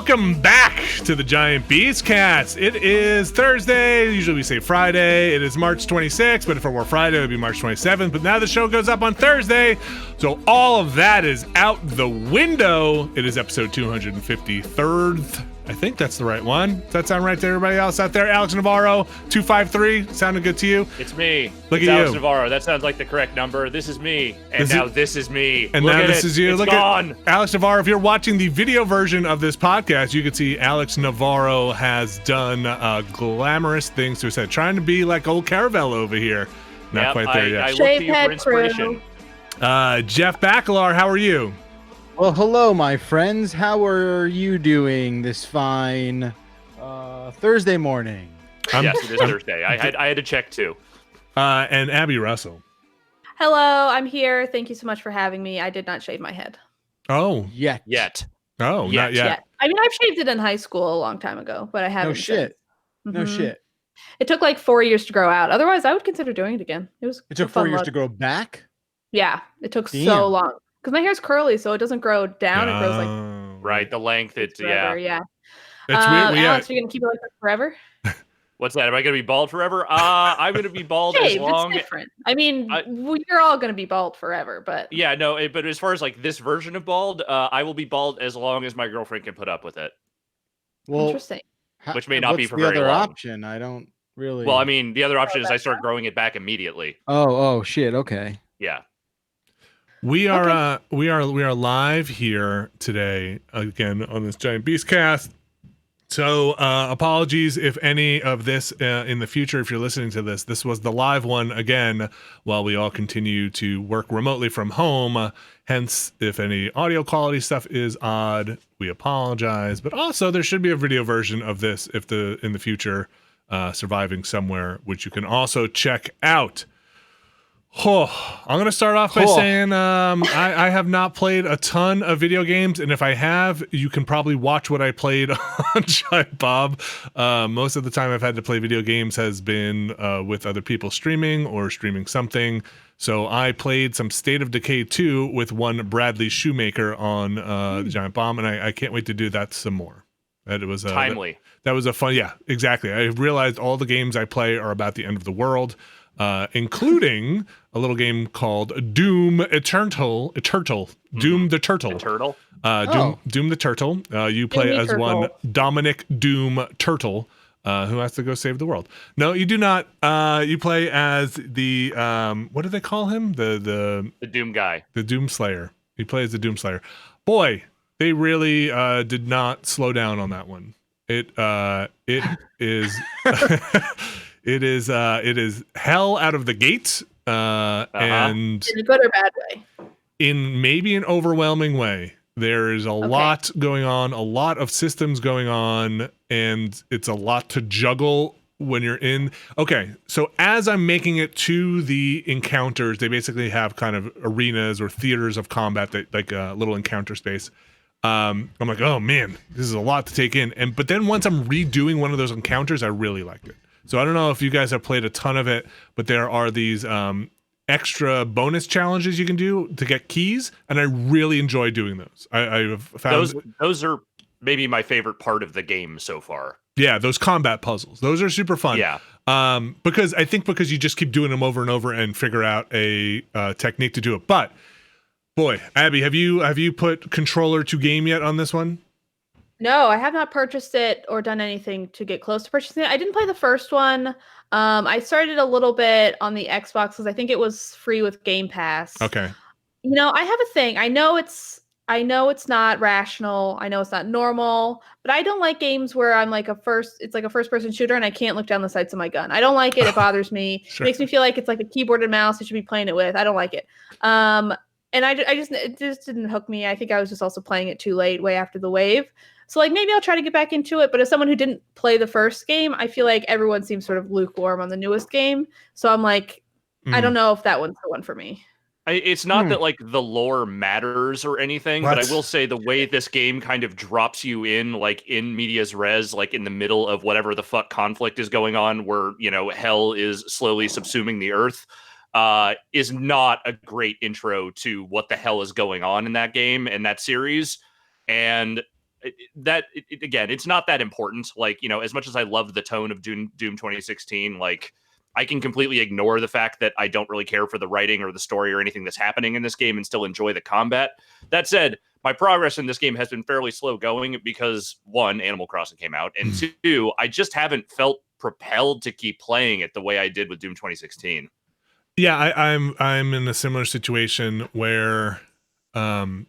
Welcome back to the Giant Beastcast. It is Thursday. Usually we say Friday. It is March 26th, but if it were Friday, it would be March 27th. But now the show goes up on Thursday, so all of that is out the window. It is episode 253rd. I think that's the right one. Does that sound right to everybody else out there? Alex Navarro, 253. Sounding good to you? It's me. Look it's at Alex you. Navarro. That sounds like the correct number. This is me. And this is me. And Look now at this it. is you. It's Look gone. at Alex Navarro. If you're watching the video version of this podcast, you can see Alex Navarro has done glamorous things to his head, trying to be like old Caravello over here. Not quite there yet. I look to you for inspiration. Jeff Bacalar, how are you? Well, hello, my friends. How are you doing this fine Thursday morning? Yes, it is Thursday. I had to check too. And Abby Russell. Hello, I'm here. Thank you so much for having me. I did not shave my head. Oh. Yet. Oh, not yet. I mean, I've shaved it in high school a long time ago, but I haven't. No shit. Since. No shit. It took like 4 years to grow out. Otherwise, I would consider doing it again. It took 4 years to grow back? Yeah, it took Damn. so long. Because my hair's curly, so it doesn't grow down. It grows like Right, the length. It's forever, yeah. It's weird. Alex, are you gonna keep it like that forever? What's that? Am I going to be bald forever? I'm going to be bald as long. It's different. I mean, you're all gonna be bald forever, but Yeah, no. But as far as like this version of bald, I will be bald as long as my girlfriend can put up with it. Well, interesting. Which may not be for the very other long. option? I don't really. Well, I mean, the other option is I start growing it back immediately. Oh, shit. Okay. Yeah. We are live here today again on this Giant Beastcast. So apologies if any of this in the future, if you're listening to this, this was the live one again while we all continue to work remotely from home. Hence, if any audio quality stuff is odd, we apologize. But also there should be a video version of this in the future surviving somewhere, which you can also check out. Oh, I'm going to start off by saying I have not played a ton of video games, and if I have, you can probably watch what I played on Giant Bob. Most of the time I've had to play video games has been with other people streaming or streaming something. So I played some State of Decay 2 with one Bradley Shoemaker on the Giant Bomb, and I can't wait to do that some more. It was Timely. That was a fun, yeah, exactly. I realized all the games I play are about the end of the world. Including a little game called Doom Eternal. Doom the Turtle. The turtle? Doom the Turtle. You play as one Dominic Doom Turtle, who has to go save the world. No, you do not. You play as the, what do they call him? The Doom guy. The Doom Slayer. You play as the Doom Slayer. Boy, they really did not slow down on that one. It is... It is hell out of the gate, and in a good or bad way. In maybe an overwhelming way. There is a lot going on, a lot of systems going on, and it's a lot to juggle when you're in. Okay, so as I'm making it to the encounters, they basically have kind of arenas or theaters of combat, that like a little encounter space. I'm like, oh man, this is a lot to take in. But then once I'm redoing one of those encounters, I really liked it. So I don't know if you guys have played a ton of it, but there are these extra bonus challenges you can do to get keys, and I really enjoy doing those. I've found those are maybe my favorite part of the game so far. Yeah, those combat puzzles. Those are super fun. Yeah. Because you just keep doing them over and over and figure out a technique to do it. But boy, Abby, have you put controller to game yet on this one? No, I have not purchased it or done anything to get close to purchasing it. I didn't play the first one. I started a little bit on the Xbox because I think it was free with Game Pass. Okay. You know, I have a thing. I know it's not rational. I know it's not normal, but I don't like games where I'm like it's like a first person shooter and I can't look down the sights of my gun. I don't like it. It bothers me. Sure. It makes me feel like it's like a keyboard and mouse I should be playing it with. I don't like it. And it just didn't hook me. I think I was just also playing it too late, way after the wave. So like maybe I'll try to get back into it. But as someone who didn't play the first game, I feel like everyone seems sort of lukewarm on the newest game. So I'm like, I don't know if that one's the one for me. It's not that like the lore matters or anything, but I will say the way this game kind of drops you in, like in medias res, like in the middle of whatever the fuck conflict is going on, where, you know, hell is slowly subsuming the earth, is not a great intro to what the hell is going on in that game and that series. And again, it's not that important. Like, you know, as much as I love the tone of Doom 2016, like I can completely ignore the fact that I don't really care for the writing or the story or anything that's happening in this game and still enjoy the combat. That said, my progress in this game has been fairly slow going because, one, Animal Crossing came out, and two, I just haven't felt propelled to keep playing it the way I did with Doom 2016. Yeah, I'm in a similar situation where it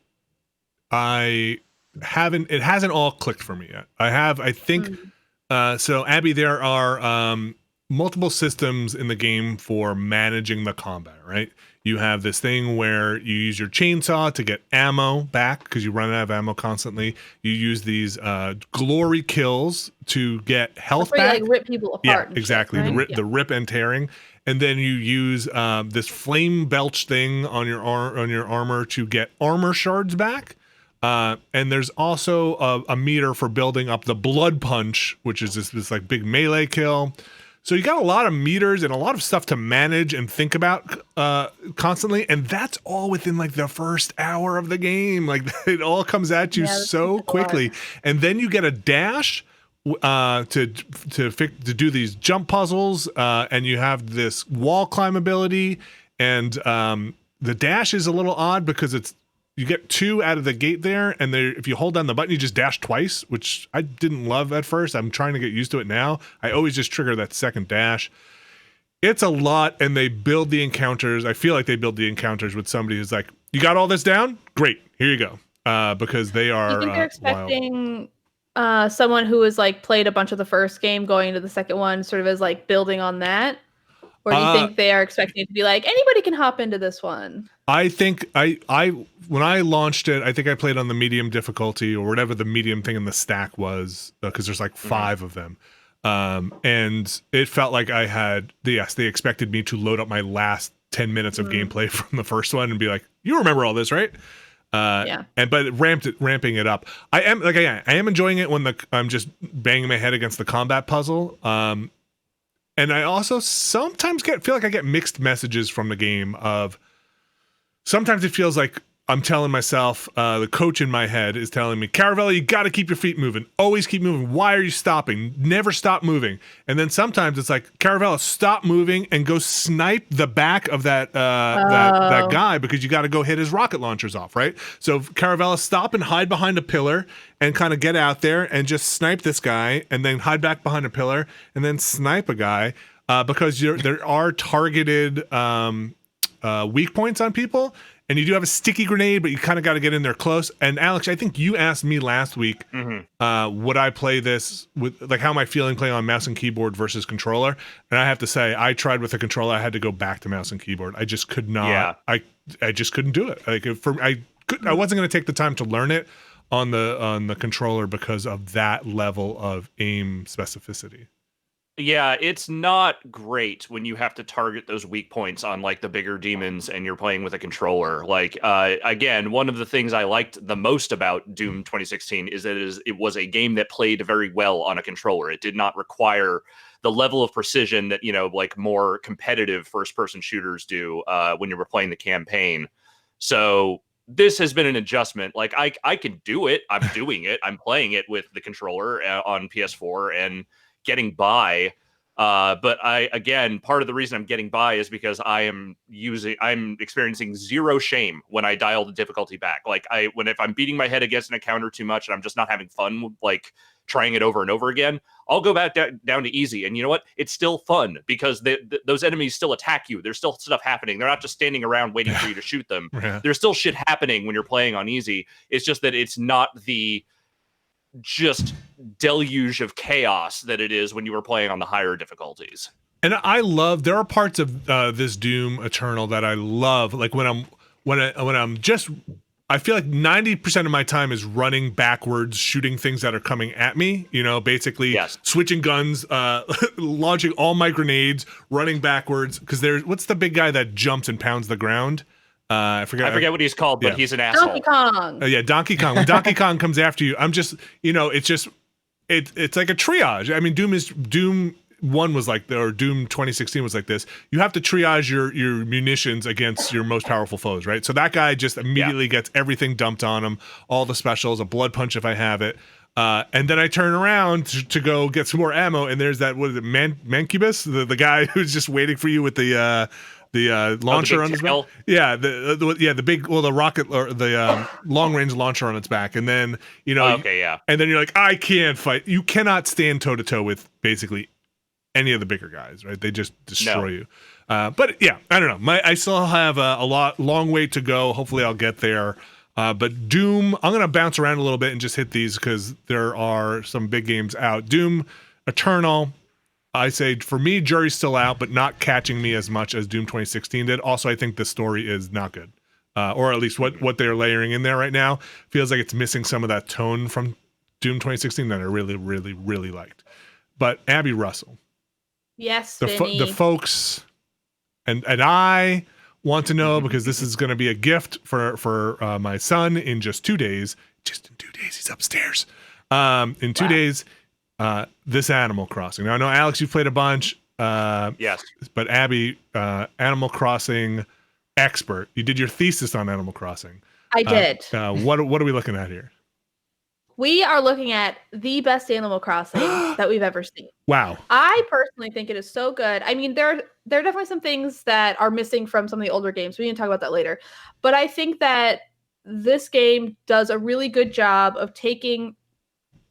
hasn't all clicked for me yet. I think so Abby, there are multiple systems in the game for managing the combat, right? You have this thing where you use your chainsaw to get ammo back because you run out of ammo constantly. You use these glory kills to get health back. You, like, rip people apart. Yeah, exactly. Shit, right? The rip and tearing. And then you use this flame belch thing on your armor to get armor shards back. And there's also a meter for building up the blood punch, which is this like big melee kill. So you got a lot of meters and a lot of stuff to manage and think about constantly, and that's all within like the first hour of the game. Like it all comes at you so quickly, and then you get a dash to do these jump puzzles, and you have this wall climb ability, and the dash is a little odd because you get 2 out of the gate there, and if you hold down the button, you just dash twice, which I didn't love at first. I'm trying to get used to it now. I always just trigger that second dash. It's a lot, and they build the encounters. I feel like they build the encounters with somebody who's like, you got all this down? Great, here you go. Because they are you think they're expecting wild. Someone who has like played a bunch of the first game going into the second one sort of as like building on that? Or do you think they are expecting it to be like, anybody can hop into this one? I think when I launched it, I think I played on the medium difficulty or whatever the medium thing in the stack was, because there's like 5 of them. And it felt like they expected me to load up my last 10 minutes of gameplay from the first one and be like, you remember all this, right? But ramping it up. I am enjoying it when I'm just banging my head against the combat puzzle. And I also sometimes feel like I get mixed messages from the game of sometimes it feels like I'm telling myself, the coach in my head is telling me, Caravella, you got to keep your feet moving. Always keep moving. Why are you stopping? Never stop moving. And then sometimes it's like, Caravella, stop moving and go snipe the back of that guy because you got to go hit his rocket launchers off, right? So Caravella, stop and hide behind a pillar and kind of get out there and just snipe this guy and then hide back behind a pillar and then snipe a guy because there are targeted weak points on people. And you do have a sticky grenade, but you kind of got to get in there close. And Alex, I think you asked me last week, would I play this with, like, how am I feeling playing on mouse and keyboard versus controller? And I have to say, I tried with a controller. I had to go back to mouse and keyboard. I just could not. Yeah. I just couldn't do it. Like, I wasn't going to take the time to learn it on the controller because of that level of aim specificity. Yeah, it's not great when you have to target those weak points on like the bigger demons and you're playing with a controller. Like, again, one of the things I liked the most about Doom 2016 is that it was a game that played very well on a controller. It did not require the level of precision that, you know, like more competitive first-person shooters do when you were playing the campaign. So this has been an adjustment. Like, I can do it. I'm doing it. I'm playing it with the controller on PS4 and getting by, but part of the reason I'm getting by is because I'm experiencing zero shame when I dial the difficulty back. Like if I'm beating my head against an encounter too much and I'm just not having fun, like trying it over and over again, I'll go back down to easy. And you know what? It's still fun because those enemies still attack you. There's still stuff happening. They're not just standing around waiting for you to shoot them. Yeah. There's still shit happening when you're playing on easy. It's just that it's not the just deluge of chaos that it is when you were playing on the higher difficulties. And there are parts of this Doom Eternal that I love. Like when I'm just, I feel like 90% of my time is running backwards, shooting things that are coming at me, you know, basically switching guns, launching all my grenades, running backwards. Cause what's the big guy that jumps and pounds the ground? I forget what he's called, but he's an asshole. Donkey Kong. Donkey Kong. When Donkey Kong comes after you, I'm just, you know, it's like a triage. I mean, Doom 1 was like, or Doom 2016 was like this. You have to triage your munitions against your most powerful foes, right? So that guy just immediately gets everything dumped on him, all the specials, a blood punch if I have it. And then I turn around to go get some more ammo, and there's that, what is it, Mancubus, the guy who's just waiting for you with the launcher on his back. Yeah, the big, well, the rocket or the long range launcher on its back, and then and then you're like, I can't fight. You cannot stand toe to toe with basically any of the bigger guys, right? They just destroy you. But yeah, I don't know. I still have a long way to go. Hopefully, I'll get there. But Doom, I'm gonna bounce around a little bit and just hit these because there are some big games out. Doom Eternal. I say, for me, jury's still out, but not catching me as much as Doom 2016 did. Also, I think the story is not good. Or at least what they're layering in there right now feels like it's missing some of that tone from Doom 2016 that I really, really, really liked. But Abby Russell. Yes, the folks and I want to know, because this is going to be a gift for my son in just 2 days. Just in 2 days, he's upstairs. In 2 days... this Animal Crossing. Now I know, Alex, you've played a bunch. Yes. But Abby, Animal Crossing expert. You did your thesis on Animal Crossing. I did. What are we looking at here? We are looking at the best Animal Crossing that we've ever seen. Wow. I personally think it is so good. I mean, there are definitely some things that are missing from some of the older games. We can talk about that later. But I think that this game does a really good job of taking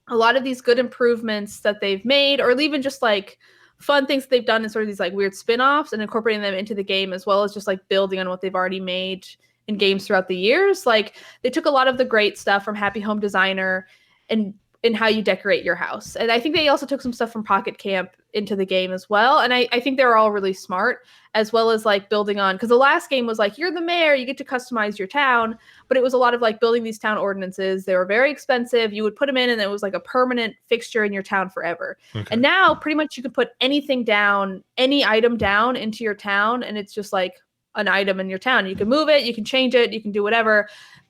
a lot of these good improvements that they've made, or even just like fun things that they've done in sort of these like weird spin-offs, and incorporating them into the game, as well as just like building on what they've already made in games throughout the years. Like, they took a lot of the great stuff from Happy Home Designer and in how you decorate your house. And I think they also took some stuff from Pocket Camp into the game as well. And I think they're all really smart, as well as like building on, because the last game was like, you're the mayor, you get to customize your town, but it was a lot of like building these town ordinances. They were very expensive. You would put them in and it was like a permanent fixture in your town forever. Okay. And now pretty much you can put anything down, any item down into your town, and it's just like an item in your town. You can move it, you can change it, you can do whatever.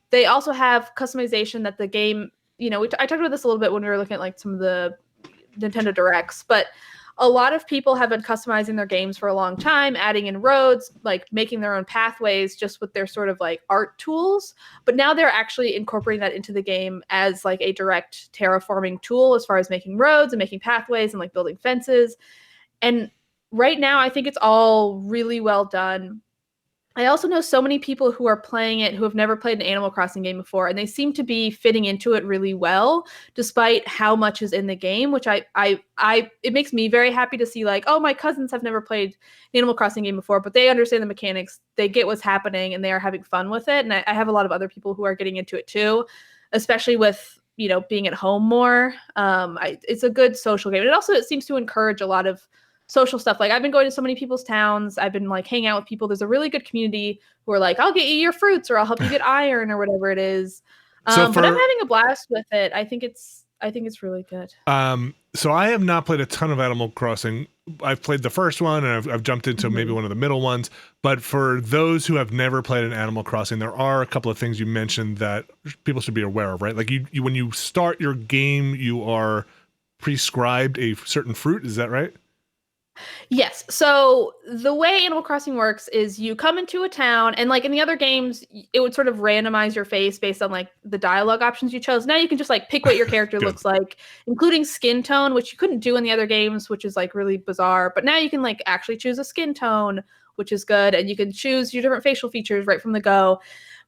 They also have customization that the game, I talked about this a little bit when we were looking at like some of the Nintendo Directs, but a lot of people have been customizing their games for a long time, adding in roads, like making their own pathways just with their sort of like art tools. But now they're actually incorporating that into the game as like a direct terraforming tool, as far as making roads and making pathways and like building fences. And right now, I think it's all really well done. I also know so many people who are playing it who have never played an Animal Crossing game before, and they seem to be fitting into it really well, despite how much is in the game, which it makes me very happy to see, like, oh, my cousins have never played an Animal Crossing game before, but they understand the mechanics, they get what's happening, and they are having fun with it. And I have a lot of other people who are getting into it too, especially with, being at home more. It's a good social game. And it seems to encourage a lot of social stuff. Like, I've been going to so many people's towns. I've been like hanging out with people. There's a really good community who are like, I'll get you your fruits, or I'll help you get iron, or whatever it is. But I'm having a blast with it. I think it's really good. So I have not played a ton of Animal Crossing. I've played the first one, and I've jumped into maybe one of the middle ones. But for those who have never played an Animal Crossing, there are a couple of things you mentioned that people should be aware of, right? Like, you when you start your game, you are prescribed a certain fruit. Is that right? Yes. So the way Animal Crossing works is you come into a town, and like in the other games, it would sort of randomize your face based on like the dialogue options you chose. Now you can just like pick what your character looks like, including skin tone, which you couldn't do in the other games, which is like really bizarre. But now you can like actually choose a skin tone, which is good. And you can choose your different facial features right from the go.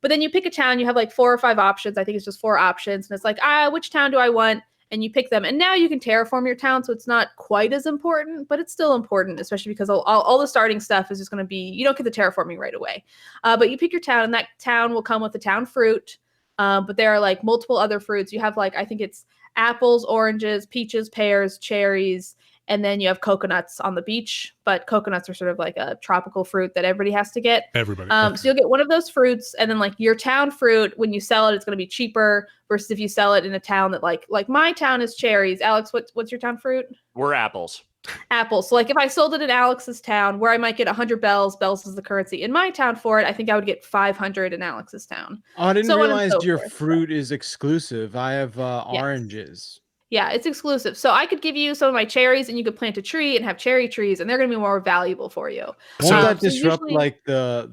But then you pick a town, you have like 4 or 5 options. I think it's just 4 options. And it's like, which town do I want? And you pick them, and now you can terraform your town, so it's not quite as important, but it's still important, especially because all the starting stuff is just going to be, you don't get the terraforming right away. But you pick your town, and that town will come with a town fruit. But there are like multiple other fruits. You have like, I think it's apples, oranges, peaches, pears, cherries, and then you have coconuts on the beach. But coconuts are sort of like a tropical fruit that everybody has to get. Everybody. So you'll get one of those fruits, and then like your town fruit, when you sell it, it's going to be cheaper versus if you sell it in a town that like my town is cherries. Alex, what's your town fruit? We're apples. Apples. So like if I sold it in Alex's town, where I might get 100 bells is the currency in my town for it, I think I would get 500 in Alex's town. Oh, I didn't realize your fruit is exclusive. I have oranges. Yeah, it's exclusive. So I could give you some of my cherries, and you could plant a tree and have cherry trees, and they're going to be more valuable for you. Won't that disrupt like the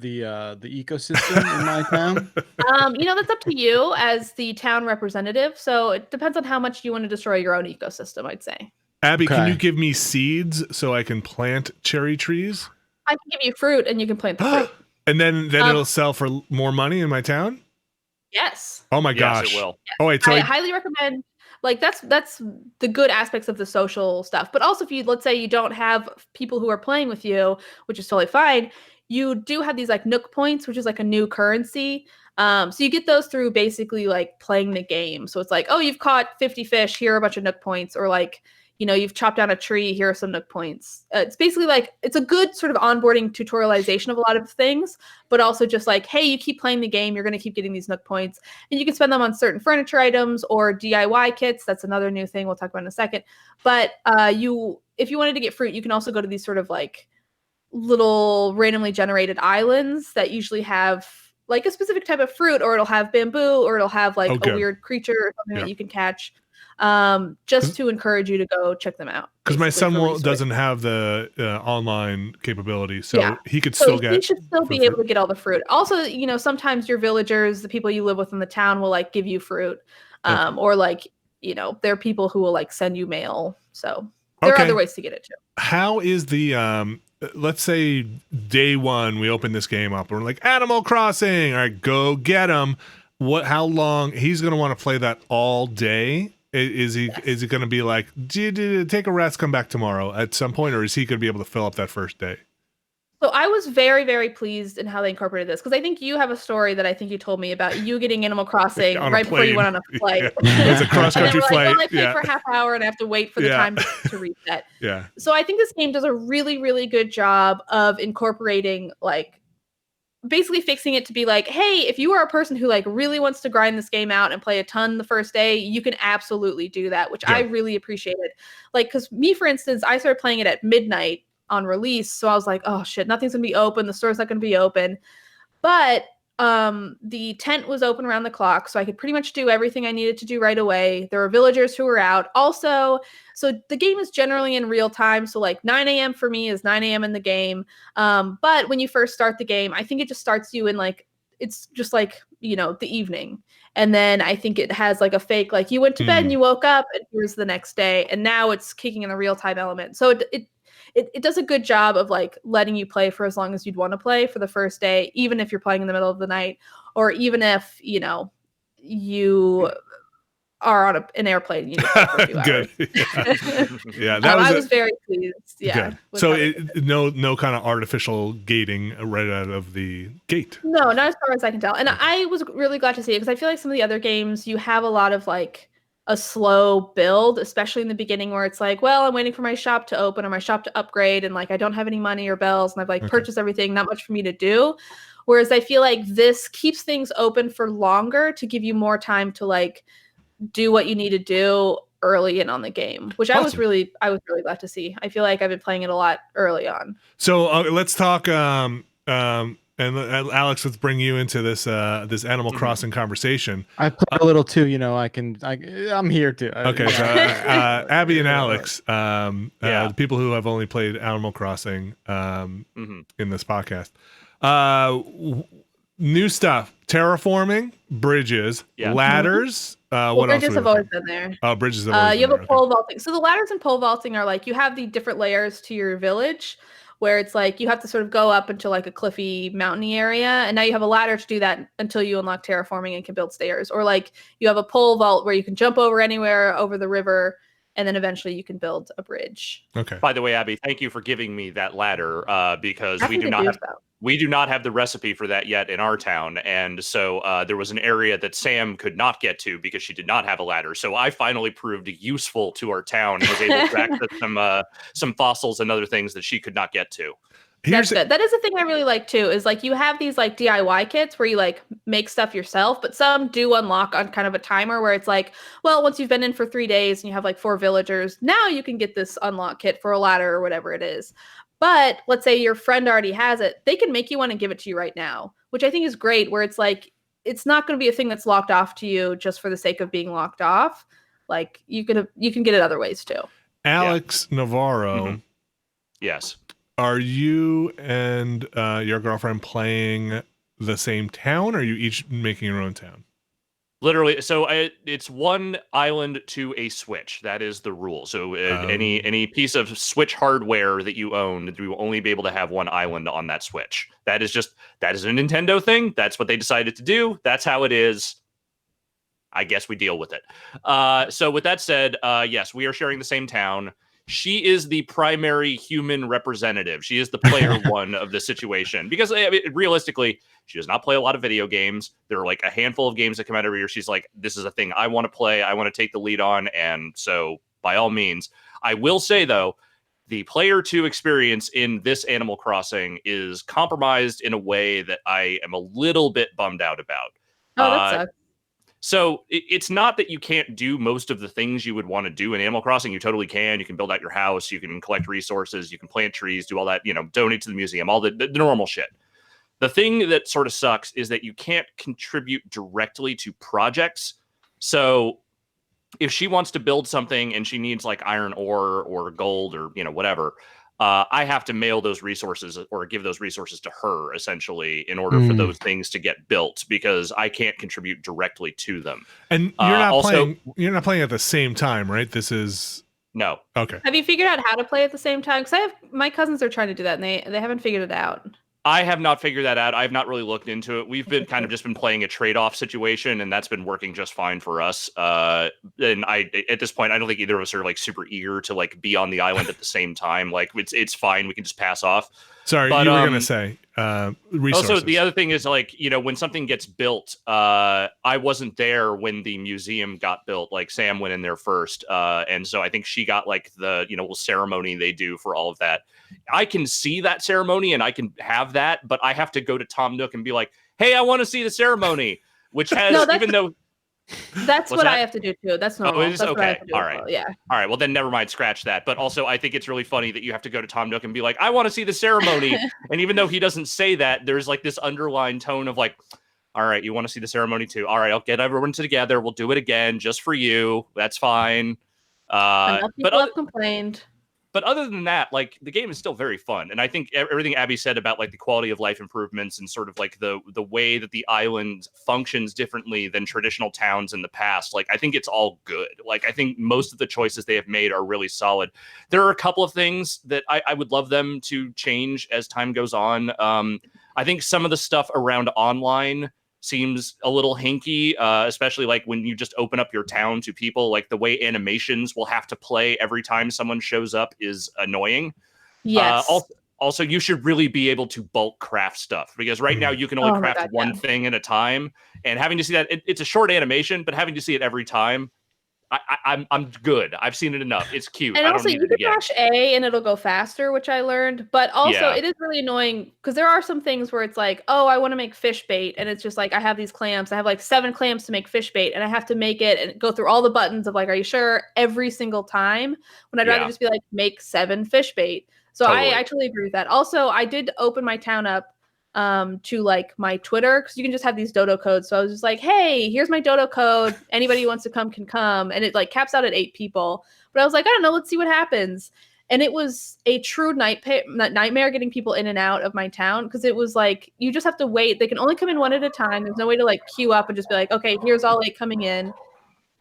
ecosystem in my town? That's up to you as the town representative. So it depends on how much you want to destroy your own ecosystem, I'd say. Abby, can you give me seeds so I can plant cherry trees? I can give you fruit, and you can plant the fruit. And then it'll sell for more money in my town? Yes. Oh my gosh. Yes, it will. Yes. Oh wait, so I highly recommend. Like that's the good aspects of the social stuff. But also, if let's say you don't have people who are playing with you, which is totally fine, you do have these like Nook points, which is like a new currency. So you get those through basically like playing the game. So it's like, oh, you've caught 50 fish, here are a bunch of Nook points, or like, you've chopped down a tree, here are some Nook points. It's basically like, it's a good sort of onboarding tutorialization of a lot of things, but also just like, hey, you keep playing the game, you're going to keep getting these Nook points, and you can spend them on certain furniture items or DIY kits. That's another new thing we'll talk about in a second. But if you wanted to get fruit, you can also go to these sort of like little randomly generated islands that usually have like a specific type of fruit, or it'll have bamboo, or it'll have like a weird creature or something that you can catch. Just to encourage you to go check them out. Because my son doesn't have the online capability, so he could still get. He should still be able to get all the fruit. Also, sometimes your villagers, the people you live with in the town, will like give you fruit, or like there are people who will like send you mail. So there are other ways to get it too. How is the let's say day one we open this game up and we're like Animal Crossing, all right, go get him. How long he's gonna want to play that all day? Is he going to be like, take a rest, come back tomorrow at some point, or is he going to be able to fill up that first day? So I was very, very pleased in how they incorporated this, because I think you have a story that I think you told me about you getting Animal Crossing right before you went on a flight. Yeah. It was a cross-country flight. Well, I played for a half hour and I have to wait for the time to reset. Yeah. So I think this game does a really, really good job of incorporating like basically fixing it to be like, hey, if you are a person who like really wants to grind this game out and play a ton the first day, you can absolutely do that, which I really appreciated. Like, because me, for instance, I started playing it at midnight on release, so I was like, oh shit, nothing's gonna be open, the store's not gonna be open. But the tent was open around the clock, so I could pretty much do everything I needed to do right away. There were villagers who were out. Also, so the game is generally in real time. So like 9 a.m. for me is 9 a.m. in the game. But when you first start the game, I think it just starts you in like, it's just like, the evening. And then I think it has like a fake, like you went to bed and you woke up and here's the next day. And now it's kicking in the real time element. So it does a good job of like letting you play for as long as you'd want to play for the first day, even if you're playing in the middle of the night, or even if, you are on an airplane. You just play for a few hours. Yeah, I was very pleased. Yeah. So no kind of artificial gating right out of the gate. No, not as far as I can tell. And I was really glad to see it, because I feel like some of the other games, you have a lot of like a slow build, especially in the beginning, where it's like, well, I'm waiting for my shop to open or my shop to upgrade, and like I don't have any money or bells, and I've like purchased everything, not much for me to do. Whereas I feel like this keeps things open for longer to give you more time to like do what you need to do early in on the game, which I was really glad to see. I feel like I've been playing it a lot early on. So let's talk and Alex, let's bring you into this this Animal Crossing conversation. I play a little too, I'm here too. Okay, so Abby and Alex, the people who have only played Animal Crossing in this podcast. New stuff: terraforming, bridges, ladders. What bridges else have always been there. Oh, bridges have always you been have a pole vaulting. So the ladders and pole vaulting are like, you have the different layers to your village, where it's like you have to sort of go up into like a cliffy, mountainy area, and now you have a ladder to do that until you unlock terraforming and can build stairs. Or like you have a pole vault where you can jump over anywhere over the river, and then eventually you can build a bridge. Okay. By the way, Abby, thank you for giving me that ladder, because we do not have the recipe for that yet in our town. And so there was an area that Sam could not get to because she did not have a ladder. So I finally proved useful to our town and was able to access some fossils and other things that she could not get to. That's good. That is the thing I really like too, is like you have these like DIY kits where you like make stuff yourself, but some do unlock on kind of a timer where it's like, well, once you've been in for 3 days and you have like 4 villagers, now you can get this unlock kit for a ladder or whatever it is. But let's say your friend already has it, they can make you want to give it to you right now, which I think is great, where it's like, it's not going to be a thing that's locked off to you just for the sake of being locked off. like you can get it other ways too. Alex Navarro. Mm-hmm. Yes. Are you and your girlfriend playing the same town, or are you each making your own town? Literally, so it's one island to a Switch. That is the rule. So any piece of Switch hardware that you own, you will only be able to have one island on that Switch. That is a Nintendo thing. That's what they decided to do. That's how it is. I guess we deal with it. So with that said, yes, we are sharing the same town. She is the primary human representative. She is the player one of the situation because realistically, she does not play a lot of video games. There are like a handful of games that come out every year. She's like, this is a thing I want to play. I want to take the lead on. And so by all means, I will say though, the player 2 experience in this Animal Crossing is compromised in a way that I am a little bit bummed out about. Oh, that sucks. So it's not that you can't do most of the things you would want to do in Animal Crossing. You totally can. You can build out your house. You can collect resources. You can plant trees, do all that, donate to the museum, all the normal shit. The thing that sort of sucks is that you can't contribute directly to projects. So if she wants to build something and she needs like iron ore or gold or, whatever, I have to mail those resources or give those resources to her essentially in order for those things to get built because I can't contribute directly to them. And you're not playing at the same time, right? This is no. Okay. Have you figured out how to play at the same time? Because my cousins are trying to do that and they haven't figured it out. I have not figured that out. I've not really looked into it. We've been kind of just been playing a trade-off situation, and that's been working just fine for us. And at this point, I don't think either of us are like super eager to like be on the island at the same time. Like it's fine. We can just pass off. Sorry, you were going to say resources. Also, the other thing is like, when something gets built, I wasn't there when the museum got built. Like Sam went in there first. And so I think she got like the, little ceremony they do for all of that. I can see that ceremony and I can have that, but I have to go to Tom Nook and be like, hey, I want to see the ceremony, which has, That's what I have to do too. That's normal. Oh, it is? That's Okay. All right. well. Yeah. All right. Well, then never mind. Scratch that. But also, I think it's really funny that you have to go to Tom Nook and be like, I want to see the ceremony. And even though he doesn't say that, there's like this underlying tone of like, all right, you want to see the ceremony too. All right, I'll get everyone together. We'll do it again just for you. That's fine. Enough people have complained. But other than that, like the game is still very fun. And I think everything Abby said about like the quality of life improvements and sort of like the way that the island functions differently than traditional towns in the past, like I think it's all good. Like I think most of the choices they have made are really solid. There are a couple of things that I would love them to change as time goes on. I think some of the stuff around online seems a little hinky, especially like when you just open up your town to people, like the way animations will have to play every time someone shows up is annoying. Yes. Also, you should really be able to bulk craft stuff because right now you can only craft one thing at a time. And having to see that, it's a short animation, but having to see it every time, I'm good. I've seen it enough. It's cute. And also, you can mash A and it'll go faster, which I learned. But also, it is really annoying because there are some things where it's like, oh, I want to make fish bait, and it's just like I have these clams. I have like 7 clams to make fish bait, and I have to make it and go through all the buttons of like, are you sure? Every single time. When I'd rather just be like, make 7 fish bait. So totally. I actually agree with that. Also, I did open my town up to like my Twitter because you can just have these dodo codes. So I was just like, hey, here's my dodo code. Anybody who wants to come can come. And it like caps out at 8 people. But I was like, I don't know, let's see what happens. And it was a true nightmare getting people in and out of my town because it was like you just have to wait. They can only come in one at a time. There's no way to like queue up and just be like, okay, here's all 8 coming in.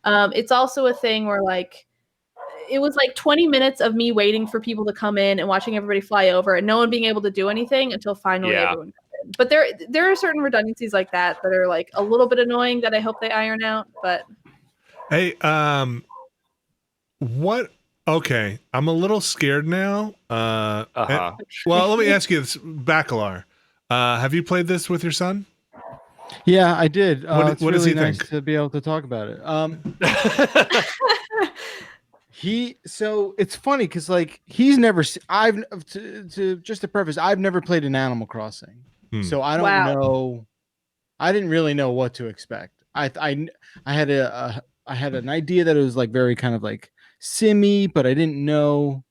It's also a thing where like it was like 20 minutes of me waiting for people to come in and watching everybody fly over and no one being able to do anything until finally everyone comes in. But there are certain redundancies like that are like a little bit annoying that I hope they iron out. But hey, what? Okay, I'm a little scared now. Well, let me ask you this, Bacalar. Have you played this with your son? Yeah, I did. What does he think? To be able to talk about it. So it's funny because like he's never to preface, I've never played an Animal Crossing, so I don't know. I didn't really know what to expect. I had an idea that it was like very kind of like simmy, but I didn't know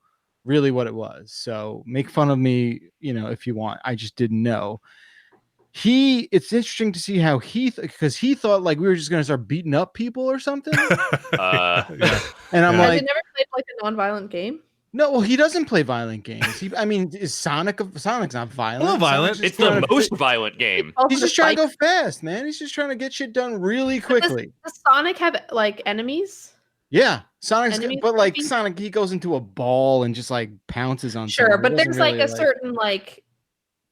really what it was. So make fun of me, if you want. I just didn't know. it's interesting to see how because he thought like we were just gonna start beating up people or something. Yeah. And I'm Has like, he never played like a non-violent game? no, well, he doesn't play violent games. I mean, is Sonic's not violent. A little violent. It's the most violent game. He's just trying to go fast, man. He's just trying to get shit done really quickly. Does Sonic have like enemies? Yeah, Sonic's Enemies but like fighting? Sonic, he goes into a ball and just like pounces on. Sure, someone. but He there's doesn't like really, a certain like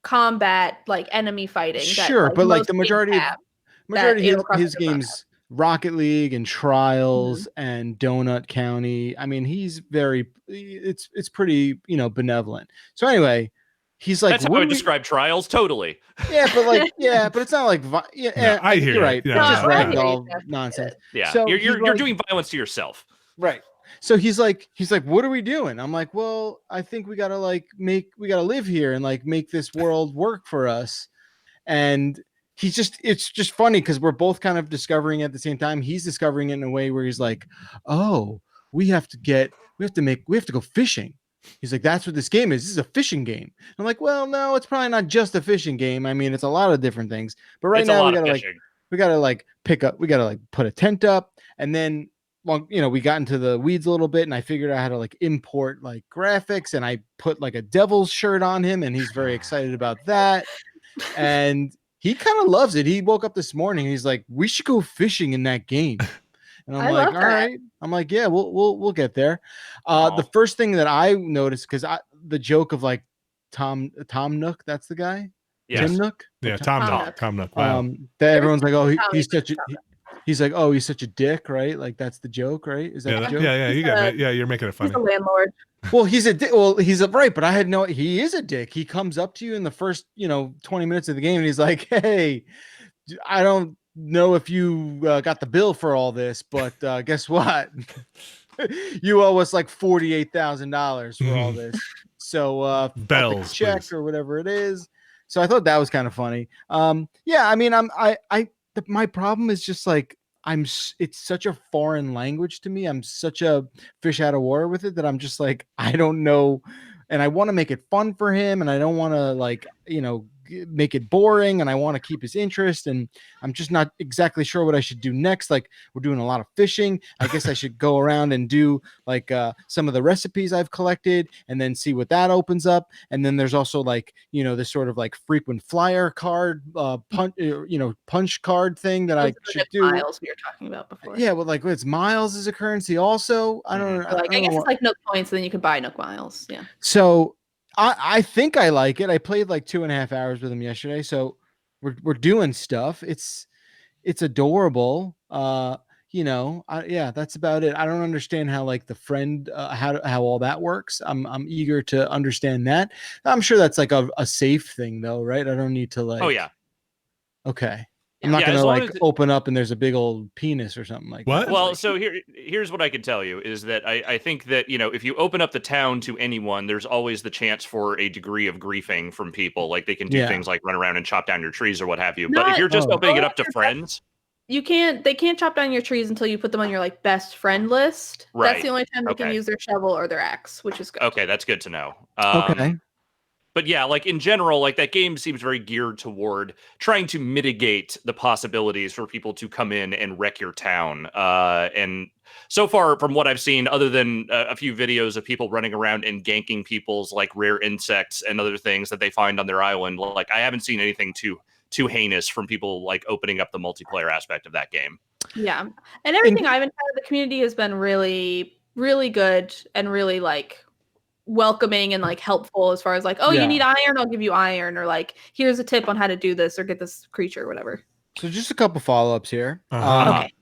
combat like enemy fighting. Sure, that, but like most the games majority of have. his Crossing does not games, Rocket League and Trials Mm-hmm. and Donut County. I mean, he's it's pretty benevolent. So anyway, he's like, That's how I would describe Trials. Totally. Yeah, but like, but it's not like, I hear you're right. you. It's just No, I hear ragdoll you. nonsense. Yeah, So you're doing violence to yourself. Right. So he's like, what are we doing? I'm like, well, I think we gotta live here and like make this world work for us. And it's just funny because we're both kind of discovering at the same time. He's discovering it in a way where he's like, oh, we have to go fishing. He's like, that's what this game is. This is a fishing game. I'm like, well, no, it's probably not just a fishing game. I mean, it's a lot of different things. But right now we gotta put a tent up, and then we got into the weeds a little bit, and I figured out how to like import like graphics, and I put like a Devil's shirt on him, and he's very excited about that. And he kind of loves it. He woke up this morning, and he's like, we should go fishing in that game. And I'm like, all right. I'm like, yeah, we'll get there. The first thing that I noticed, because the joke of like Tom Nook, that's the guy. Yes. Tim Nook. Yeah, Tom Nook. Wow. That everyone's like, oh, he's such a. He's like, oh, he's such a dick, right? Like that's the joke, right? Is that the joke? Yeah, you got it. Yeah, you're making it funny. He's a landlord. Well, he's a dick. Well, he's a right, but I had he is a dick. He comes up to you in the first, 20 minutes of the game, and he's like, hey, I don't know if you got the bill for all this, but guess what? You owe us like $48,000 for all this. So bells, check please. Or whatever it is. So I thought that was kind of funny. Yeah, I mean, my problem is just like it's such a foreign language to me. I'm such a fish out of water with it that I'm just like, I don't know. And I want to make it fun for him, and I don't want to like, make it boring, and I want to keep his interest, and I'm just not exactly sure what I should do next. Like, we're doing a lot of fishing. I guess I should go around and do like some of the recipes I've collected, and then see what that opens up. And then there's also like, this sort of like frequent flyer card punch card thing that I should do. Miles we were talking about before. Yeah, well, like it's miles as a currency also. I don't know. I guess it's like Nook points, and then you can buy Nook miles. Yeah. So I think I like it. I played like 2.5 hours with him yesterday, so we're doing stuff. It's adorable. Yeah, that's about it. I don't understand how like the friend how all that works. I'm eager to understand that. I'm sure that's like a safe thing though, right? I don't need to like. Oh yeah. Okay. I'm not gonna like open up and there's a big old penis or something like that. Well, so here's what I can tell you is that I think that if you open up the town to anyone, there's always the chance for a degree of griefing from people. Like they can do things like run around and chop down your trees or what have you. But if you're just opening it up to friends, they can't chop down your trees until you put them on your like best friend list. Right. That's the only time they can use their shovel or their axe, which is good. Okay, that's good to know. Okay. But yeah, like in general, like that game seems very geared toward trying to mitigate the possibilities for people to come in and wreck your town. And so far, from what I've seen, other than a few videos of people running around and ganking people's like rare insects and other things that they find on their island, like I haven't seen anything too heinous from people like opening up the multiplayer aspect of that game. Yeah, and everything I've encountered, the community has been really, really good and really like welcoming and like helpful as far as like, you need iron, I'll give you iron, or like here's a tip on how to do this or get this creature or whatever. So just a couple follow-ups here. Okay.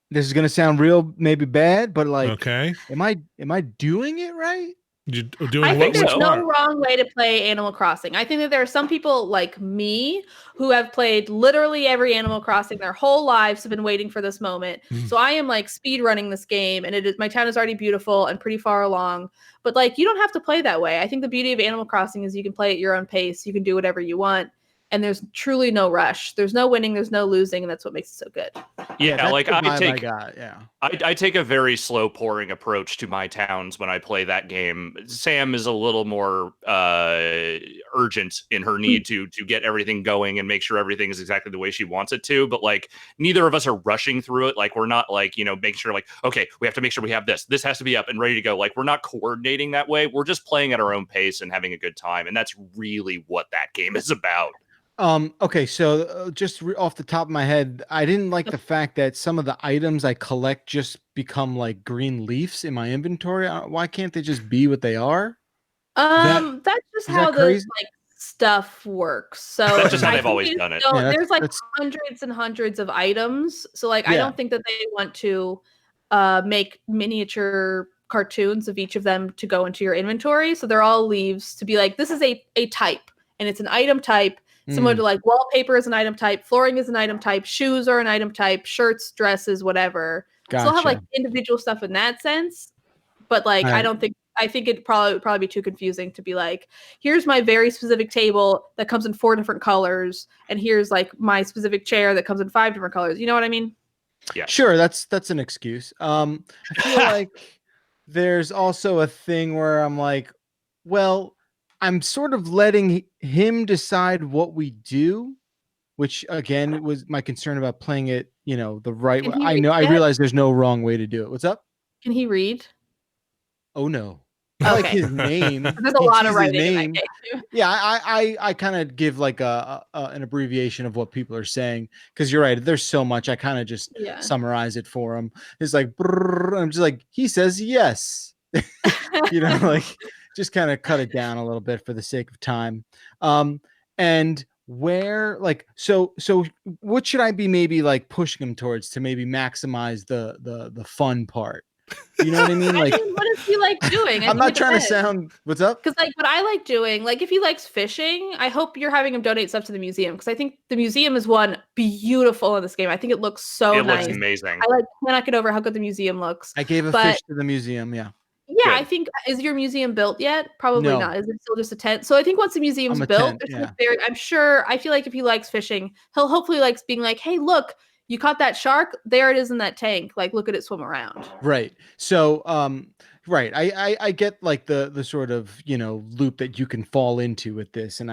This is gonna sound real maybe bad, but like, okay, am I doing it right? I think there's no wrong way to play Animal Crossing. I think that there are some people like me who have played literally every Animal Crossing their whole lives, have been waiting for this moment. So I am like speed running this game, and my town is already beautiful and pretty far along. But like, you don't have to play that way. I think the beauty of Animal Crossing is you can play at your own pace. You can do whatever you want. and there's truly no rush. There's no winning, there's no losing, and that's what makes it so good. Yeah, like I take a very slow pouring approach to my towns when I play that game. Sam is a little more urgent in her need to get everything going and make sure everything is exactly the way she wants it to. But like neither of us are rushing through it. Like we're not like, making sure like, okay, we have to make sure we have this. This has to be up and ready to go. Like we're not coordinating that way. We're just playing at our own pace and having a good time. And that's really what that game is about. Okay, so just off the top of my head, I didn't like the fact that some of the items I collect just become like green leaves in my inventory. Why can't they just be what they are? That's just how the like stuff works. So that's just how they've always done it. There's like hundreds and hundreds of items. So like I don't think that they want to make miniature cartoons of each of them to go into your inventory. So they're all leaves to be like, this is a type, and it's an item type. Similar to like wallpaper is an item type, flooring is an item type, shoes are an item type, shirts, dresses, whatever. Gotcha. So they'll have like individual stuff in that sense. But like, right. I think it'd probably be too confusing to be like, here's my very specific table that comes in 4 different colors, and here's like my specific chair that comes in 5 different colors. You know what I mean? Yeah. Sure, that's an excuse. I feel like there's also a thing where I'm like, well, I'm sort of letting him decide what we do, which again was my concern about playing it, the right way. I realize there's no wrong way to do it. What's up? Can he read? Oh no. I like his name. There's a lot of writing in that game. Yeah, I kind of give like an abbreviation of what people are saying, because you're right. There's so much. I kind of just summarize it for him. It's like, I'm just like, he says yes. Like just kind of cut it down a little bit for the sake of time. And where like so what should I be maybe like pushing him towards to maybe maximize the fun part? You know what I mean? Like, what does he like doing? I'm not trying to sound. What's up? Because like what I like doing, like if he likes fishing, I hope you're having him donate stuff to the museum, because I think the museum is one beautiful in this game. I think it looks so nice. It looks amazing. I cannot get over how good the museum looks. I gave a fish to the museum. Yeah. Yeah, good. I think, is your museum built yet? Probably not. Is it still just a tent? So I think once the museum's built, I feel like if he likes fishing, he'll hopefully like being like, hey, look, you caught that shark. There it is in that tank. Like, look at it swim around. Right. So, right. I get like the sort of, loop that you can fall into with this. And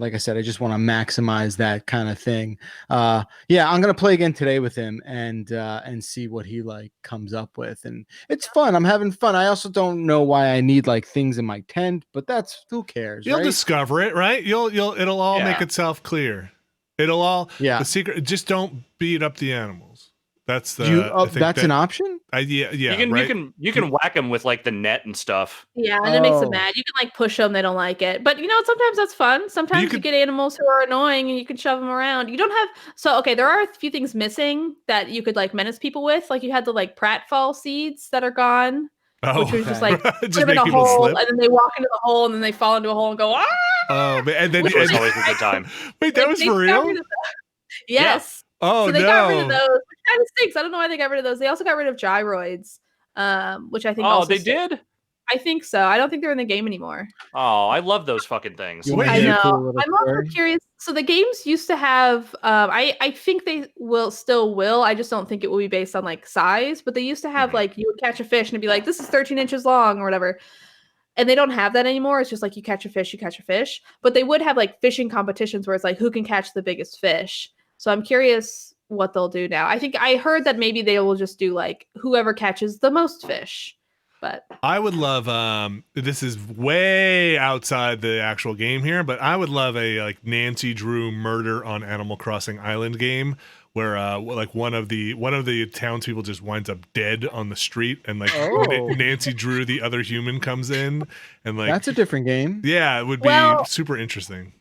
like I said, I just want to maximize that kind of thing. I'm going to play again today with him and see what he like comes up with. And it's fun. I'm having fun. I also don't know why I need like things in my tent, but that's, who cares? You'll discover it, right? It'll all make itself clear. It'll all, the secret, just don't beat up the animals. That's the, that's an option. Yeah. You can whack them with like the net and stuff. Yeah, and it makes them mad. You can like push them; they don't like it. But sometimes that's fun. Sometimes you get animals who are annoying, and you can shove them around. You don't have there are a few things missing that you could like menace people with. Like you had the like pratfall seeds that are gone, which was just like just make in a people hole, slip. and then they walk into the hole, and then they fall into a hole and go ah. Oh, and then which was always a good time. Wait, that was for real? Yes. Yeah. Oh, so they got rid of those, which kind of stinks. I don't know why they got rid of those. They also got rid of gyroids, which I think. Oh, they did? I think so. I don't think they're in the game anymore. Oh, I love those fucking things. I know. I'm also curious. So the games used to have. I think they still will. I just don't think it will be based on like size. But they used to have like you would catch a fish and it'd be like, this is 13 inches long or whatever. And they don't have that anymore. It's just like you catch a fish. But they would have like fishing competitions where it's like who can catch the biggest fish. So I'm curious what they'll do now. I think I heard that maybe they will just do like whoever catches the most fish. But I would love this is way outside the actual game here, but I would love a like Nancy Drew murder on Animal Crossing Island game where like one of the townspeople just winds up dead on the street, and like Nancy Drew, the other human, comes in, and like that's a different game. Yeah, it would be super interesting.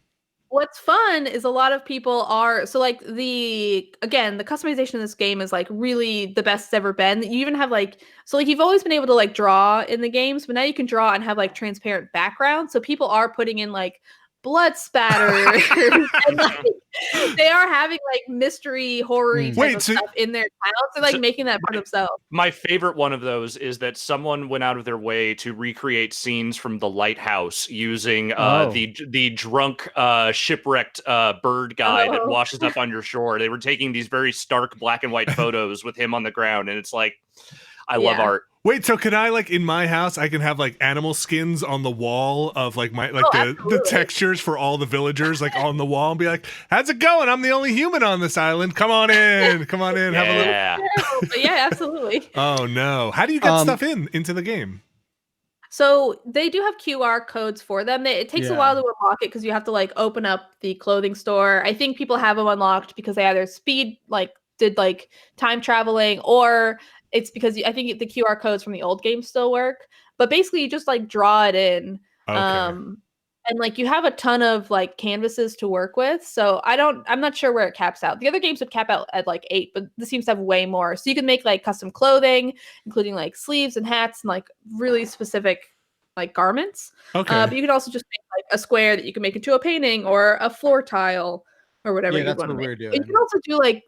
What's fun is a lot of people are like the customization in this game is like really the best it's ever been. You even have like you've always been able to like draw in the games, but now you can draw and have like transparent background. So people are putting in like blood spatter. And like, they are having like mystery horror type of stuff in their towns. They're like making that for themselves. My favorite one of those is that someone went out of their way to recreate scenes from The Lighthouse using the drunk shipwrecked bird guy that washes up on your shore. They were taking these very stark black and white photos with him on the ground, and it's like, I love art. Wait, so can I like in my house I can have like animal skins on the wall of like my like the textures for all the villagers like on the wall and be like, how's it going? I'm the only human on this island. Come on in. Come on in. Have a little Yeah, absolutely. Oh no. How do you get stuff into the game? So they do have QR codes for them. It takes a while to unlock it because you have to like open up the clothing store. I think people have them unlocked because they either did time traveling, or it's because I think the QR codes from the old game still work. But basically you just like draw it in. Okay. And like you have a ton of like canvases to work with. So I'm not sure where it caps out. The other games would cap out at like 8, but this seems to have way more. So you can make like custom clothing, including like sleeves and hats and like really specific like garments. Okay. But you can also just make like a square that you can make into a painting or a floor tile or whatever you want to make. You can also do like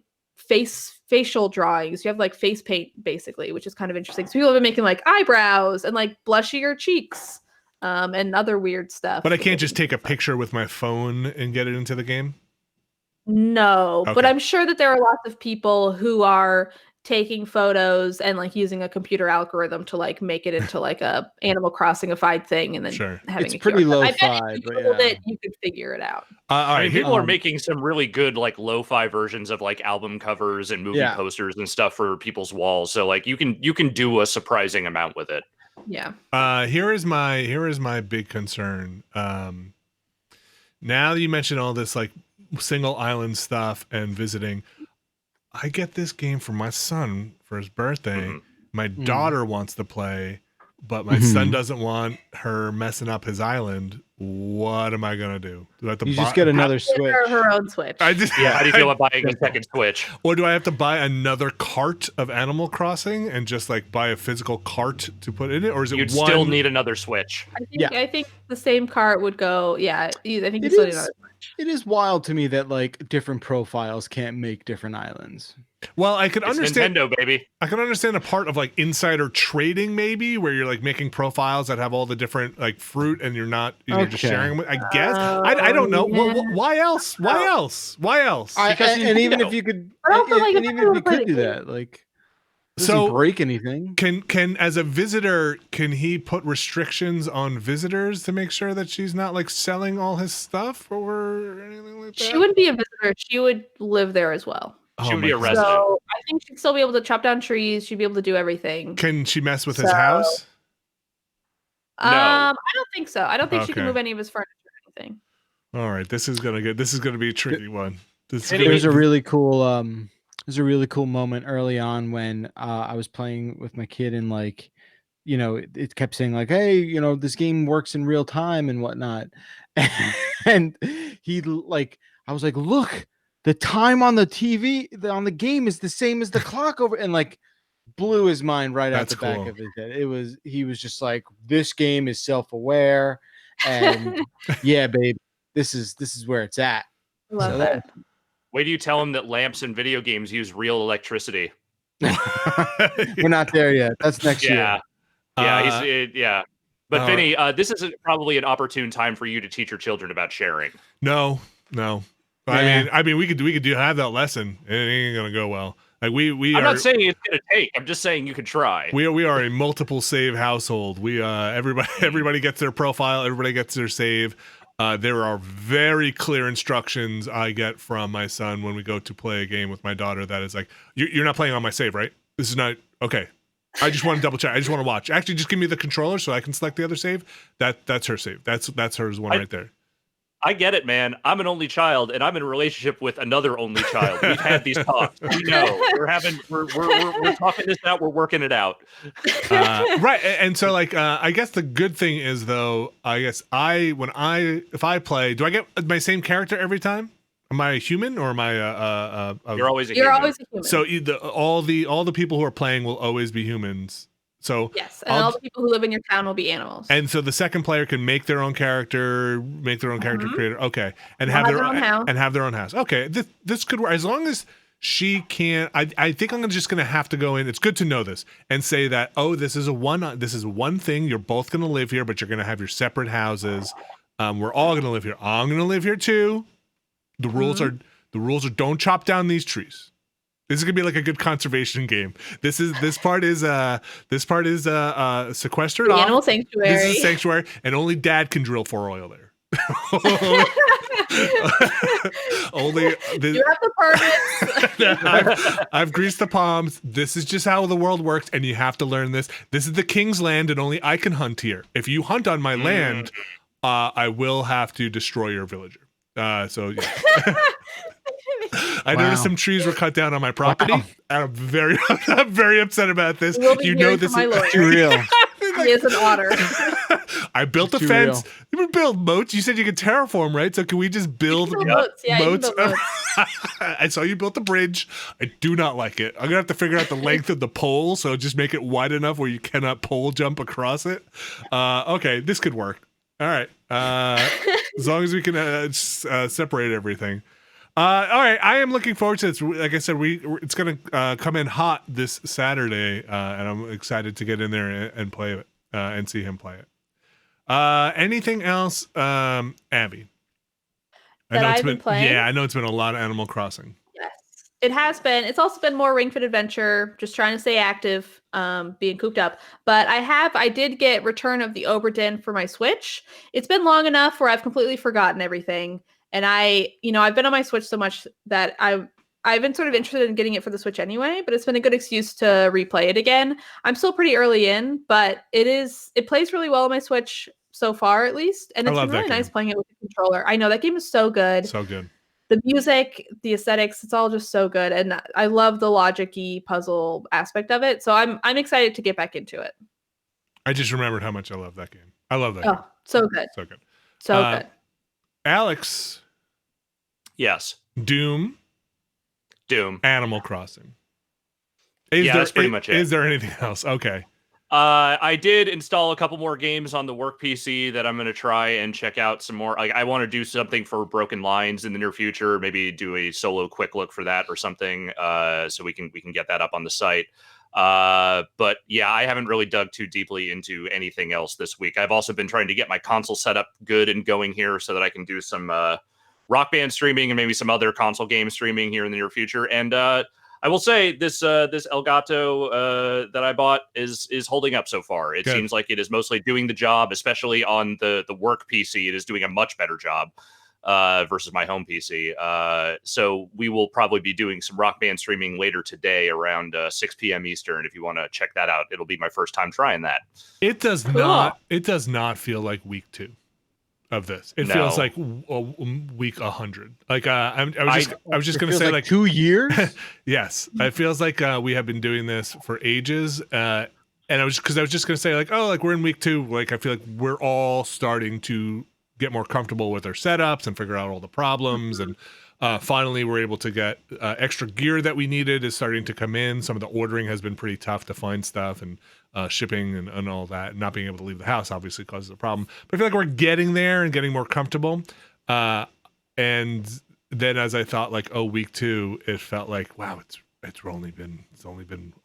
facial drawings. You have like face paint basically, which is kind of interesting. So people have been making like eyebrows and like blushier cheeks. And other weird stuff. But I can't just take a picture with my phone and get it into the game? No, but I'm sure that there are lots of people who are taking photos and like using a computer algorithm to like make it into like a Animal Crossing-ified thing and then having it's pretty lo-fi, that you could figure it out. I mean, people are making some really good like lo-fi versions of like album covers and movie posters and stuff for people's walls. So like you can do a surprising amount with it. Yeah. Here is my big concern. Now that you mentioned all this like single island stuff and visiting, I get this game for my son for his birthday. Mm-hmm. My daughter wants to play, but my son doesn't want her messing up his island. What am I gonna do? Do I have to just get another Switch? Her own Switch. How do you feel about buying a second Switch? Or do I have to buy another cart of Animal Crossing and just like buy a physical cart to put in it? Or is it You'd still need another Switch? I think the same cart would go. Yeah, I think you still need another Switch. It is wild to me that like different profiles can't make different islands. Well, I could understand Nintendo, baby. I can understand a part of like insider trading, maybe, where you're like making profiles that have all the different like fruit, and you're just sharing them. I guess I don't know. Why else? Why else? Even if you could, even if you could do that, like, doesn't break anything. Can as a visitor, can he put restrictions on visitors to make sure that she's not like selling all his stuff or anything like that? She wouldn't be a visitor. She would live there as well. She would be a resident. So I think she'd still be able to chop down trees. She'd be able to do everything. Can she mess with his house? No. I don't think so. I don't think she can move any of his furniture or anything. All right, this is gonna be a tricky one. There's a really cool moment early on when I was playing with my kid and like, you know, it kept saying like, hey, you know, this game works in real time and whatnot. And I was like, look, the time on the TV on the game is the same as the clock over, and like blew his mind right out the back of his head. He was just like, this game is self-aware, and yeah, babe, this is where it's at. Love that. Wait till you tell him that lamps in video games use real electricity. We're not there yet. That's next year. Yeah. But Vinny, this is probably an opportune time for you to teach your children about sharing. No. I mean, we could have that lesson. It ain't gonna go well. Like I'm not saying it's gonna take. I'm just saying you could try. We are a multiple save household. We everybody gets their profile. Everybody gets their save. There are very clear instructions I get from my son when we go to play a game with my daughter. That is like, you're not playing on my save, right? This is not okay. I just want to double check. I just want to watch. Actually, just give me the controller so I can select the other save. That's her save. That's hers one right there. I get it, man. I'm an only child, and I'm in a relationship with another only child. We've had these talks. We know we're talking this out. We're working it out. Right, and so like, I guess the good thing is though, I guess if I play, do I get my same character every time? Am I a human or am I You're always a human. You're always a human. So all the people who are playing will always be humans. So yes, and all the people who live in your town will be animals. And so the second player can make their own character, creator. Okay, and have their own house. And have their own house. Okay, this could work as long as she can't. I think I'm just gonna have to go in. It's good to know this and say that this is one thing. You're both gonna live here, but you're gonna have your separate houses. We're all gonna live here. I'm gonna live here too. The rules are don't chop down these trees. This is gonna be like a good conservation game. This part is sequestered the off. Animal sanctuary. This is sanctuary, and only Dad can drill for oil there. Only you have the permits. I've greased the palms. This is just how the world works, and you have to learn this. This is the king's land, and only I can hunt here. If you hunt on my land, I will have to destroy your villager. So yeah. I noticed some trees were cut down on my property. Wow. I'm very upset about this. You know this is too real. He is an otter. I built a fence. You build moats. You said you could terraform, right? So can we just build moats? Yeah, moats? I saw you built a bridge. I do not like it. I'm gonna have to figure out the length of the pole, so just make it wide enough where you cannot pole jump across it. Okay, this could work. All right. As long as we can separate everything. All right, I am looking forward to this. Like I said, it's going to come in hot this Saturday, and I'm excited to get in there and play it and see him play it. Anything else, Abby? I've been playing? Yeah, I know it's been a lot of Animal Crossing. Yes, it has been. It's also been more Ring Fit Adventure, just trying to stay active, being cooped up. But I did get Return of the Obra Dinn for my Switch. It's been long enough where I've completely forgotten everything. And I've been on my Switch so much that I've been sort of interested in getting it for the Switch anyway, but it's been a good excuse to replay it again. I'm still pretty early in, but it plays really well on my Switch so far, at least. And it's been really nice playing it with the controller. I know that game is so good. So good. The music, the aesthetics, it's all just so good. And I love the logic-y puzzle aspect of it. So I'm excited to get back into it. I just remembered how much I love that game. I love that game. So good. So good. So good. Alex. Yes. Doom. Animal Crossing. That's pretty much it. Is there anything else? Okay. I did install a couple more games on the work PC that I'm going to try and check out some more. I want to do something for Broken Lines in the near future. Maybe do a solo quick look for that or something, so we can get that up on the site. But yeah, I haven't really dug too deeply into anything else this week. I've also been trying to get my console set up good and going here so that I can do some Rock Band streaming and maybe some other console game streaming here in the near future. And I will say this Elgato that I bought is holding up so far. It seems like it is mostly doing the job, especially on the work PC. It is doing a much better job versus my home PC. So we will probably be doing some Rock Band streaming later today around 6 p.m. Eastern. If you want to check that out, it'll be my first time trying that. It does not feel like week 2 of this. It feels like week 100. Like I was just going to say like 2 years. Yes, it feels like we have been doing this for ages. And I was just going to say like, we're in week 2. Like I feel like we're all starting to get more comfortable with our setups and figure out all the problems. And finally we're able to get extra gear that we needed is starting to come in. Some of the ordering has been pretty tough to find stuff, and shipping and all that. Not being able to leave the house obviously causes a problem. But I feel like we're getting there and getting more comfortable. And then as I thought like, week 2, it felt like, wow, it's only been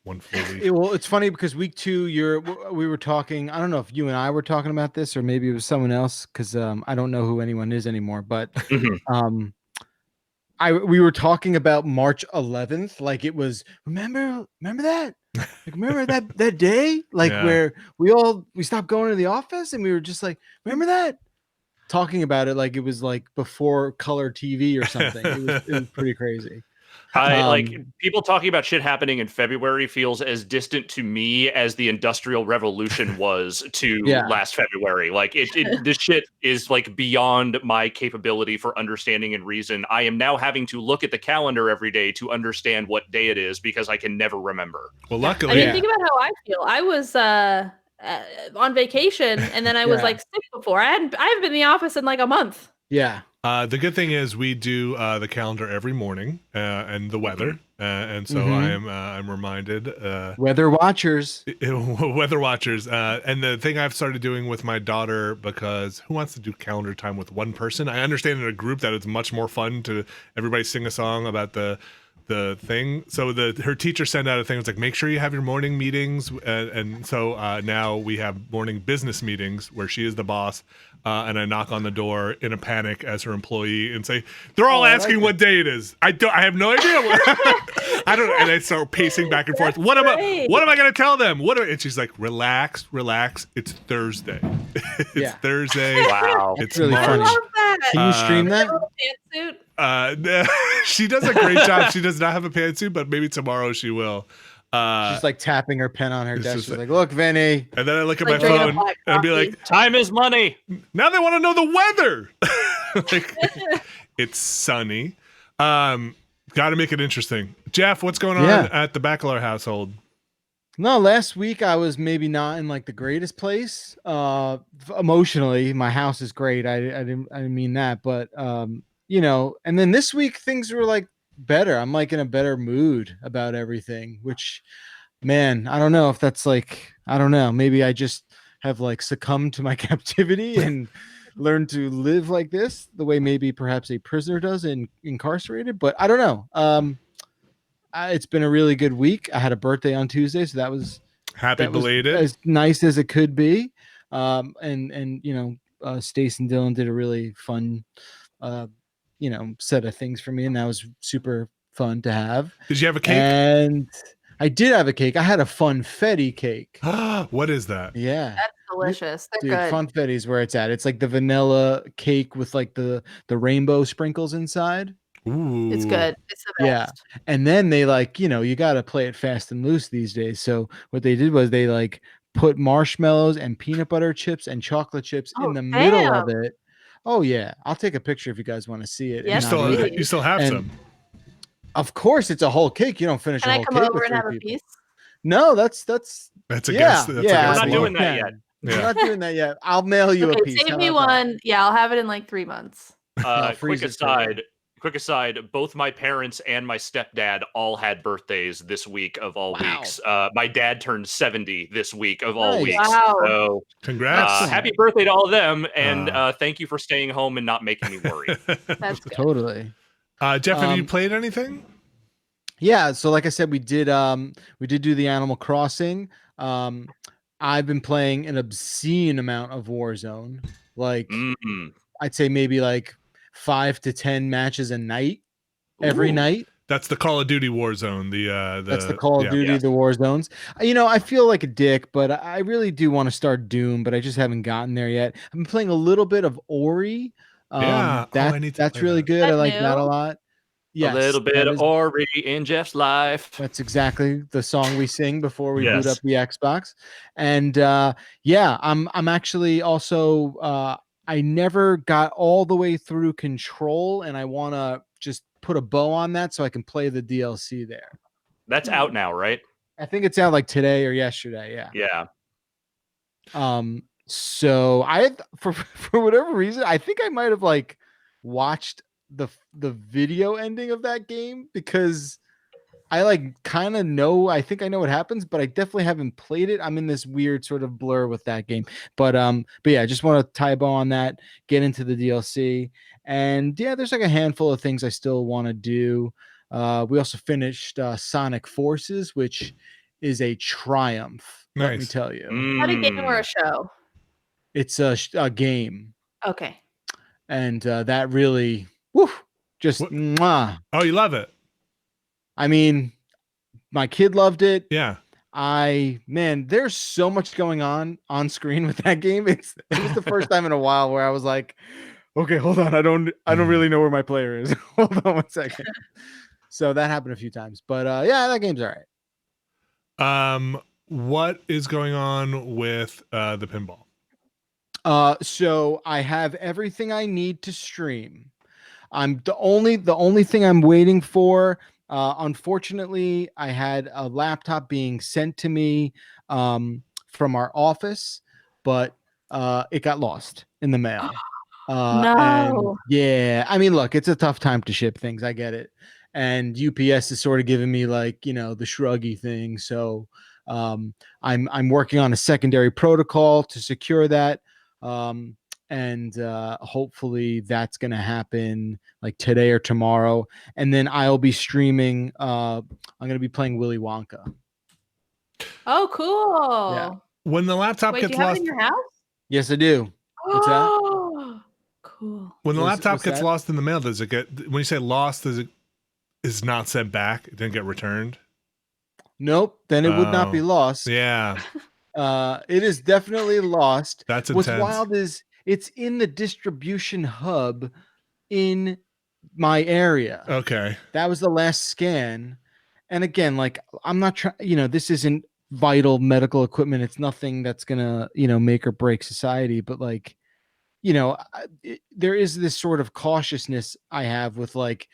one full week. Well, it's funny because week 2, we were talking. I don't know if you and I were talking about this or maybe it was someone else, because I don't know who anyone is anymore. But we were talking about March 11th, like it was. Remember that? Like, remember that day? Like where we stopped going to the office and we were just like, remember that? Talking about it like it was like before color TV or something. It was pretty crazy. Like people talking about shit happening in February feels as distant to me as the Industrial Revolution was to last February. Like this shit is like beyond my capability for understanding and reason. I am now having to look at the calendar every day to understand what day it is because I can never remember. Well, luckily, I mean, think about how I feel. I was on vacation and then I was like sick before. I haven't been in the office in like a month. Yeah. The good thing is we do the calendar every morning and the weather, and so I'm reminded. Weather watchers, weather watchers, and the thing I've started doing with my daughter, because who wants to do calendar time with one person? I understand in a group that it's much more fun to everybody sing a song about the thing. So her teacher sent out a thing. It's like, make sure you have your morning meetings, and so now we have morning business meetings where she is the boss. And I knock on the door in a panic as her employee and say, "They're all asking what day it is. I have no idea. I don't." And I start pacing back and forth. What am I going to tell them? And she's like, "Relax. It's Thursday. It's Thursday. Wow, it's really March. funny. I love that. Can you stream that? Pantsuit? She does a great job. She does not have a pantsuit, but maybe tomorrow she will. She's like tapping her pen on her desk. She's just like, "Look, Vinny." And then I look at Like my drinking a phone black and be coffee. like, time is money. now they want to know the weather. Like, it's sunny. Got to make it interesting. Jeff, what's going on at the Bachelor household? No, last week I was maybe not in like the greatest place. Emotionally, my house is great. I didn't mean that, but you know, and then this week things were like better. I'm like in a better mood about everything, which, man, I don't know if that's like, I don't know, maybe I just have like succumbed to my captivity and learned to live like this the way maybe perhaps a prisoner does incarcerated, but I don't know. It's been a really good week. I had a birthday on Tuesday, so that was belated, as nice as it could be. And you know, Stace and Dylan did a really fun you know, set of things for me, and that was super fun to have. Did you have a cake? And I did have a cake. I had a Funfetti cake. What is that? Yeah, That's delicious. They're dude, good. Funfetti is where it's at. It's like the vanilla cake with like the rainbow sprinkles inside. Ooh. It's good. It's the best. Yeah. And then they like, you know, you got to play it fast and loose these days. So what they did was they like put marshmallows and peanut butter chips and chocolate chips in the middle of it. Oh yeah. I'll take a picture if you guys want to see it. Yes, you still have some. Of course, it's a whole cake. You don't finish Can a I whole come cake over with and have 3 a people. piece? No, that's a guess. That's yeah. a We're guess not blow. doing that yet. We're not doing that yet. I'll mail you a piece. Save me one. Yeah, I'll have it in like 3 months. Quick aside, both my parents and my stepdad all had birthdays this week of all weeks. My dad turned 70 this week of all weeks. Wow. So congrats. happy birthday to all of them, and thank you for staying home and not making me worry. That's good. Totally. Jeff, have you played anything? Yeah, so like I said, we did do the Animal Crossing. I've been playing an obscene amount of Warzone. Like I'd say maybe like 5 to 10 matches a night, every night. That's the Call of Duty Warzone. That's the Call of Duty, the war zones. You know, I feel like a dick, but I really do want to start Doom, but I just haven't gotten there yet. I've been playing a little bit of Ori. That's really good. I like that a lot. Yes, a little bit of Ori in Jeff's life. That's exactly the song we sing before we boot up the Xbox. And yeah, I'm actually also I never got all the way through Control, and I want to just put a bow on that so I can play the DLC there. That's out now, right? I think it's out like today or yesterday. Yeah. Yeah. So I for whatever reason, I think I might have like watched the video ending of that game because I like kind of know, I think I know what happens, but I definitely haven't played it. I'm in this weird sort of blur with that game. But yeah, I just want to tie a bow on that, get into the DLC. And yeah, there's like a handful of things I still want to do. We also finished Sonic Forces, which is a triumph. Nice. Let me tell you. Not a game or a show? It's a game. Okay. And that really, just mwah. Oh, you love it. I mean, my kid loved it. Yeah. There's so much going on screen with that game. It was the first time in a while where I was like, okay, hold on. I don't really know where my player is. Hold on 1 second. So that happened a few times, but yeah, that game's all right. What is going on with the pinball? So I have everything I need to stream. I'm the only thing I'm waiting for. Unfortunately, I had a laptop being sent to me from our office, but it got lost in the mail. And yeah, I mean, look, it's a tough time to ship things. I get it. And UPS is sort of giving me like, the shruggy thing. So I'm working on a secondary protocol to secure that. And hopefully that's going to happen like today or tomorrow. And then I'll be streaming. I'm going to be playing Willy Wonka. Oh, cool. Yeah. When the laptop gets do you have lost it in your house? Yes, I do. What's that? Cool. When the laptop gets lost in the mail, does it get, when you say lost, does it, is not sent back? It didn't get returned? Nope. Then it would not be lost. Yeah. It is definitely lost. That's intense. What's wild is it's in the distribution hub in my area. Okay. That was the last scan. And again, like I'm not trying, this isn't vital medical equipment. It's nothing that's gonna, make or break society. But like, there is this sort of cautiousness I have with like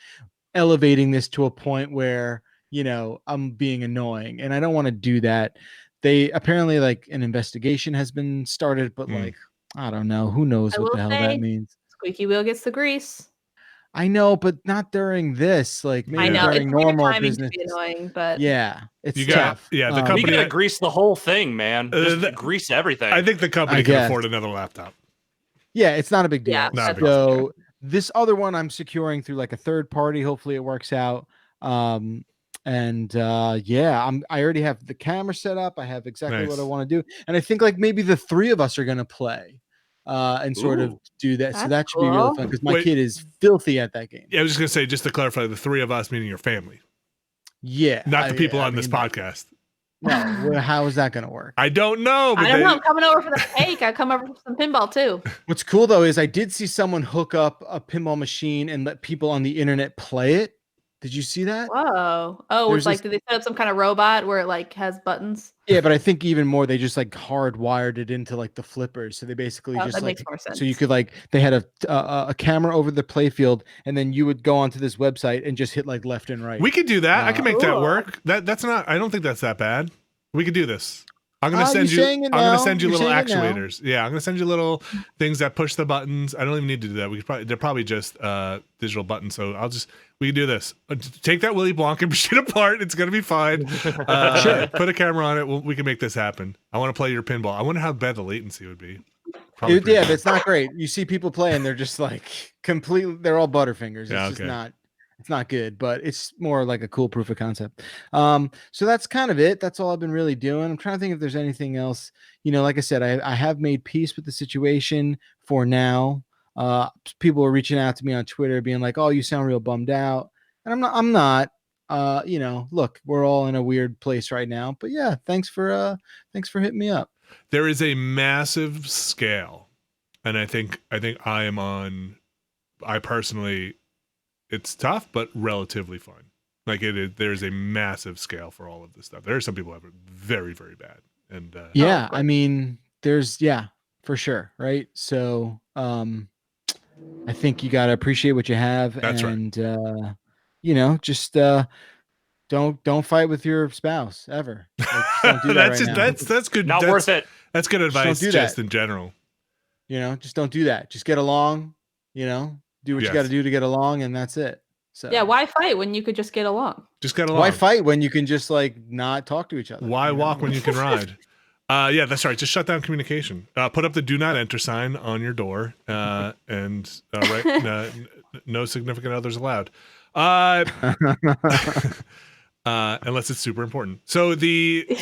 elevating this to a point where, I'm being annoying, and I don't want to do that. They apparently like an investigation has been started, but like, I don't know. Who knows what the hell that means? Squeaky wheel gets the grease. I know, but not during this. Like maybe during normal business. To be annoying, but yeah, it's tough. The company you gotta grease the whole thing, man. Just grease everything. I think the company can afford another laptop. Yeah, it's not a big deal. Yeah, so this other one I'm securing through like a third party. Hopefully it works out. I already have the camera set up. I have exactly what I want to do. And I think like maybe the three of us are going to play and sort of do that. So that should be really fun because my kid is filthy at that game. Yeah, I was just going to say, just to clarify, the three of us, meaning your family. Yeah. Not the people on this podcast. No, how is that going to work? I don't know. But I don't know. I'm coming over for the cake. I come over for some pinball too. What's cool though is I did see someone hook up a pinball machine and let people on the internet play it. Did you see that? Whoa. Oh, it's like, did they set up some kind of robot where it like has buttons? Yeah, but I think even more, they just like hardwired it into like the flippers. So they basically just that like, makes more sense. So you could like, they had a camera over the playfield and then you would go onto this website and just hit like left and right. We could do that. I can make that work. That's not, I don't think that's that bad. We could do this. I'm gonna send you. I'm gonna send you little actuators. Yeah, I'm gonna send you little things that push the buttons. I don't even need to do that. They're probably just digital buttons. So we can do this. Take that Willy Wonka machine apart. It's gonna be fine. Sure. Put a camera on it. We can make this happen. I want to play your pinball. I wonder how bad the latency would be. Yeah, that's not great. You see people play and they're just like completely. They're all butterfingers. It's just not. It's not good, but it's more like a cool proof of concept. So that's kind of it. That's all I've been really doing. I'm trying to think if there's anything else. Like I said, I have made peace with the situation for now. People are reaching out to me on Twitter being like, "Oh, you sound real bummed out." And I'm not. Look, we're all in a weird place right now. But yeah, thanks for hitting me up. There is a massive scale. And I think I personally, it's tough, but relatively fun. Like there's a massive scale for all of this stuff. There are some people who have it very, very bad. And I mean, for sure. Right. So, I think you got to appreciate what you have. That's and, right. Just, don't fight with your spouse ever. Like, don't do that that's good. Not worth it. That's good advice just in general. Just don't do that. Just get along, do what you got to do to get along, and that's it. So yeah, why fight when you could just get along? Just get along. Why fight when you can just like not talk to each other? Why walk when you can ride? Yeah, that's right. Just shut down communication. Put up the do not enter sign on your door, and no significant others allowed. Unless it's super important. So the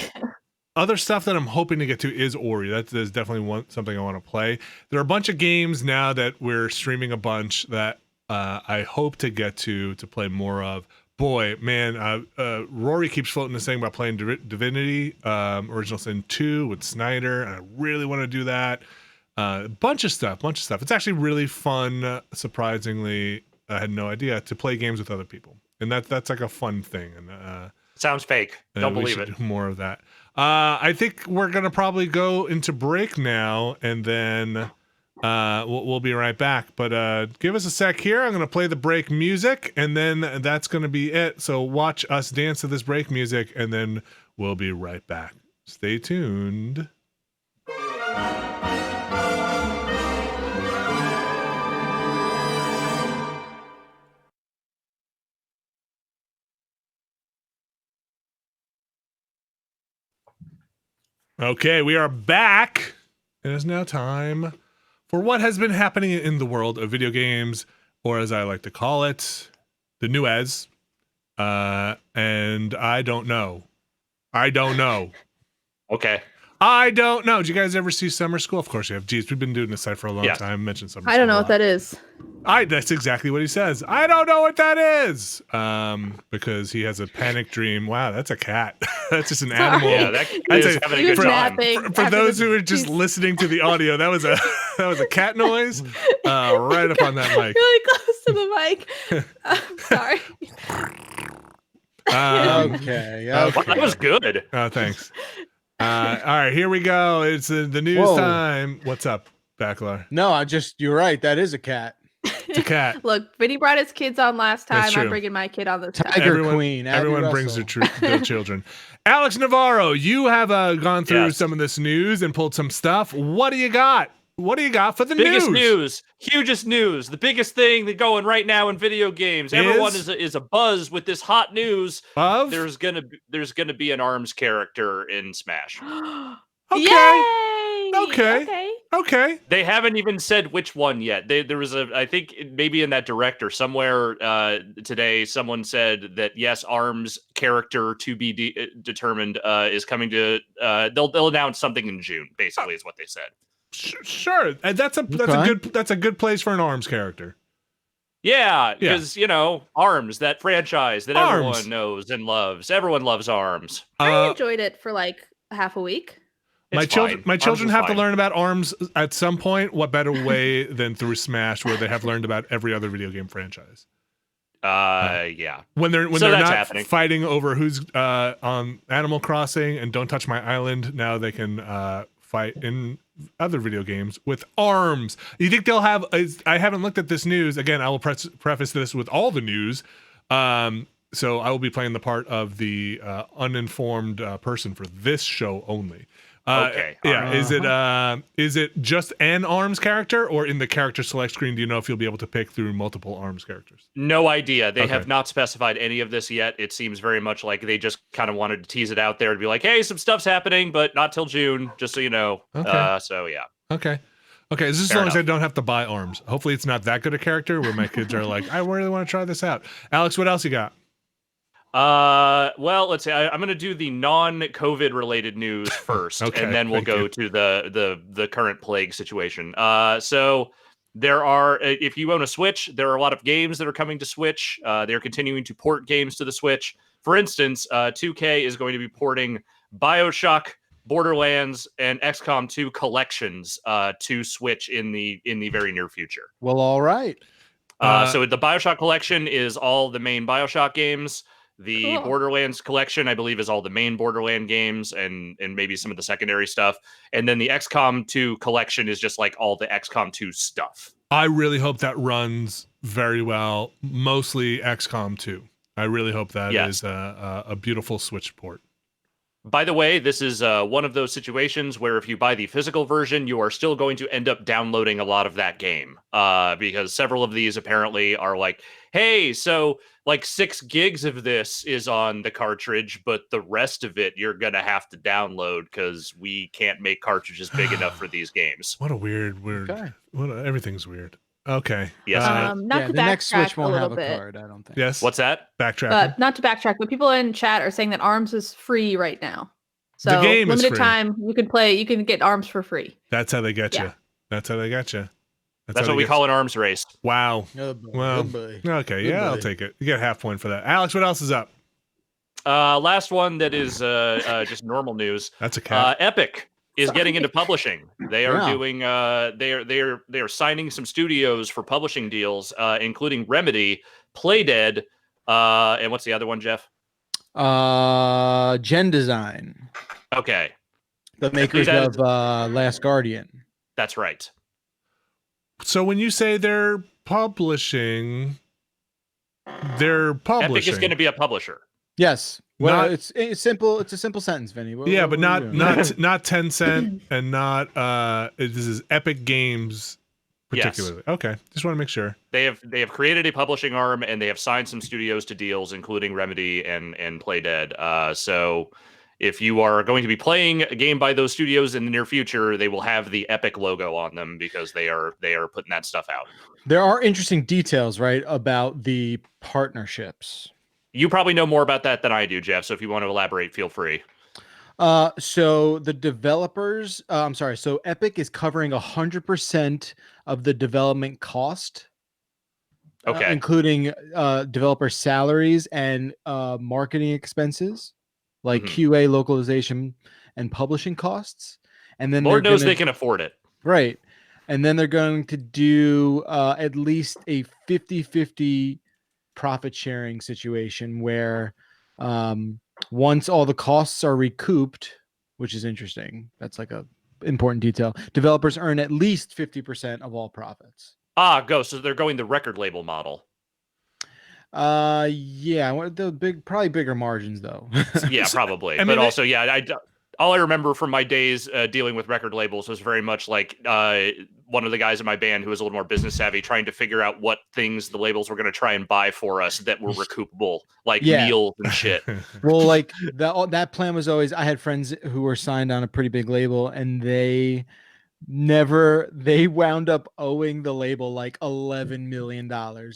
other stuff that I'm hoping to get to is Ori. That is definitely something I want to play. There are a bunch of games now that we're streaming a bunch that I hope to get to play more of. Boy, man, Rory keeps floating this thing about playing Divinity, Original Sin 2 with Snyder, and I really want to do that. Bunch of stuff. It's actually really fun, surprisingly. I had no idea, to play games with other people. And that's like a fun thing. And sounds fake. Don't believe it. Do more of that. I think we're gonna probably go into break now, and then we'll be right back. But give us a sec here. I'm gonna play the break music, and then that's gonna be it. So watch us dance to this break music, and then we'll be right back. Stay tuned. Okay, we are back. It is now time for what has been happening in the world of video games, or as I like to call it, the news. And I don't know. Okay. I don't know. Did you guys ever see Summer School? Of course you have. Geez, we've been doing this site for a long time. I mentioned Summer School. I don't know what that is. That's exactly what he says. I don't know what that is. Because he has a panic dream. Wow, that's a cat. That's just an animal. Yeah, that is having a good time. For those who are just listening to the audio, that was a cat noise. Right up on that mic. Really close to the mic. Sorry. Okay. Well, that was good. Oh, thanks. All right, here we go. It's the news time. What's up, Backlar? No, you're right. That is a cat. It's a cat. Look, Vinny brought his kids on last time. That's true. I'm bringing my kid on this time. Tiger Queen. Everyone brings their children. Alex Navarro, you have gone through some of this news and pulled some stuff. What do you got? What do you got for the biggest news? Hugest news. The biggest thing that's going right now in video games. Everyone is a buzz with this hot news. There's gonna be an ARMS character in Smash. Okay. They haven't even said which one yet. There was I think maybe in that director somewhere today, someone said that yes, ARMS character to be determined is coming to. They'll announce something in June. Basically, is what they said. Sure, and that's a good place for an ARMS character. Yeah, because ARMS, that franchise that everyone knows and loves. Everyone loves ARMS. I enjoyed it for like half a week. My children have to learn about ARMS at some point. What better way than through Smash, where they have learned about every other video game franchise? Yeah. When they're not fighting over who's on Animal Crossing and Don't Touch My Island, now they can fight in other video games with ARMS. You think they'll have? I haven't looked at this news. Again, I will preface this with all the news. So I will be playing the part of the uninformed person for this show only. Okay. Yeah. Is it just an ARMS character, or in the character select screen? Do you know if you'll be able to pick through multiple ARMS characters? No idea. They have not specified any of this yet. It seems very much like they just kind of wanted to tease it out there to be like, hey, some stuff's happening, but not till June, just so you know. Okay. So yeah. Okay. This is as long as I don't have to buy ARMS. Hopefully it's not that good a character where my kids are like, I really want to try this out. Alex, what else you got? Well, let's see. I'm going to do the non-COVID related news first, and then we'll go to the current plague situation. So there are, if you own a Switch, there are a lot of games that are coming to Switch. They're continuing to port games to the Switch. For instance, 2K is going to be porting BioShock, Borderlands, and XCOM 2 collections to Switch in the very near future. Well, all right. So the BioShock collection is all the main BioShock games. The Borderlands collection, I believe, is all the main Borderland games and maybe some of the secondary stuff. And then the XCOM 2 collection is just like all the XCOM 2 stuff. I really hope that runs very well. Mostly XCOM 2. I really hope that is a beautiful Switch port. By the way, this is one of those situations where if you buy the physical version, you are still going to end up downloading a lot of that game. Because several of these apparently are like, hey, so like 6 gigs of this is on the cartridge, but the rest of it you're going to have to download because we can't make cartridges big enough for these games. What a weird. Everything's weird. Okay. Yes. Not to the next Switch won't have a bit. card, I don't think. Yes. What's that? Backtrack. Not to backtrack, but people in chat are saying that ARMS is free right now. So the game is limited free. Time you can get ARMS for free. That's how they get you. That's how they got you. That's what we call an arms race. Wow. Oh, boy. Well, Good okay. Good I'll boy. take it. You get a half point for that. Alex, what else is up? Last one that is just normal news. That's a cat. Epic is getting into publishing. They are doing they are signing some studios for publishing deals, including Remedy, Playdead, and what's the other one, Jeff? Gen Design. Okay. The makers of Last Guardian. That's right. So when you say they're publishing, Epic is going to be a publisher. Yes. Well, it's simple. It's a simple sentence, Vinny. But not Tencent and not this is Epic Games particularly. Yes. Okay, just want to make sure. They have created a publishing arm and they have signed some studios to deals, including Remedy and Playdead. So if you are going to be playing a game by those studios in the near future, they will have the Epic logo on them because they are putting that stuff out. There are interesting details, right, about the partnerships. You probably know more about that than I do, Jeff. So if you want to elaborate, feel free. So the developers, so Epic is covering 100% of the development cost. Okay. Including developer salaries and marketing expenses, like QA, localization, and publishing costs. And then Lord knows they can afford it. Right. And then they're going to do at least a 50-50 profit sharing situation where once all the costs are recouped, which is interesting. That's like a important detail. Developers earn at least 50% of all profits. So they're going the record label model. Yeah, probably bigger margins though. Yeah, probably. I mean, but also, yeah, all I remember from my days dealing with record labels was very much like one of the guys in my band who was a little more business savvy, trying to figure out what things the labels were going to try and buy for us that were recoupable, like meals and shit. Well, like that plan was always. I had friends who were signed on a pretty big label, and they wound up owing the label like $11 million,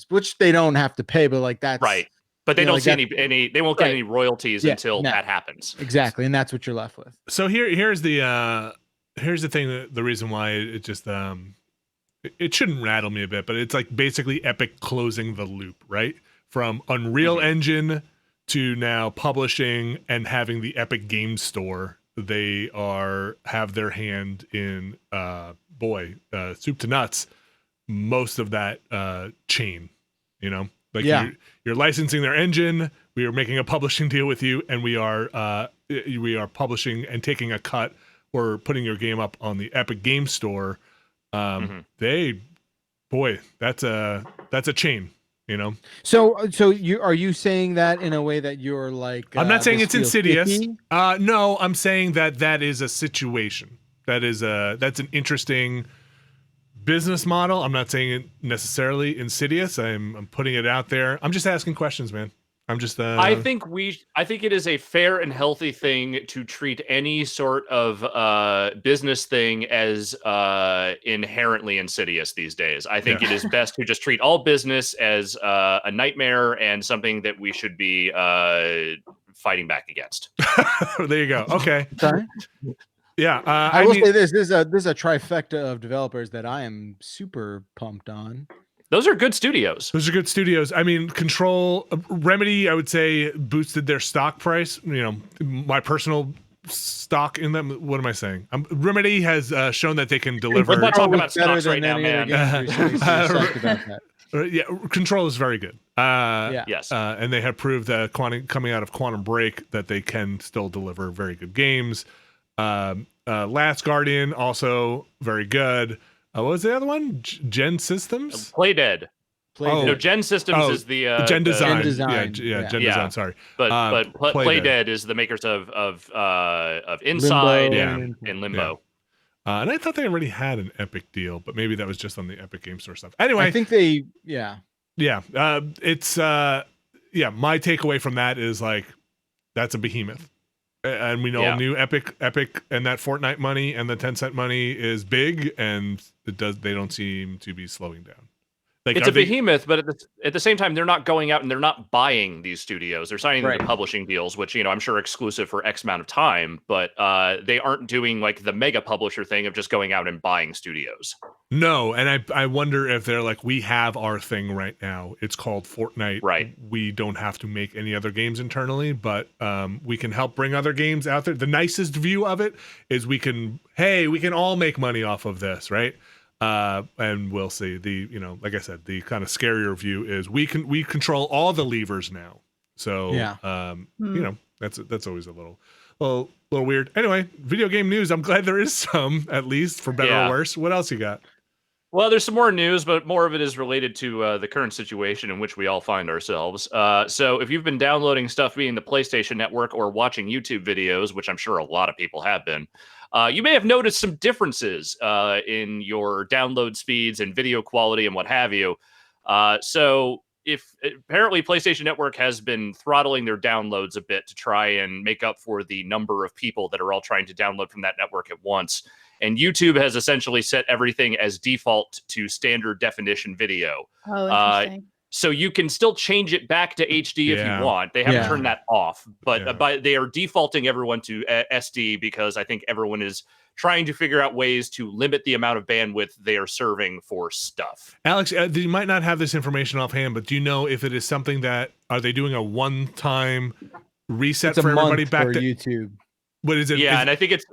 which they don't have to pay, but like that's right. But they don't see any they won't get any royalties until that happens. Exactly. And that's what you're left with. So here's the thing, the reason why it just it shouldn't rattle me a bit, but it's like basically Epic closing the loop, right? From Unreal Engine to now publishing and having the Epic Game Store. They have their hand in soup to nuts, most of that chain, you know, like you're licensing their engine. We are making a publishing deal with you, and we are publishing and taking a cut or putting your game up on the Epic Game Store. That's a chain. You know, so are you saying that in a way that you're like? I'm not saying it's insidious. No, I'm saying that is a situation. That's an interesting business model. I'm not saying it necessarily insidious. I'm putting it out there. I'm just asking questions, man. I'm just. I think it is a fair and healthy thing to treat any sort of business thing as inherently insidious these days. I think it is best to just treat all business as a nightmare and something that we should be fighting back against. There you go. Okay. Sorry. Yeah, I will say this is a trifecta of developers that I am super pumped on. Those are good studios. I mean, Control, Remedy, I would say, boosted their stock price. You know, my personal stock in them. What am I saying? Remedy has shown that they can deliver. We're not talking about stocks right now, man. Yeah, Control is very good. Yes. And they have proved that coming out of Quantum Break that they can still deliver very good games. Last Guardian, also very good. What was the other one? Gen Systems? Playdead. No, Gen Systems is the Gen Design. Design. Gen Design. Sorry, but Playdead is the makers of Inside Limbo and Limbo. Yeah. And I thought they already had an Epic deal, but maybe that was just on the Epic Game Store stuff. Anyway, I think they it's my takeaway from that is like that's a behemoth. And we all knew Epic and that Fortnite money and the Tencent money is big, and they don't seem to be slowing down. Like, it's a behemoth, but at the same time, they're not going out and they're not buying these studios. They're signing the publishing deals, which, I'm sure exclusive for X amount of time, but they aren't doing like the mega publisher thing of just going out and buying studios. No, and I wonder if they're like, we have our thing right now. It's called Fortnite. Right. We don't have to make any other games internally, but we can help bring other games out there. The nicest view of it is we can all make money off of this, right? And we'll see. Like I said, the kind of scarier view is we control all the levers now. So that's always a little weird. Anyway, video game news. I'm glad there is some, at least, for better or worse. What else you got? Well, there's some more news, but more of it is related to the current situation in which we all find ourselves. So if you've been downloading stuff via the PlayStation Network or watching YouTube videos, which I'm sure a lot of people have been, you may have noticed some differences in your download speeds and video quality and what have you. So if apparently PlayStation Network has been throttling their downloads a bit to try and make up for the number of people that are all trying to download from that network at once. And YouTube has essentially set everything as default to standard definition video. Oh, interesting. So you can still change it back to HD if you want. They haven't turned that off, but they are defaulting everyone to SD because I think everyone is trying to figure out ways to limit the amount of bandwidth they are serving for stuff. Alex, you might not have this information offhand, but do you know if it is something that, are they doing a one-time reset for everybody back to YouTube? What is it? Yeah, and I think it's...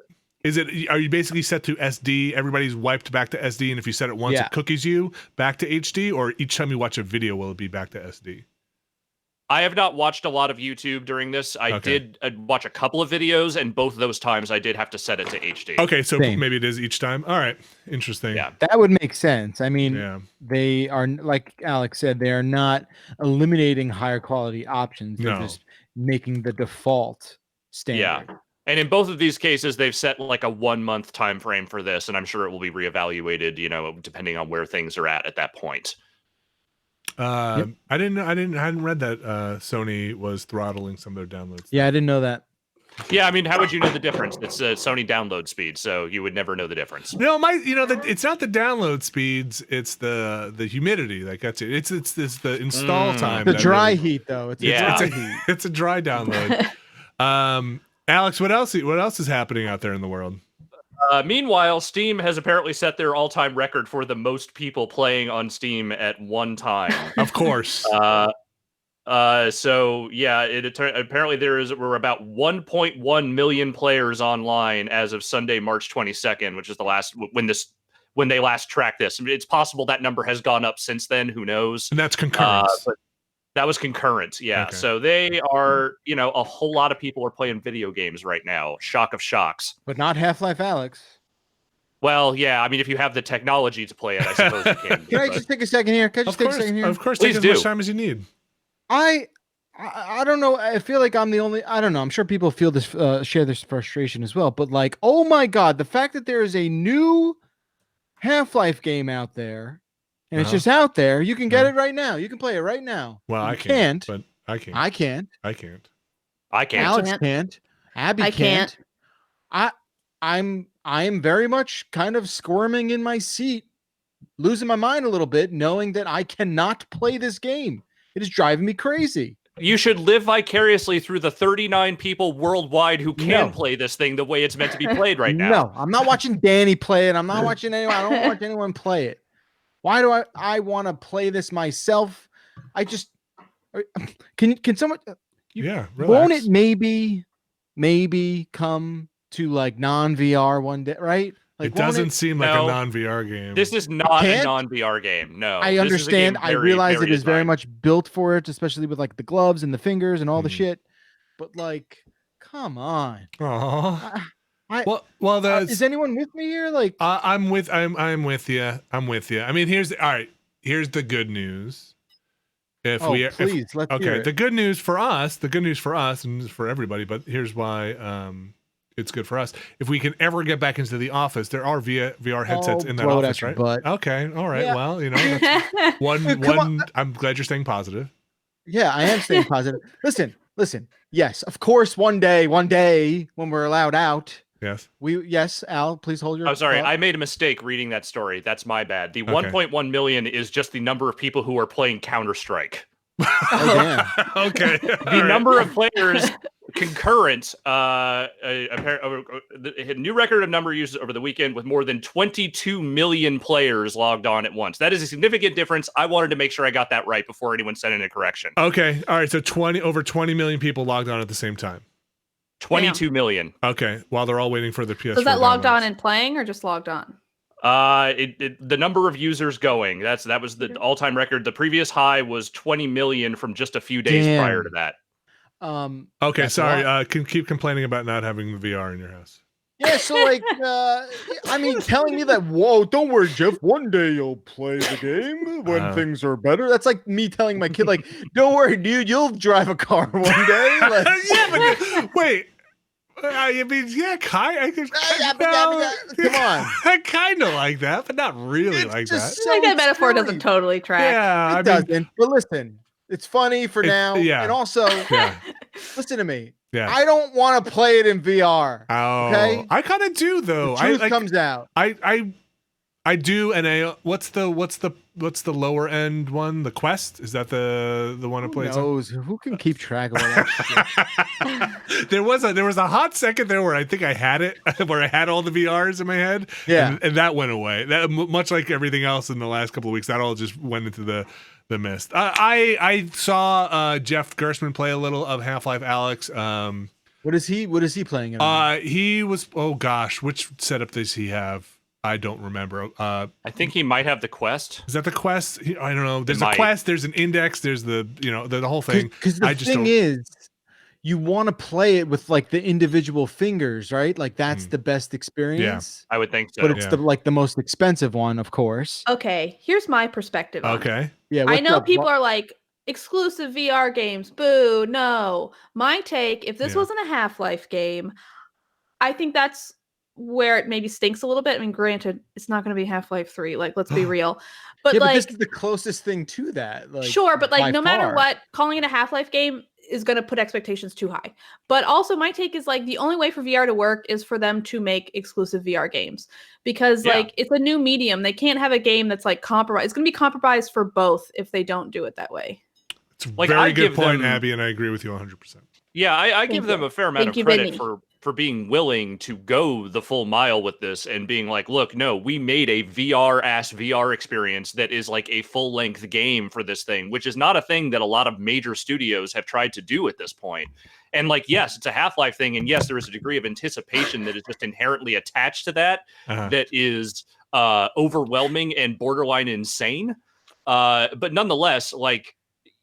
Are you basically set to SD? Everybody's wiped back to SD, and if you set it once, it cookies you back to HD, or each time you watch a video, will it be back to SD? I have not watched a lot of YouTube during this. I did watch a couple of videos, and both of those times I did have to set it to HD. Okay, so maybe it is each time. All right, interesting. Yeah, that would make sense. I mean, they are, like Alex said, they are not eliminating higher quality options. They're just making the default standard. Yeah. And in both of these cases, they've set like a 1 month time frame for this, and I'm sure it will be reevaluated, depending on where things are at that point. I hadn't read that Sony was throttling some of their downloads. Yeah, I didn't know that. Yeah, I mean, how would you know the difference? It's Sony download speed, so you would never know the difference. No, it's not the download speeds; it's the humidity that gets it. It's the install time. The dry heat, though. It's a dry download. Alex, what else is happening out there in the world? Meanwhile, Steam has apparently set their all-time record for the most people playing on Steam at one time. Of course. So yeah, apparently we're about 1.1 million players online as of Sunday, March 22nd, which is the last when they last tracked this. I mean, it's possible that number has gone up since then. Who knows? And that's concurrent. But that was concurrent, yeah. Okay. So they are, a whole lot of people are playing video games right now. Shock of shocks. But not Half-Life Alex. Well, yeah, I mean, if you have the technology to play it, I suppose you can. Can I just take a second here? Of course, take as much time as you need. I don't know. I feel like I'm the only. I don't know. I'm sure people feel this, share this frustration as well. But like, oh my god, the fact that there is a new Half-Life game out there, and it's just out there, you can get it right now. You can play it right now. Well, I can't. But I can't. I can't. I can't. I can't. Alex can't. Abby can't. I'm very much kind of squirming in my seat, losing my mind a little bit, knowing that I cannot play this game. It is driving me crazy. You should live vicariously through the 39 people worldwide who can play this thing the way it's meant to be played right now. No, I'm not watching Danny play it. I'm not watching anyone. I don't watch anyone play it. Why do I want to play this myself? I just can someone? Relax. Won't it maybe come to like non-VR one day, right? Like, it doesn't seem like a non-VR game. This is not a non-VR game. No, I understand. I realize it is very much built for it, especially with like the gloves and the fingers and all the shit. But like, come on. Aww. Well, is anyone with me here? Like, I'm with you. I mean, here's the good news. Let's hear it. The good news for us and for everybody, but here's why it's good for us. If we can ever get back into the office, there are VR headsets in that office, right? Okay, all right. Yeah. Well, that's one. I'm glad you're staying positive. Yeah, I am staying positive. Listen. Yes, of course. One day when we're allowed out. Yes. Al, please hold your. I'm sorry, I made a mistake reading that story. That's my bad. The 1.1 million is just the number of people who are playing Counter-Strike. Oh, damn. Okay. The number of players concurrent, a new record of number of users over the weekend with more than 22 million players logged on at once. That is a significant difference. I wanted to make sure I got that right before anyone sent in a correction. Okay. All right. So over 20 million people logged on at the same time. 22 million. Okay. While they're all waiting for the PS4. Was that logged on and playing or just logged on? The number of users going. That was the all-time record. The previous high was 20 million from just a few days prior to that. Okay, sorry. Can keep complaining about not having the VR in your house. Yeah, so like, I mean, telling me that, whoa, don't worry, Jeff, one day you'll play the game when things are better. That's like me telling my kid, like, don't worry, dude, you'll drive a car one day. Like, yeah, but wait. I mean, yeah, come on. I kind of like that, but not really like that. Like that metaphor doesn't totally track. Yeah, it doesn't. But listen, It's funny for now. Yeah. And also, Yeah. listen to me. Yeah. I don't want to play it in VR. Oh, okay? I kind of do though. The truth comes out. I do, and what's the lower end one? The Quest? Is that the one it plays on? Who can keep track of all that shit? There was a hot second there where I think I had it, where I had all the VRs in my head. Yeah, and that went away. That much like everything else in the last couple of weeks, that all just went into the mist. I saw Jeff Gerstmann play a little of Half-Life Alyx. What is he playing it? He was, oh gosh, which setup does he have? I don't remember. I think he might have the Quest. Is that the Quest? I don't know. There's a Quest. There's an Index. There's the whole thing. Because the thing is, you want to play it with like the individual fingers, right? Like that's the best experience. Yeah, I would think so. But it's the most expensive one, of course. Okay, here's my perspective. Okay. Yeah. I know people are like exclusive VR games. Boo. No. My take. If this wasn't a Half-Life game, I think that's where it maybe stinks a little bit. I mean, granted, it's not going to be Half-Life 3. Like, let's be real. But but this is the closest thing to that. Like, sure, but like, no matter far. what, calling it a Half-Life game is going to put expectations too high. But also, my take is like the only way for VR to work is for them to make exclusive VR games because like it's a new medium. They can't have a game that's like compromised. It's going to be compromised for both if they don't do it that way. It's a very good point, Abby, and I agree with you 100%. Yeah, I give them a fair amount of credit for being willing to go the full mile with this and being like, look, no, we made a VR-ass VR experience that is like a full-length game for this thing, which is not a thing that a lot of major studios have tried to do at this point. And like, yes, it's a Half-Life thing, and yes, there is a degree of anticipation that is just inherently attached to that that is overwhelming and borderline insane. But nonetheless, like,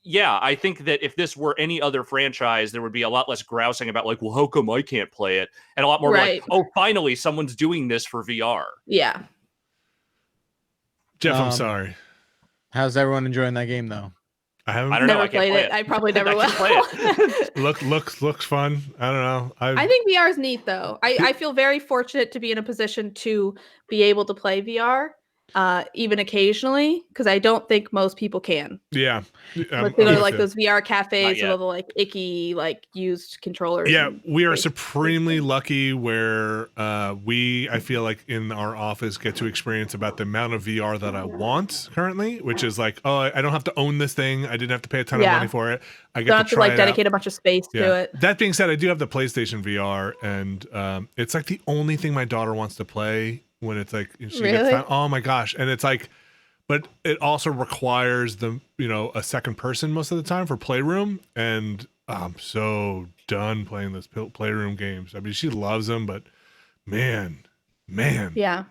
yeah, I think that if this were any other franchise, there would be a lot less grousing about like, well, how come I can't play it? And a lot more like, oh, finally, someone's doing this for VR. Yeah. Jeff, I'm sorry. How's everyone enjoying that game though? I don't know. I played it. I probably never will. Play it. looks fun. I don't know. I think VR is neat though. I feel very fortunate to be in a position to be able to play VR. Even occasionally, because I don't think most people can. Yeah, like they go to like those VR cafes with all the like icky like used controllers. Yeah, we are supremely lucky where I feel like in our office get to experience about the amount of VR that I want currently, which is like, oh, I don't have to own this thing. I didn't have to pay a ton of money for it. I get to like dedicate a bunch of space to it. That being said, I do have the PlayStation VR, and it's like the only thing my daughter wants to play. When it's like she gets time, oh my gosh, and it's like, but it also requires a second person most of the time for Playroom, and I'm so done playing those Playroom games. I mean, she loves them, but man, yeah.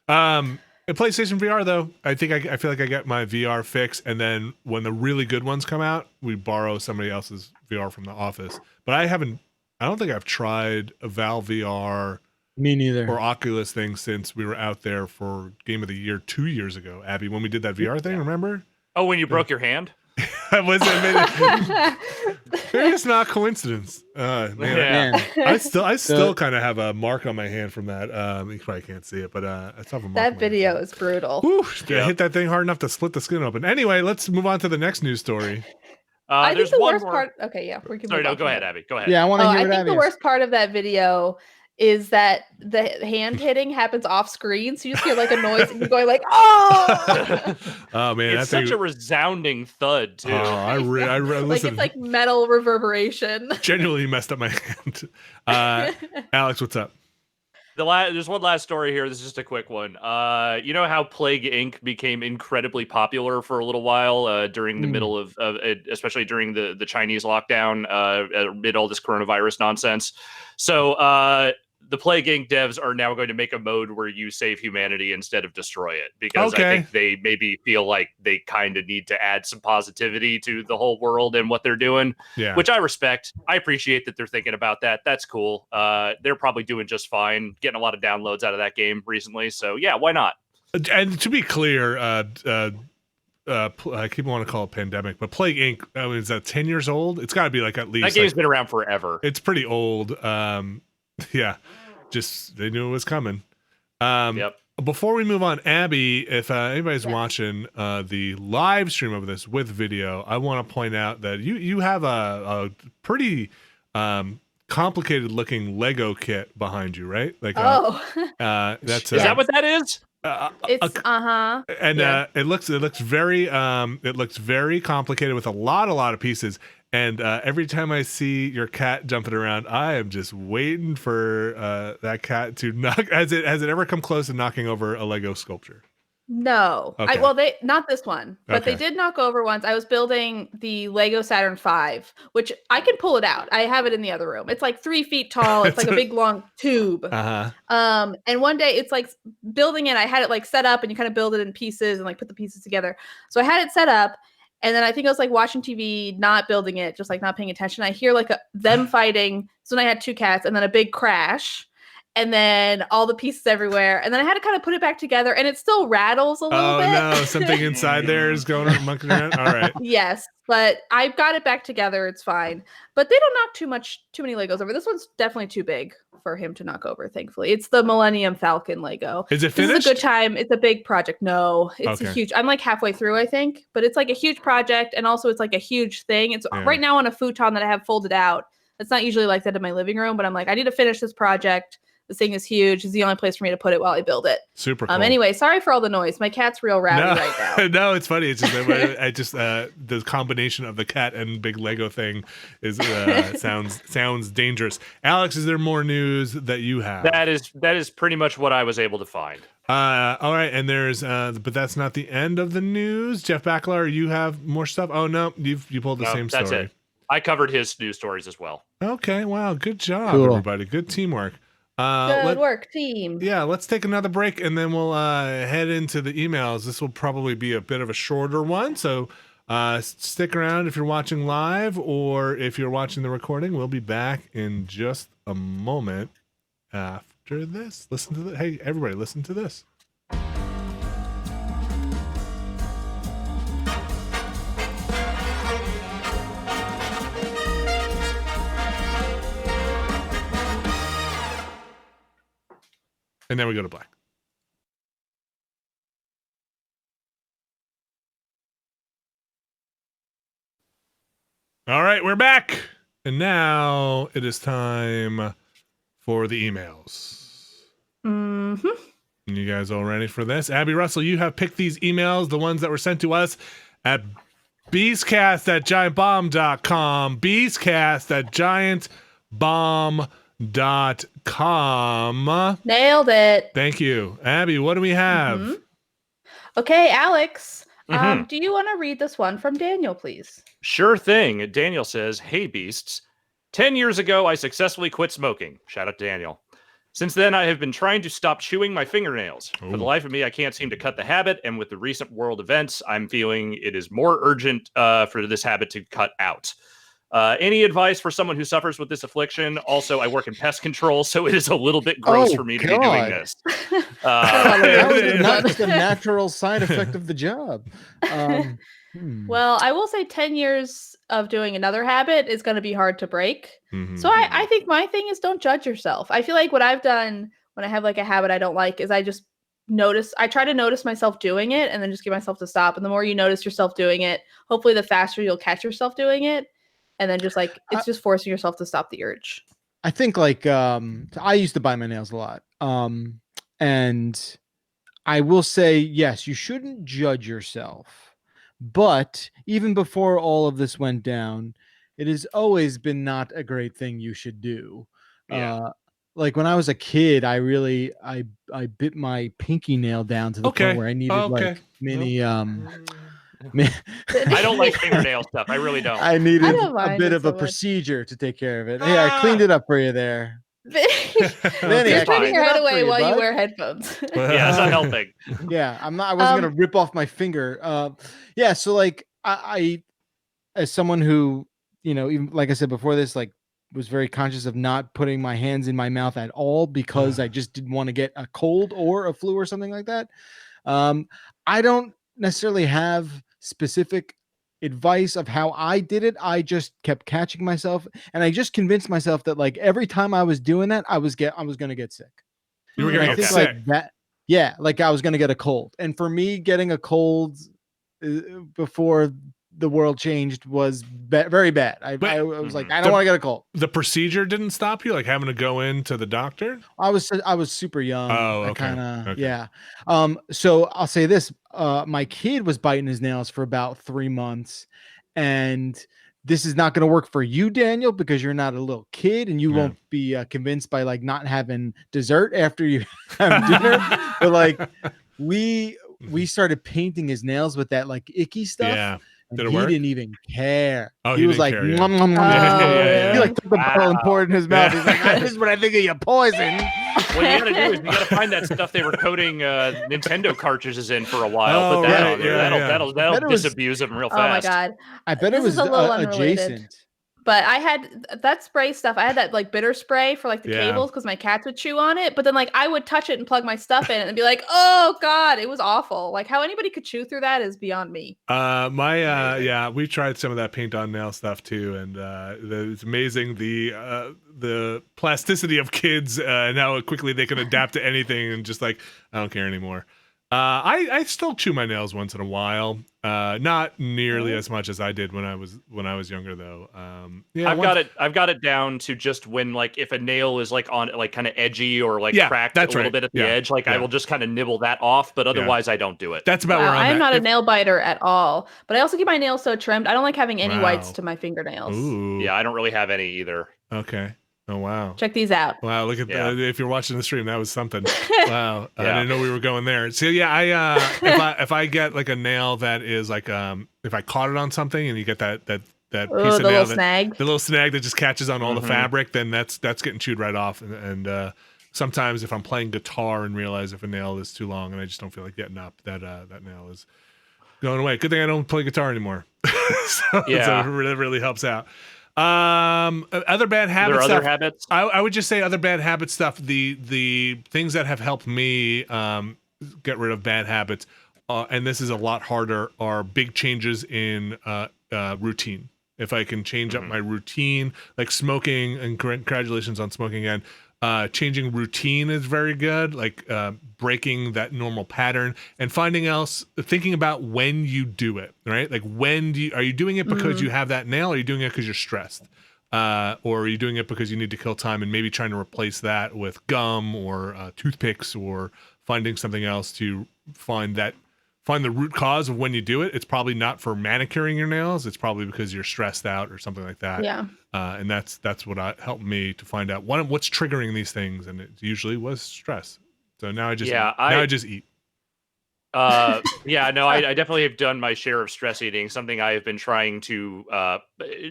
In PlayStation VR though, I think I feel like I get my VR fix, and then when the really good ones come out, we borrow somebody else's VR from the office. But I don't think I've tried a Valve VR. Me neither. Or Oculus thing since we were out there for Game of the Year 2 years ago, Abby, when we did that VR thing, remember? Oh, when you broke your hand? Maybe it's not coincidence. Man. I still kind of have a mark on my hand from that. You probably can't see it, but I still have a mark. That video is brutal. Whew, I hit that thing hard enough to split the skin open. Anyway, let's move on to the next news story. I think the worst part. Okay, yeah, we can. Sorry, no, go ahead, Abby. Go ahead. Yeah, I want to hear what I think the worst part of that video is that the hand hitting happens off screen, so you just hear like a noise and you're going like, oh! Oh man, it's such a resounding thud too. Oh, I listen. Like it's like metal reverberation. Genuinely messed up my hand. Alex, what's up? There's one last story here. This is just a quick one. You know how Plague Inc. became incredibly popular for a little while during the middle of especially during the Chinese lockdown amid all this coronavirus nonsense. So the Plague Inc. devs are now going to make a mode where you save humanity instead of destroy it, because I think they maybe feel like they kind of need to add some positivity to the whole world and what they're doing, which I respect. I appreciate that they're thinking about that. That's cool. They're probably doing just fine, getting a lot of downloads out of that game recently. So yeah, why not? And to be clear, I keep wanting to call it Pandemic, but Plague Inc. Is that 10 years old? It's got to be like at least. That game's been around forever. It's pretty old. Yeah, just they knew it was coming. Yep. before we move on, Abby, if anybody's watching the live stream of this with video, I want to point out that you have a pretty complicated looking Lego kit behind you, right? Like, that's is that what that is? It's and it looks very complicated with a lot of pieces. And every time I see your cat jumping around, I am just waiting for that cat to knock. Has it ever come close to knocking over a Lego sculpture? No. Okay. They not this one, but they did knock over once. I was building the Lego Saturn V, which I can pull it out. I have it in the other room. It's like 3 feet tall. It's like a big long tube. And one day it's like building it. I had it like set up, and you kind of build it in pieces and like put the pieces together. So I had it set up. And then I think I was like watching TV, not building it, just like not paying attention. I hear like them fighting. So then I had 2 cats, and then a big crash, and then all the pieces everywhere. And then I had to kind of put it back together, and it still rattles a little bit. Oh no, something inside there is going monkeying around. All right. Yes, but I've got it back together. It's fine. But they don't knock too many Legos over. This one's definitely too big for him to knock over, thankfully. It's the Millennium Falcon Lego. Is it finished? This is a good time. It's a big project. No, it's a huge. I'm like halfway through, I think. But it's like a huge project, and also it's like a huge thing. It's right now on a futon that I have folded out. It's not usually like that in my living room, but I'm like, I need to finish this project. This thing is huge. It's the only place for me to put it while I build it. Super cool. Anyway, sorry for all the noise. My cat's real rowdy right now. No, it's funny. It's just the combination of the cat and big Lego thing is sounds dangerous. Alex, is there more news that you have? That is pretty much what I was able to find. All right, and there's but that's not the end of the news. Jeff Backlar, you have more stuff? Oh no, you pulled the same story. That's it. I covered his news stories as well. Okay, wow, good job, everybody. Good teamwork. Good work, team. Yeah, let's take another break, and then we'll head into the emails. This will probably be a bit of a shorter one, so stick around if you're watching live, or if you're watching the recording. We'll be back in just a moment after this. Listen to Hey, everybody, listen to this. And then we go to black. All right, we're back. And now it is time for the emails. Mm-hmm. You guys all ready for this? Abby Russell, you have picked these emails, the ones that were sent to us at beastcast@giantbomb.com. Beastcast@giantbomb.com. Nailed it. Thank you. Abby, what do we have? Mm-hmm. Okay, Alex, do you want to read this one from Daniel, please? Sure thing. Daniel says, "Hey beasts, 10 years ago I successfully quit smoking." Shout out to Daniel. "Since then I have been trying to stop chewing my fingernails. For the life of me I can't seem to cut the habit, and with the recent world events I'm feeling it is more urgent for this habit to cut out. Any advice for someone who suffers with this affliction? Also, I work in pest control, so it is a little bit gross for me to be doing this." That's the natural side effect of the job. Well, I will say 10 years of doing another habit is going to be hard to break. Mm-hmm. So I think my thing is don't judge yourself. I feel like what I've done when I have like a habit I don't like is I just I try to notice myself doing it and then just get myself to stop. And the more you notice yourself doing it, hopefully the faster you'll catch yourself doing it. And then just like, it's just forcing yourself to stop the urge. I think like, I used to bite my nails a lot. And I will say, yes, you shouldn't judge yourself. But even before all of this went down, it has always been not a great thing you should do. Yeah. Like when I was a kid, I bit my pinky nail down to the point where I needed like mini, I don't like fingernail stuff. I really don't. I needed a bit of a procedure to take care of it. Hey, I cleaned it up for you there. You're turning your head away while you wear headphones. Yeah, it's not helping. Yeah, I wasn't gonna rip off my finger. Yeah, so like I as someone who, you know, even like I said before this, like was very conscious of not putting my hands in my mouth at all because I just didn't want to get a cold or a flu or something like that. I don't necessarily have specific advice of how I did it. I just kept catching myself, and I just convinced myself that like every time I was doing that, I was going to get sick. You were going to get sick. Like that. Yeah, like I was gonna get a cold, and for me, getting a cold before the world changed was very bad. I was like, I don't want to get a cold. The procedure didn't stop you, like having to go into the doctor? I was super young. Oh, okay. I kind of Okay. yeah. So I'll say this: my kid was biting his nails for about 3 months, and this is not going to work for you, Daniel, because you're not a little kid, and you won't be convinced by like not having dessert after you have dinner. But like we started painting his nails with that like icky stuff. Yeah. And he didn't even care. Oh, he was like, care, he like took the bottle and poured it in his mouth. He's like, this is what I think of your poison. What you gotta do is you gotta find that stuff they were coating Nintendo cartridges in for a while. Put that on there. That'll disabuse them real fast. Oh my god! I bet it was a little unrelated. Adjacent. But I had that spray stuff. I had that like bitter spray for like the cables because my cats would chew on it. But then like I would touch it and plug my stuff in and be like, oh god, it was awful. Like how anybody could chew through that is beyond me. We tried some of that paint on nail stuff too, and it's amazing the plasticity of kids and how quickly they can adapt to anything and just like I don't care anymore. I still chew my nails once in a while. Not nearly as much as I did when I was younger though. I've got it down to just when like if a nail is like on like kind of edgy or like cracked a little bit at the edge, like I will just kind of nibble that off, but otherwise I don't do it. That's about where I'm not a nail biter at all, but I also keep my nails so trimmed. I don't like having any whites to my fingernails. Ooh. Yeah, I don't really have any either. Okay. Oh wow! Check these out. Wow, look at that! If you're watching the stream, that was something. Wow, I didn't know we were going there. So yeah, if I get like a nail that is like if I caught it on something and you get that piece of nail, the little snag that just catches on all the fabric, then that's getting chewed right off. And sometimes if I'm playing guitar and realize if a nail is too long and I just don't feel like getting up, that nail is going away. Good thing I don't play guitar anymore. So it really helps out. Other bad habits. Are there other habits? I would just say other bad habit stuff. The things that have helped me get rid of bad habits, and this is a lot harder, are big changes in routine. If I can change up my routine, like smoking, and congratulations on smoking again. Changing routine is very good, like breaking that normal pattern and thinking about when you do it, right? Like are you doing it because you have that nail, or are you doing it because you're stressed? Or are you doing it because you need to kill time and maybe trying to replace that with gum or toothpicks, or finding something else to find the root cause of when you do it. It's probably not for manicuring your nails. It's probably because you're stressed out or something like that. Yeah. And that's what helped me to find out what's triggering these things. And it usually was stress. So now I just eat. I definitely have done my share of stress eating, something I have been trying to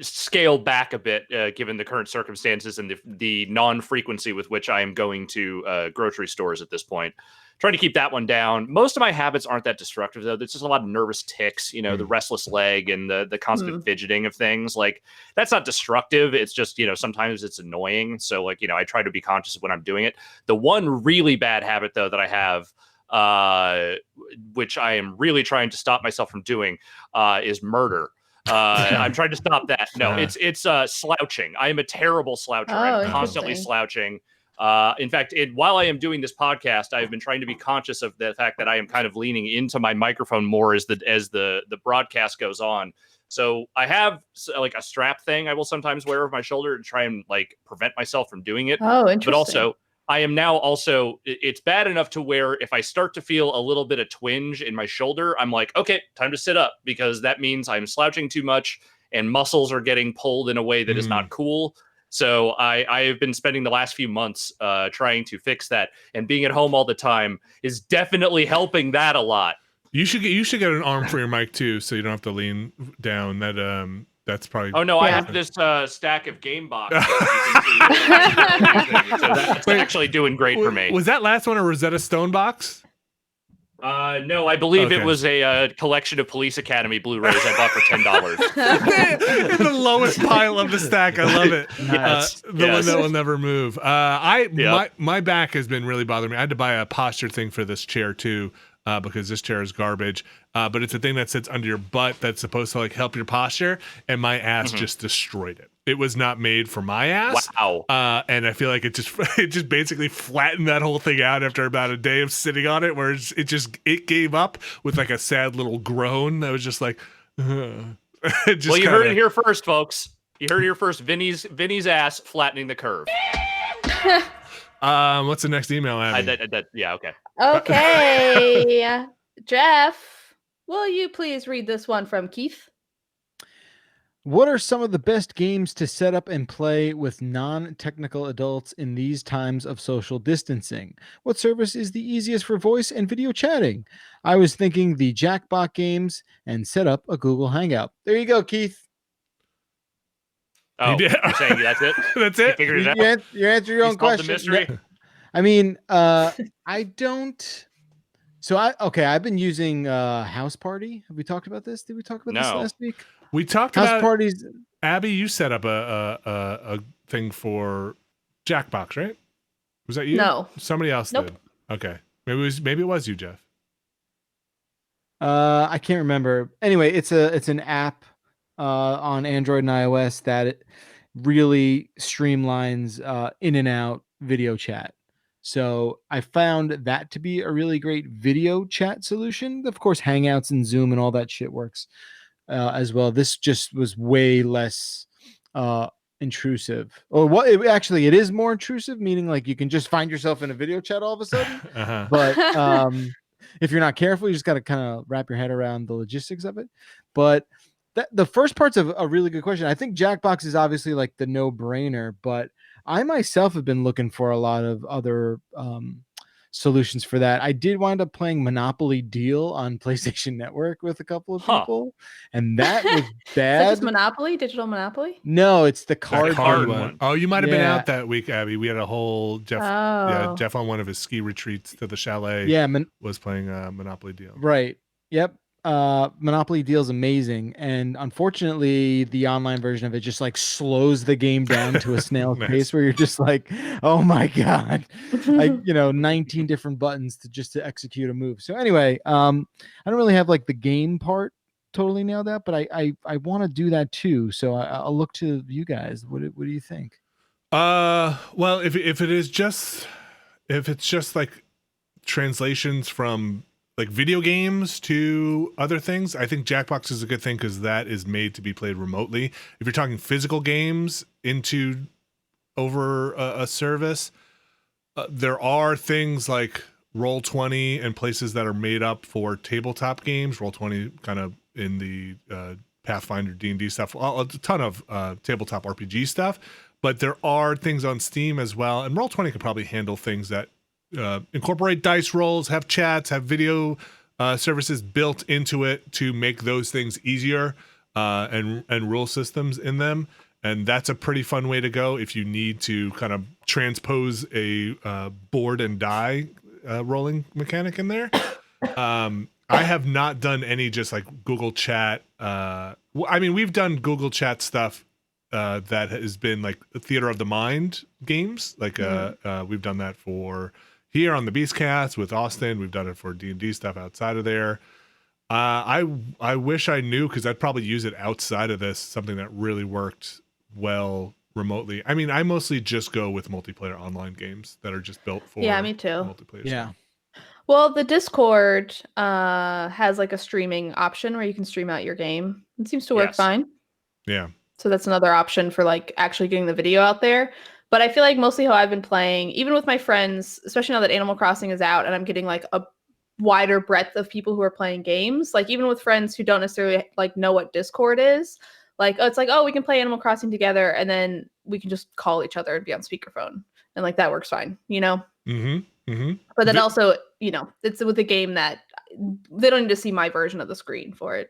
scale back a bit, given the current circumstances and the non-frequency with which I am going to grocery stores at this point. Trying to keep that one down. Most of my habits aren't that destructive, though. There's just a lot of nervous tics, the restless leg and the constant fidgeting of things. Like, that's not destructive. It's just, sometimes it's annoying. So, like, I try to be conscious of when I'm doing it. The one really bad habit, though, that I have, which I am really trying to stop myself from doing, is murder. I'm trying to stop that. No, it's slouching. I am a terrible sloucher. I'm constantly slouching. In fact, while I am doing this podcast, I've been trying to be conscious of the fact that I am kind of leaning into my microphone more as the broadcast goes on. So I have like a strap thing I will sometimes wear over my shoulder to try and like prevent myself from doing it. Oh, interesting. But also, I am now it's bad enough to where if I start to feel a little bit of twinge in my shoulder, I'm like, okay, time to sit up, because that means I'm slouching too much and muscles are getting pulled in a way that is not cool. So I have been spending the last few months trying to fix that, and being at home all the time is definitely helping that a lot. You should get an arm for your mic too, so you don't have to lean down. That's probably. Oh no, I have this stack of game boxes. So that's actually doing great for me. Was that last one a Rosetta Stone box? No, I believe it was a collection of Police Academy Blu-rays I bought for $10. In the lowest pile of the stack. I love it. Yes. One that will never move. My back has been really bothering me. I had to buy a posture thing for this chair too. because this chair is garbage. But it's a thing that sits under your butt that's supposed to like help your posture, and my ass just destroyed it. It was not made for my ass. Wow. And I feel like it just basically flattened that whole thing out after about a day of sitting on it, where it gave up with like a sad little groan. I was just like, well, you heard it here first, folks. You heard it here first. Vinny's ass flattening the curve. What's the next email, Abby? Yeah, okay. Okay. Jeff, will you please read this one from Keith? What are some of the best games to set up and play with non-technical adults in these times of social distancing? What service is the easiest for voice and video chatting? I was thinking the Jackbox games and set up a Google Hangout. There you go, Keith. Oh, you're saying that's it? That's it? You figured it out? You answered your own question. The mystery? I mean, I don't... So I've been using House Party. Have we talked about this? Did we talk about this last week? We talked House about parties. Abby, you set up a thing for Jackbox, right? Was that you? No. Somebody else did. Okay. Maybe it was you, Jeff. I can't remember. Anyway, it's an app on Android and iOS that it really streamlines in and out video chat. So I found that to be a really great video chat solution. Of course, Hangouts and Zoom and all that shit works as well. This just was way less intrusive. Or what? It is more intrusive, meaning like you can just find yourself in a video chat all of a sudden. But if you're not careful, you just got to kind of wrap your head around the logistics of it. But the first part's a really good question. I think Jackbox is obviously like the no-brainer, but I myself have been looking for a lot of other solutions for that. I did wind up playing Monopoly Deal on PlayStation Network with a couple of people, and that was bad. Is that just Monopoly? Digital Monopoly? No, it's the card one. Oh, you might have been out that week, Abby. We had a whole Jeff on one of his ski retreats to the chalet. Yeah, was playing Monopoly Deal. Right. Yep. Monopoly Deal is amazing, and unfortunately the online version of it just like slows the game down to a snail's pace where you're just like, oh my god, like 19 different buttons to execute a move. So anyway, I don't really have like the game part totally nailed out, but I want to do that too. So I'll look to you guys. What do you think? Well, if it's just like translations from like video games to other things, I think Jackbox is a good thing because that is made to be played remotely. If you're talking physical games over a service, there are things like Roll20 and places that are made up for tabletop games. Roll20 kind of in the Pathfinder D&D stuff, a ton of tabletop RPG stuff, but there are things on Steam as well. And Roll20 could probably handle things that incorporate dice rolls, have chats, have video services built into it to make those things easier, and rule systems in them. And that's a pretty fun way to go if you need to kind of transpose a board and die rolling mechanic in there. I have not done any just like Google Chat. I mean, we've done Google Chat stuff that has been like theater of the mind games. Like we've done that for here on the Beastcast with Austin. We've done it for D&D stuff outside of there. I wish I knew, because I'd probably use it outside of this, something that really worked well remotely. I mean, I mostly just go with multiplayer online games that are just built for me too. Multiplayer stuff. Well, the Discord has like a streaming option where you can stream out your game. It seems to work fine. Yeah. So that's another option for like actually getting the video out there. But I feel like mostly how I've been playing, even with my friends, especially now that Animal Crossing is out and I'm getting like a wider breadth of people who are playing games, like even with friends who don't necessarily like know what Discord is, like it's like, oh, we can play Animal Crossing together and then we can just call each other and be on speakerphone. And like that works fine, But then also, it's with a game that they don't need to see my version of the screen for it,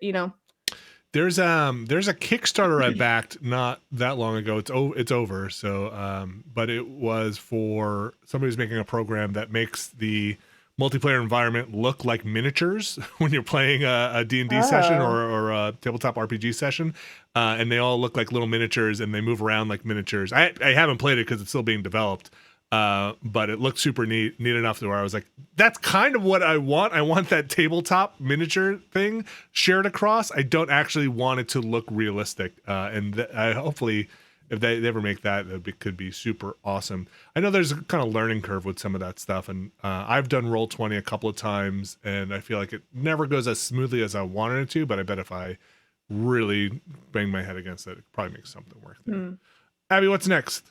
There's a Kickstarter I backed not that long ago. It's over. So, but it was for somebody who's making a program that makes the multiplayer environment look like miniatures when you're playing a D&D session or a tabletop RPG session, and they all look like little miniatures and they move around like miniatures. I haven't played it because it's still being developed, But it looked super neat enough to where I was like, that's kind of what I want. I want that tabletop miniature thing shared across. I don't actually want it to look realistic. And hopefully, if they ever make that, it could be super awesome. I know there's a kind of learning curve with some of that stuff, and I've done Roll20 a couple of times, and I feel like it never goes as smoothly as I wanted it to, but I bet if I really bang my head against it, it probably makes something work there. Abby, what's next?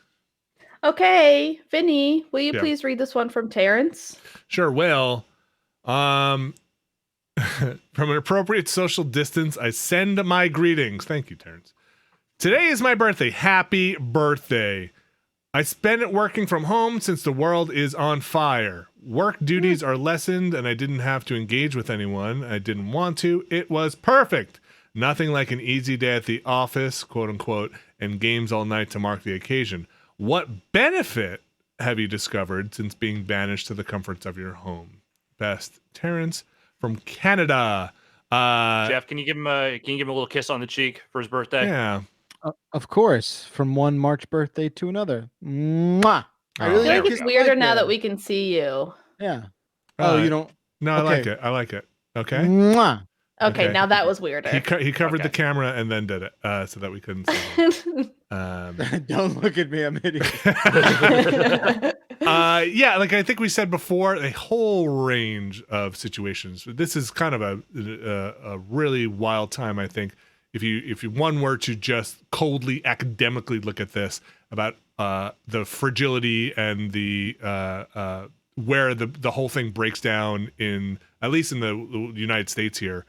Okay, Vinny, will you please read this one from Terrence? Sure will. From an appropriate social distance, I send my greetings. Thank you, Terrence. Today is my birthday. Happy birthday. I spent it working from home since the world is on fire. Work duties are lessened and I didn't have to engage with anyone. I didn't want to. It was perfect. Nothing like an easy day at the office, quote unquote, and games all night to mark the occasion. What benefit have you discovered since being banished to the comforts of your home? Best, Terrence from Canada. Jeff, can you give him a little kiss on the cheek for his birthday? Yeah. Of course, from one March birthday to another. Mwah! I think it's weirder now that we can see you. Yeah. You don't? No, okay. I like it. Okay. Mwah! Okay, now that was weirder. He covered the camera and then did it so that we couldn't see him. Don't look at me, I'm an idiot. Yeah, like I think we said before, a whole range of situations. This is kind of a really wild time, I think. If one were to just coldly academically look at this about the fragility and the where the whole thing breaks down in, at least in the United States here,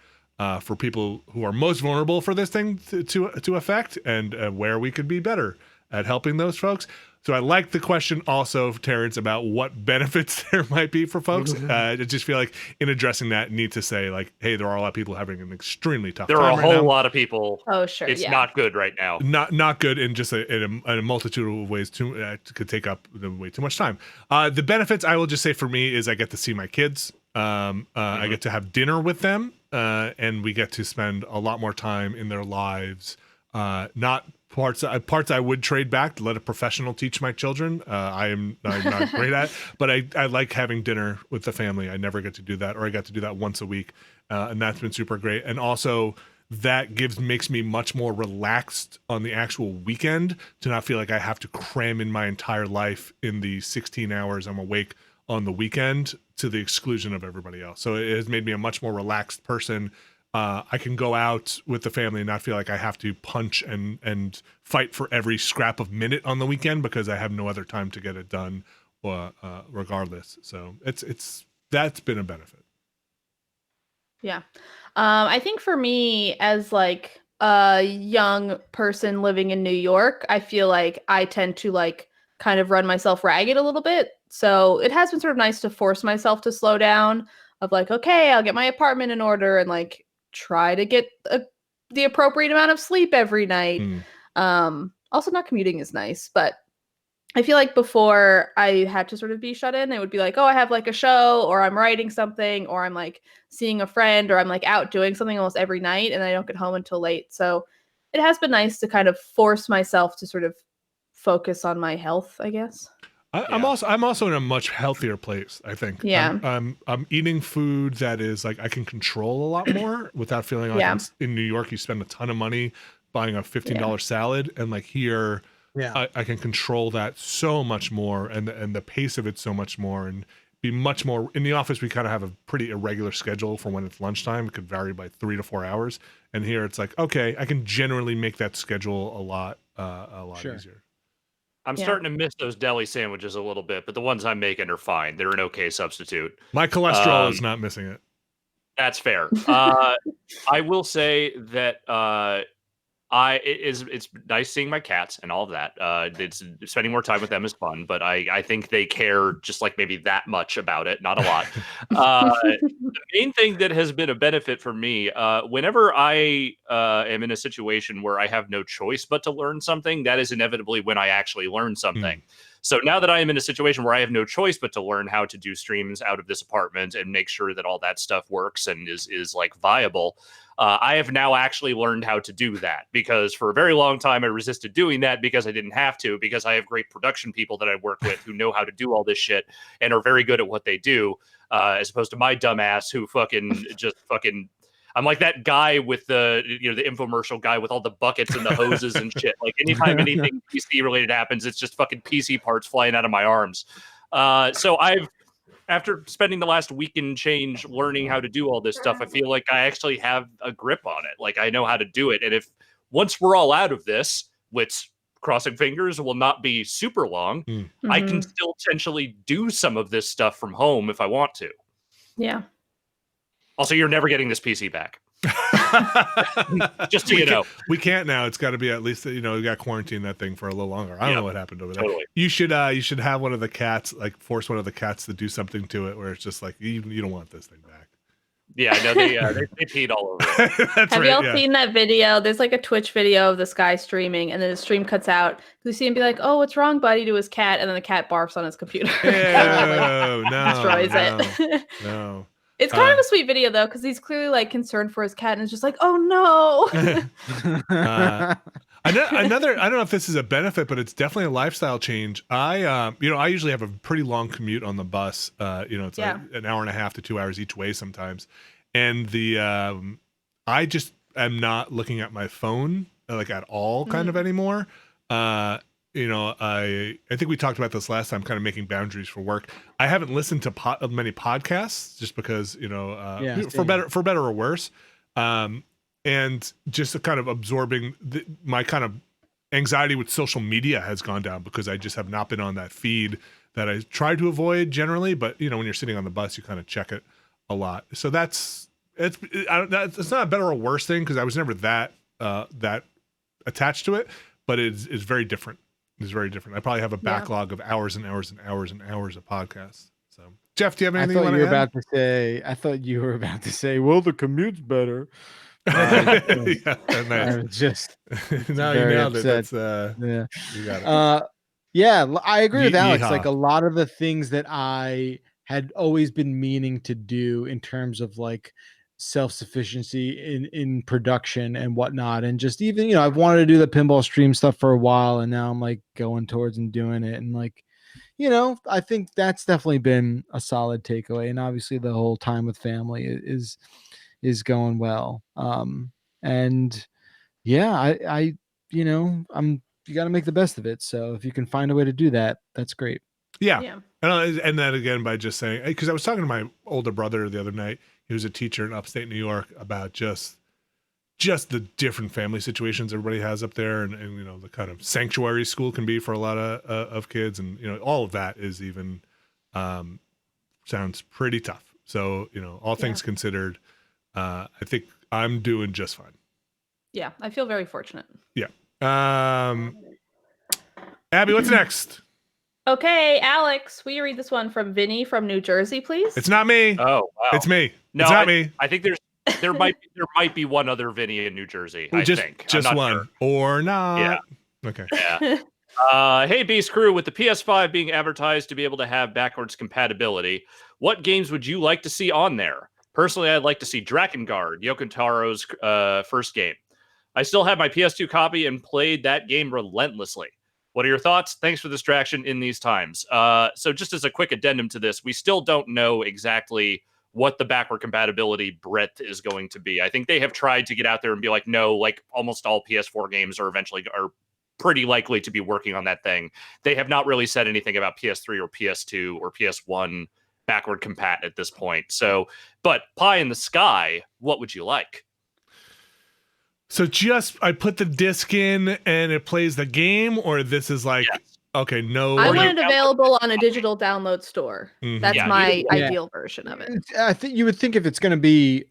for people who are most vulnerable for this thing to affect, and where we could be better at helping those folks. So I like the question also, Terrence, about what benefits there might be for folks. I just feel like in addressing that, need to say like, hey, there are a lot of people having an extremely tough time. There are a whole lot of people. Oh, sure. It's not good right now. Not good in just in a multitude of ways. Could take up way too much time. The benefits, I will just say for me, is I get to see my kids. I get to have dinner with them, and we get to spend a lot more time in their lives. Not parts I would trade back to let a professional teach my children. I'm not great at, but I like having dinner with the family. I never get to do that, or I got to do that once a week, and that's been super great. And also that makes me much more relaxed on the actual weekend to not feel like I have to cram in my entire life in the 16 hours I'm awake on the weekend to the exclusion of everybody else. So it has made me a much more relaxed person. I can go out with the family and not feel like I have to punch and fight for every scrap of minute on the weekend because I have no other time to get it done, regardless. So that's been a benefit. Yeah. I think for me, as like a young person living in New York, I feel like I tend to like kind of run myself ragged a little bit. So it has been sort of nice to force myself to slow down, of like, okay, I'll get my apartment in order and like try to get the appropriate amount of sleep every night. Also, not commuting is nice, but I feel like before I had to sort of be shut in, it would be like, oh, I have like a show, or I'm writing something, or I'm like seeing a friend, or I'm like out doing something almost every night, and I don't get home until late. So it has been nice to kind of force myself to sort of focus on my health, I guess. I'm also in a much healthier place, I think. Yeah. I'm eating food that is like I can control a lot more without feeling like in New York you spend a ton of money buying a $15 salad, and like here I can control that so much more, and the pace of it so much more, and be much more in the office. We kind of have a pretty irregular schedule for when it's lunchtime. It could vary by 3 to 4 hours, and here it's like, okay, I can generally make that schedule a lot easier. I'm starting to miss those deli sandwiches a little bit, but the ones I'm making are fine. They're an okay substitute. My cholesterol is not missing it. That's fair. I will say that it's nice seeing my cats and all of that. It's spending more time with them is fun, but I think they care just like maybe that much about it, not a lot. The main thing that has been a benefit for me, whenever I am in a situation where I have no choice but to learn something, that is inevitably when I actually learn something. So now that I am in a situation where I have no choice but to learn how to do streams out of this apartment and make sure that all that stuff works and is like viable, I have now actually learned how to do that, because for a very long time I resisted doing that because I didn't have to, because I have great production people that I work with who know how to do all this shit and are very good at what they do, as opposed to my dumbass who I'm like that guy with the infomercial guy with all the buckets and the hoses and shit. Like anytime anything PC related happens, it's just fucking PC parts flying out of my arms. So after spending the last week and change learning how to do all this stuff, I feel like I actually have a grip on it. Like I know how to do it. And if once we're all out of this, which crossing fingers will not be super long, I can still potentially do some of this stuff from home if I want to. Yeah. Also, you're never getting this PC back. Just so you know. We can't now. It's got to be at least, we got to quarantine that thing for a little longer. I don't know what happened over there. Totally. You should have one of the cats, like force one of the cats to do something to it where it's just like, you don't want this thing back. Yeah, I know they peed all over it. Have y'all seen that video? There's like a Twitch video of this guy streaming, and then the stream cuts out. You see him be like, "Oh, what's wrong, buddy?" to his cat, and then the cat barfs on his computer. No, destroys it. No. It's kind of a sweet video though, because he's clearly like concerned for his cat, and it's just like, "Oh no." I don't know if this is a benefit, but it's definitely a lifestyle change. I usually have a pretty long commute on the bus. It's like an hour and a half to 2 hours each way sometimes. And I just am not looking at my phone like at all kind of anymore. I think we talked about this last time, kind of making boundaries for work. I haven't listened to many podcasts just because, for better or worse. And just kind of absorbing my kind of anxiety with social media has gone down because I just have not been on that feed that I try to avoid generally. But, when you're sitting on the bus, you kind of check it a lot. So it's not a better or worse thing because I was never that attached to it, but it's very different. It's very different. I probably have a backlog of hours and hours and hours and hours of podcasts. So, Jeff, do you have anything you want to add? I thought you were about to say, well, the commute's better. Nice. I'm just no, you nailed upset. it. You got it. I agree with Alex. Yeehaw. Like a lot of the things that I had always been meaning to do in terms of like self-sufficiency in production and whatnot, and just even I've wanted to do the pinball stream stuff for a while, and now I'm like going towards and doing it, and like I think that's definitely been a solid takeaway, and obviously the whole time with family is going well. And I you got to make the best of it. So if you can find a way to do that, that's great. Yeah. And that again by just saying, because I was talking to my older brother the other night. He was a teacher in upstate New York about just the different family situations everybody has up there, and the kind of sanctuary school can be for a lot of kids, and all of that is even sounds pretty tough. So all things considered, I think I'm doing just fine. Yeah, I feel very fortunate. Yeah. Abby, what's next? Okay, Alex, will you read this one from Vinny from New Jersey, please? It's not me. Oh, wow. It's me. No, it's not me. I think there might be one other Vinny in New Jersey. I think just one sure. or not. Yeah. Okay. Yeah. Hey, Beast Crew, with the PS5 being advertised to be able to have backwards compatibility, what games would you like to see on there? Personally, I'd like to see Drakengard, Yoko Taro's first game. I still have my PS2 copy and played that game relentlessly. What are your thoughts? Thanks for the distraction in these times. So just as a quick addendum to this, we still don't know exactly what the backward compatibility breadth is going to be. I think they have tried to get out there and be like, no, like almost all PS4 games are pretty likely to be working on that thing. They have not really said anything about PS3 or PS2 or PS1 backward compat at this point. So, but pie in the sky, what would you like? So I put the disc in and it plays the game, or this is like, okay, no. I want it available on a digital download store. Mm-hmm. That's my ideal version of it. I think you would think if it's going to be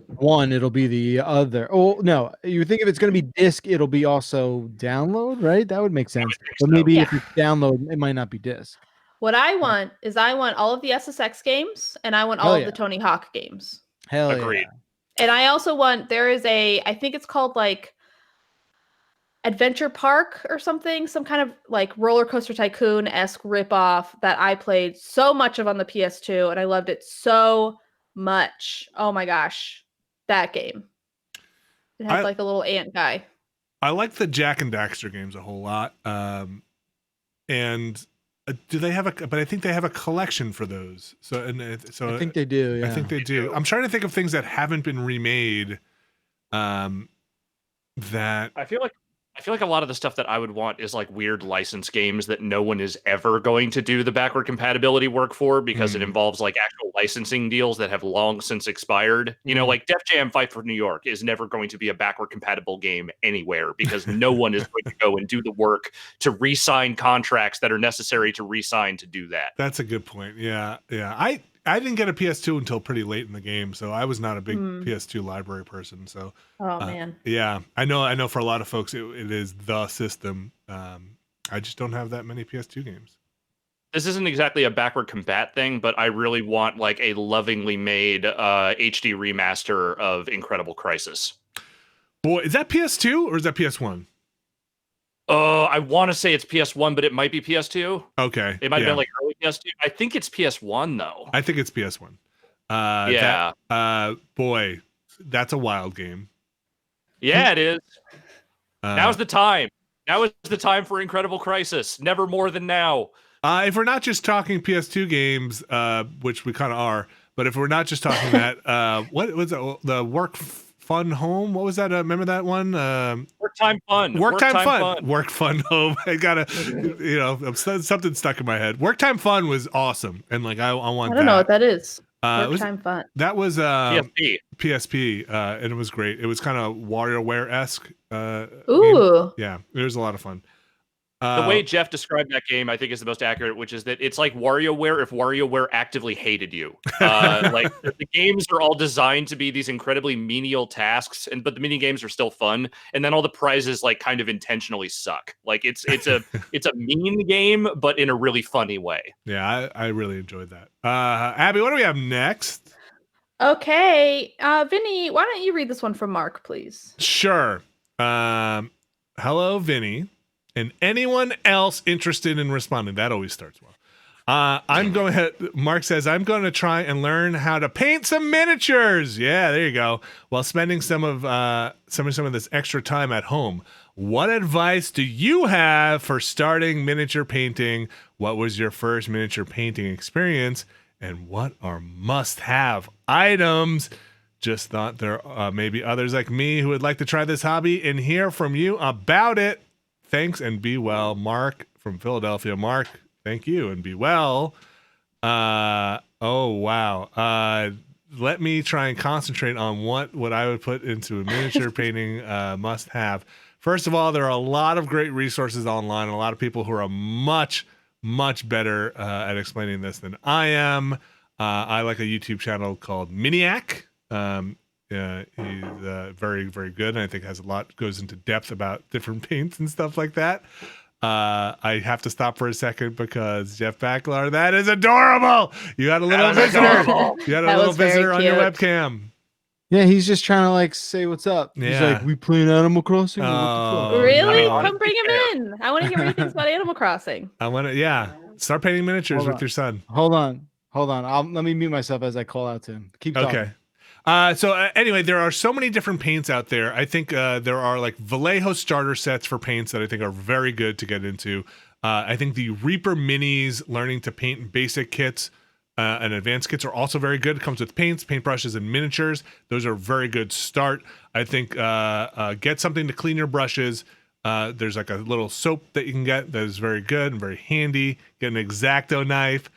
one, it'll be the other. Oh, no. You would think if it's going to be disc, it'll be also download, right? That would make sense. But maybe if it's download, it might not be disc. What I want is all of the SSX games, and I want all of the Tony Hawk games. Hell Agreed. Yeah. And I also want, I think it's called like Adventure Park or something, some kind of like roller coaster tycoon-esque ripoff that I played so much of on the PS2, and I loved it so much. Oh my gosh, that game. It had like a little ant guy. I like the Jack and Daxter games a whole lot. And do they have but I think they have a collection for those. So I think they do. Yeah. I think they do. I'm trying to think of things that haven't been remade. That I feel like a lot of the stuff that I would want is like weird license games that no one is ever going to do the backward compatibility work for because it involves like actual licensing deals that have long since expired. You know, like Def Jam Fight for New York is never going to be a backward compatible game anywhere because no one is going to go and do the work to re-sign contracts that are necessary to re-sign to do that. That's a good point. Yeah. I didn't get a PS2 until pretty late in the game, so I was not a big PS2 library person. So, man, yeah, I know. For a lot of folks, it is the system. I just don't have that many PS2 games. This isn't exactly a backward compat thing, but I really want like a lovingly made HD remaster of Incredible Crisis. Boy, is that PS2 or is that PS1? I want to say it's PS1, but it might be PS2. Okay. It might have been like early PS2. I think it's PS1 though. I think it's PS1. Yeah. Boy, that's a wild game. Yeah, it is. Now's the time. Now is the time for Incredible Crisis. Never more than now. If we're not just talking PS2 games, which we kind of are, but if we're not just talking that, what was it? The Work Fun Home? What was that? Remember that one? Work Time Fun. Work Time Fun. Work Fun Home. I gotta, something stuck in my head. Work Time Fun was awesome, and like I want. I don't know what that is. Work was, Time Fun. That was PSP, and it was great. It was kind of WarioWare-esque. Ooh, yeah, it was a lot of fun. The way Jeff described that game, I think, is the most accurate, which is that it's like WarioWare if WarioWare actively hated you. Like the games are all designed to be these incredibly menial tasks, but the mini games are still fun, and then all the prizes like kind of intentionally suck. Like it's a mean game, but in a really funny way. Yeah, I really enjoyed that. Abby, what do we have next? Okay, Vinny, why don't you read this one from Mark, please? Sure. Hello, Vinny. And anyone else interested in responding, that always starts well. Mark says, I'm going to try and learn how to paint some miniatures. Yeah, there you go. While spending some of this extra time at home. What advice do you have for starting miniature painting? What was your first miniature painting experience? And what are must-have items? Just thought there may be others like me who would like to try this hobby and hear from you about it. Thanks and be well, Mark from Philadelphia. Mark, thank you and be well. Oh wow. Let me try and concentrate on what I would put into a miniature painting must have. First of all, there are a lot of great resources online, a lot of people who are much better at explaining this than I am. I like a YouTube channel called Miniac. He's very, very good, and I think goes into depth about different paints and stuff like that. I have to stop for a second because Jeff Backlar, that is adorable. You got a little visitor. You got a little visitor on your webcam. Yeah, he's just trying to like say what's up. Yeah. He's like, we playing Animal Crossing? Really? Come bring him in. I want to hear what he thinks about Animal Crossing. I want to, start painting miniatures with your son. Hold on. Let me mute myself as I call out to him. Keep talking. Okay. Anyway, there are so many different paints out there. I think there are like Vallejo starter sets for paints that I think are very good to get into. I think the Reaper Minis learning to paint basic kits and advanced kits are also very good. It comes with paints, paintbrushes, and miniatures. Those are a very good start. I think get something to clean your brushes. There's like a little soap that you can get that is very good and very handy. Get an X-Acto knife.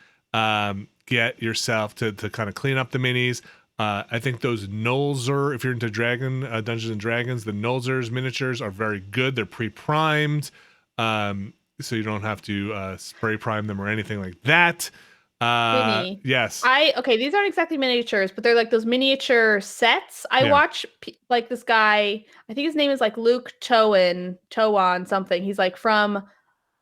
Get yourself to kind of clean up the minis. I think those Nolzer, if you're into Dungeons and Dragons, the Nolzer's miniatures are very good. They're pre-primed, so you don't have to spray prime them or anything like that. Yes. These aren't exactly miniatures, but they're like those miniature sets. I watch like this guy, I think his name is like Luke Towan something. He's like from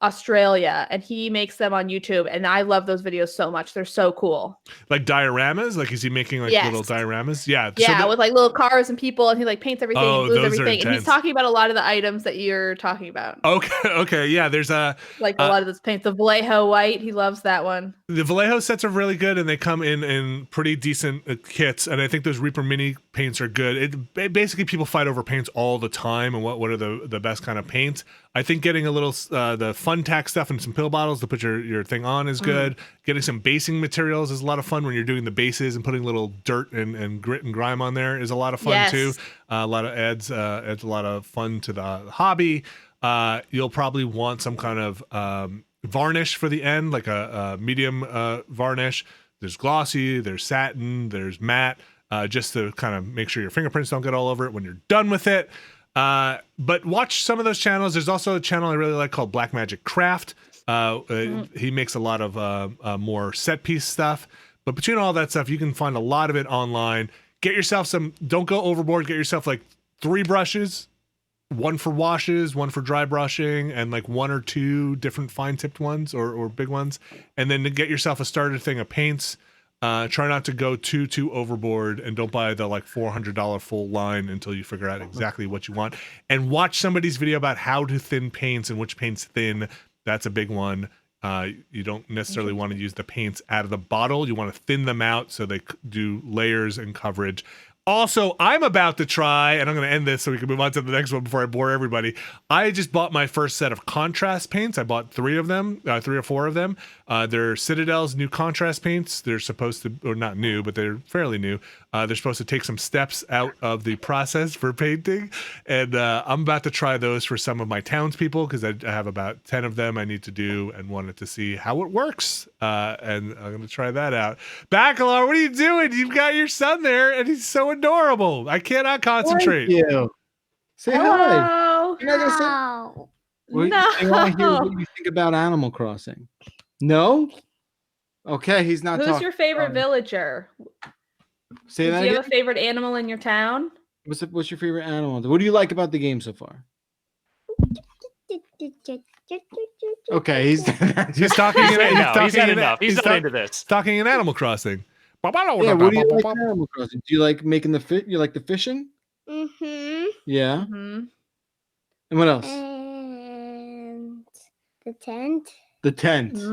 Australia, and he makes them on YouTube, and I love those videos so much. They're so cool. Like dioramas? Like, is he making like little dioramas? Yeah. Yeah, with like little cars and people, and he like paints everything and glues everything. And he's talking about a lot of the items that you're talking about. Okay. Yeah, there's a lot of this paint. The Vallejo white, he loves that one. The Vallejo sets are really good, and they come in pretty decent kits. And I think those Reaper Mini paints are good. Basically, people fight over paints all the time, and what are the best kind of paints. I think getting a little the fun tack stuff and some pill bottles to put your thing on is good. Getting some basing materials is a lot of fun when you're doing the bases, and putting little dirt and grit and grime on there is a lot of fun too. A lot of adds a lot of fun to the hobby. You'll probably want some kind of varnish for the end, like a medium varnish. There's glossy, there's satin, there's matte, just to kind of make sure your fingerprints don't get all over it when you're done with it. But watch some of those channels. There's also a channel I really like called Black Magic Craft. He makes a lot of more set piece stuff. But between all that stuff, you can find a lot of it online. Get yourself don't go overboard. Get yourself like 3 brushes, 1 for washes, 1 for dry brushing, and like 1 or 2 different fine tipped ones or big ones. And then to get yourself a starter thing of paints. Try not to go too overboard, and don't buy the like $400 full line until you figure out exactly what you want. And watch somebody's video about how to thin paints and which paints thin. That's a big one. You don't necessarily want to use the paints out of the bottle. You want to thin them out so they do layers and coverage. Also, I'm about to try, and I'm going to end this so we can move on to the next one before I bore everybody. I just bought my first set of contrast paints. I bought 3 of them, 3 or 4 of them. They're Citadel's new contrast paints. They're supposed to, or not new, but they're fairly new. They're supposed to take some steps out of the process for painting. And I'm about to try those for some of my townspeople, because I have about 10 of them I need to do and wanted to see how it works. And I'm going to try that out. Bacalar, what are you doing? You've got your son there, and he's so adorable. I cannot concentrate. Thank you. Say Hello. hi. You're not gonna say. No. I want to hear what you think about Animal Crossing. No. Okay, he's not. Who's your favorite villager? Say that Do you again? have a favorite animal in your town? What's your favorite animal? What do you like about the game so far? Okay, he's talking. He's had enough. He's not into this. Talking in Animal Crossing. Yeah, what do you like in Animal Crossing? Do you like making the fit? You like the fishing? Mm-hmm. Yeah. Mm-hmm. And what else? And the tent. The tent. It's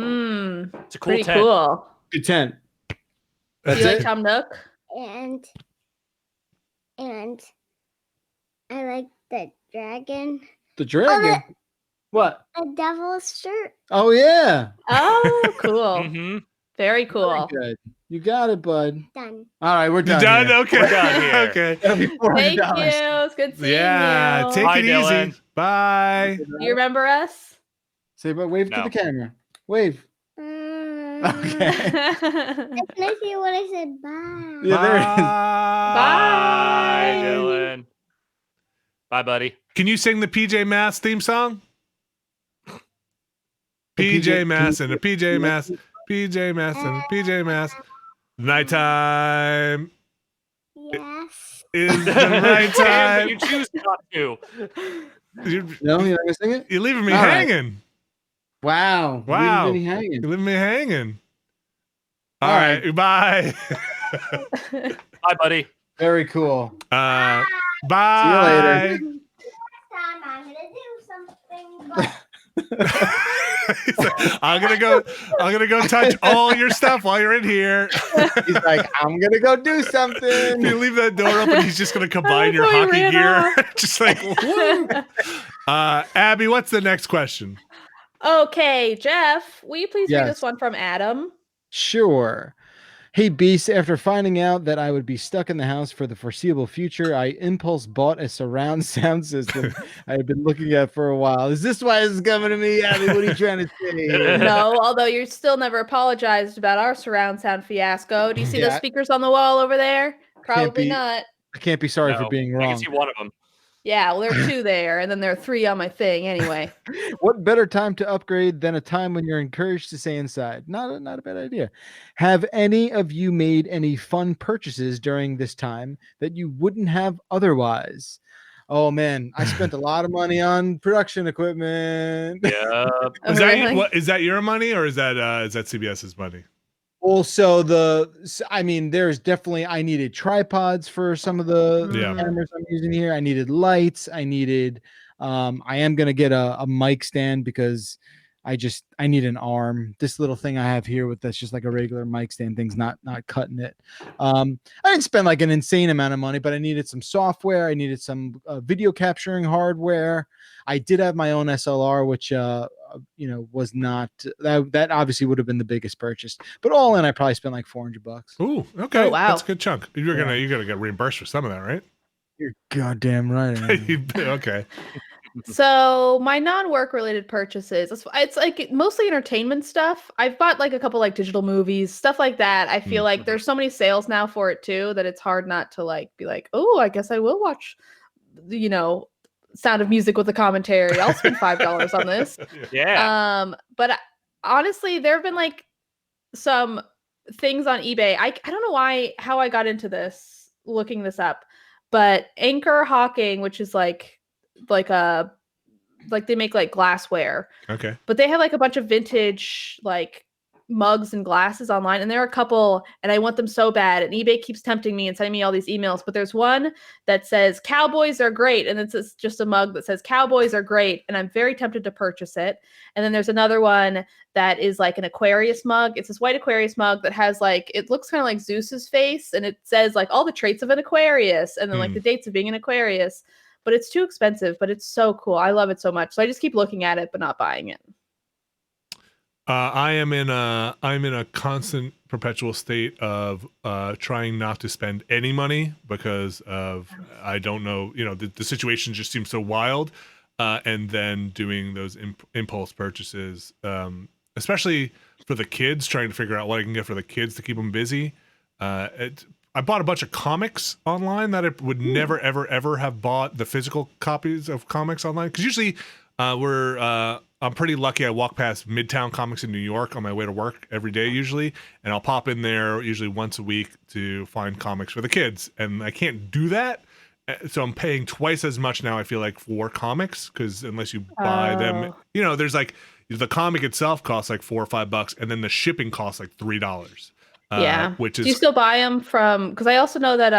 a cool Pretty tent. cool. Good tent. Do That's you like it. Tom Nook? And I like the dragon. The dragon. What? A devil's shirt. Oh yeah. Oh, cool. Mm-hmm. Very Very cool. good. You got it, bud. Done. All right, we're done. Done? here. Okay. We're done here. Okay. That'll be $400. Thank you. It's good seeing Yeah. you. Take Bye, it Dylan. easy. Bye. You remember us? Say, but wave to No. the camera. Wave. Okay. It's nice you when I said bye. Yeah, there it is. Bye, Bye. Dylan. Bye, buddy. Can you sing the PJ Masks theme song? The PJ Masks and the PJ Masks. PJ Masks and the PJ Masks. Nighttime Yes. is the right time. You choose not to. You're No, you're not gonna sing it? leaving me All right. hanging. Wow. Wow. Really hanging. You're leaving me hanging. All All right. Bye. Bye, buddy. Very cool. Bye. later. Next time I'm gonna do something. But I'm gonna go touch all your stuff while you're in here. He's like, I'm gonna go do something. You leave that door open, he's just gonna combine your Oh, he hockey ran gear. off. Just like, woo. Abby, what's the next question? Okay, Jeff, will you please read Yes. this one from Adam? Sure. Hey, Beast, after finding out that I would be stuck in the house for the foreseeable future, I impulse bought a surround sound system I had been looking at for a while. Is this why this is coming to me, Abby? What are you trying to say? No, although you still never apologized about our surround sound fiasco. Do you see Yeah. those speakers on the wall over there? Probably be- not. I can't be sorry for No, being I wrong. can see one of them. Yeah, well, there are 2 there, and then there are 3 on my thing anyway. What better time to upgrade than a time when you're encouraged to stay inside? Not a bad idea. Have any of you made any fun purchases during this time that you wouldn't have otherwise? Oh man, I spent a lot of money on production equipment. Yeah. Is that your money or is that CBS's money? Well, I mean, there's definitely, I needed tripods for some of the cameras I'm using here. I needed lights. I am going to get a mic stand because I need an arm. This little thing I have here that's just like a regular mic stand thing's not cutting it. I didn't spend like an insane amount of money, but I needed some software. I needed some video capturing hardware. I did have my own SLR, which, was not that obviously would have been the biggest purchase, but all in, I probably spent like $400. Ooh, okay. Oh, wow. That's a good chunk. You're gonna get reimbursed for some of that, right? You're goddamn right. Okay. So my non-work related purchases, it's like mostly entertainment stuff. I've bought like a couple like digital movies, stuff like that. I feel like there's so many sales now for it too that it's hard not to like be like, oh, I guess I will watch, Sound of Music with a commentary. I'll spend $5 on this. Yeah. But honestly, there have been like some things on eBay. I don't know how I got into this, looking this up, but Anchor Hawking, which is like they make like glassware. Okay. But they have like a bunch of vintage like mugs and glasses online, and there are a couple, and I want them so bad, and eBay keeps tempting me and sending me all these emails, but there's one that says Cowboys are great, and it's just a mug that says Cowboys are great, and I'm very tempted to purchase it. And then there's another one that is like an Aquarius mug. It's this white Aquarius mug that has like, it looks kind of like Zeus's face, and it says like all the traits of an Aquarius, and then like the dates of being an Aquarius, but it's too expensive, but it's so cool. I love it so much. So I just keep looking at it, but not buying it. I'm in a constant perpetual state of trying not to spend any money because of, I don't know, the situation just seems so wild, and then doing those impulse purchases, especially for the kids, trying to figure out what I can get for the kids to keep them busy. I bought a bunch of comics online that I would never, ever, ever have bought the physical copies of comics online. Because usually I'm pretty lucky. I walk past Midtown Comics in New York on my way to work every day usually, and I'll pop in there usually once a week to find comics for the kids. And I can't do that, so I'm paying twice as much now, I feel like, for comics, because unless you buy them, there's like the comic itself costs like $4 or $5, and then the shipping costs like $3. Which is, do you still buy them from, because I also know that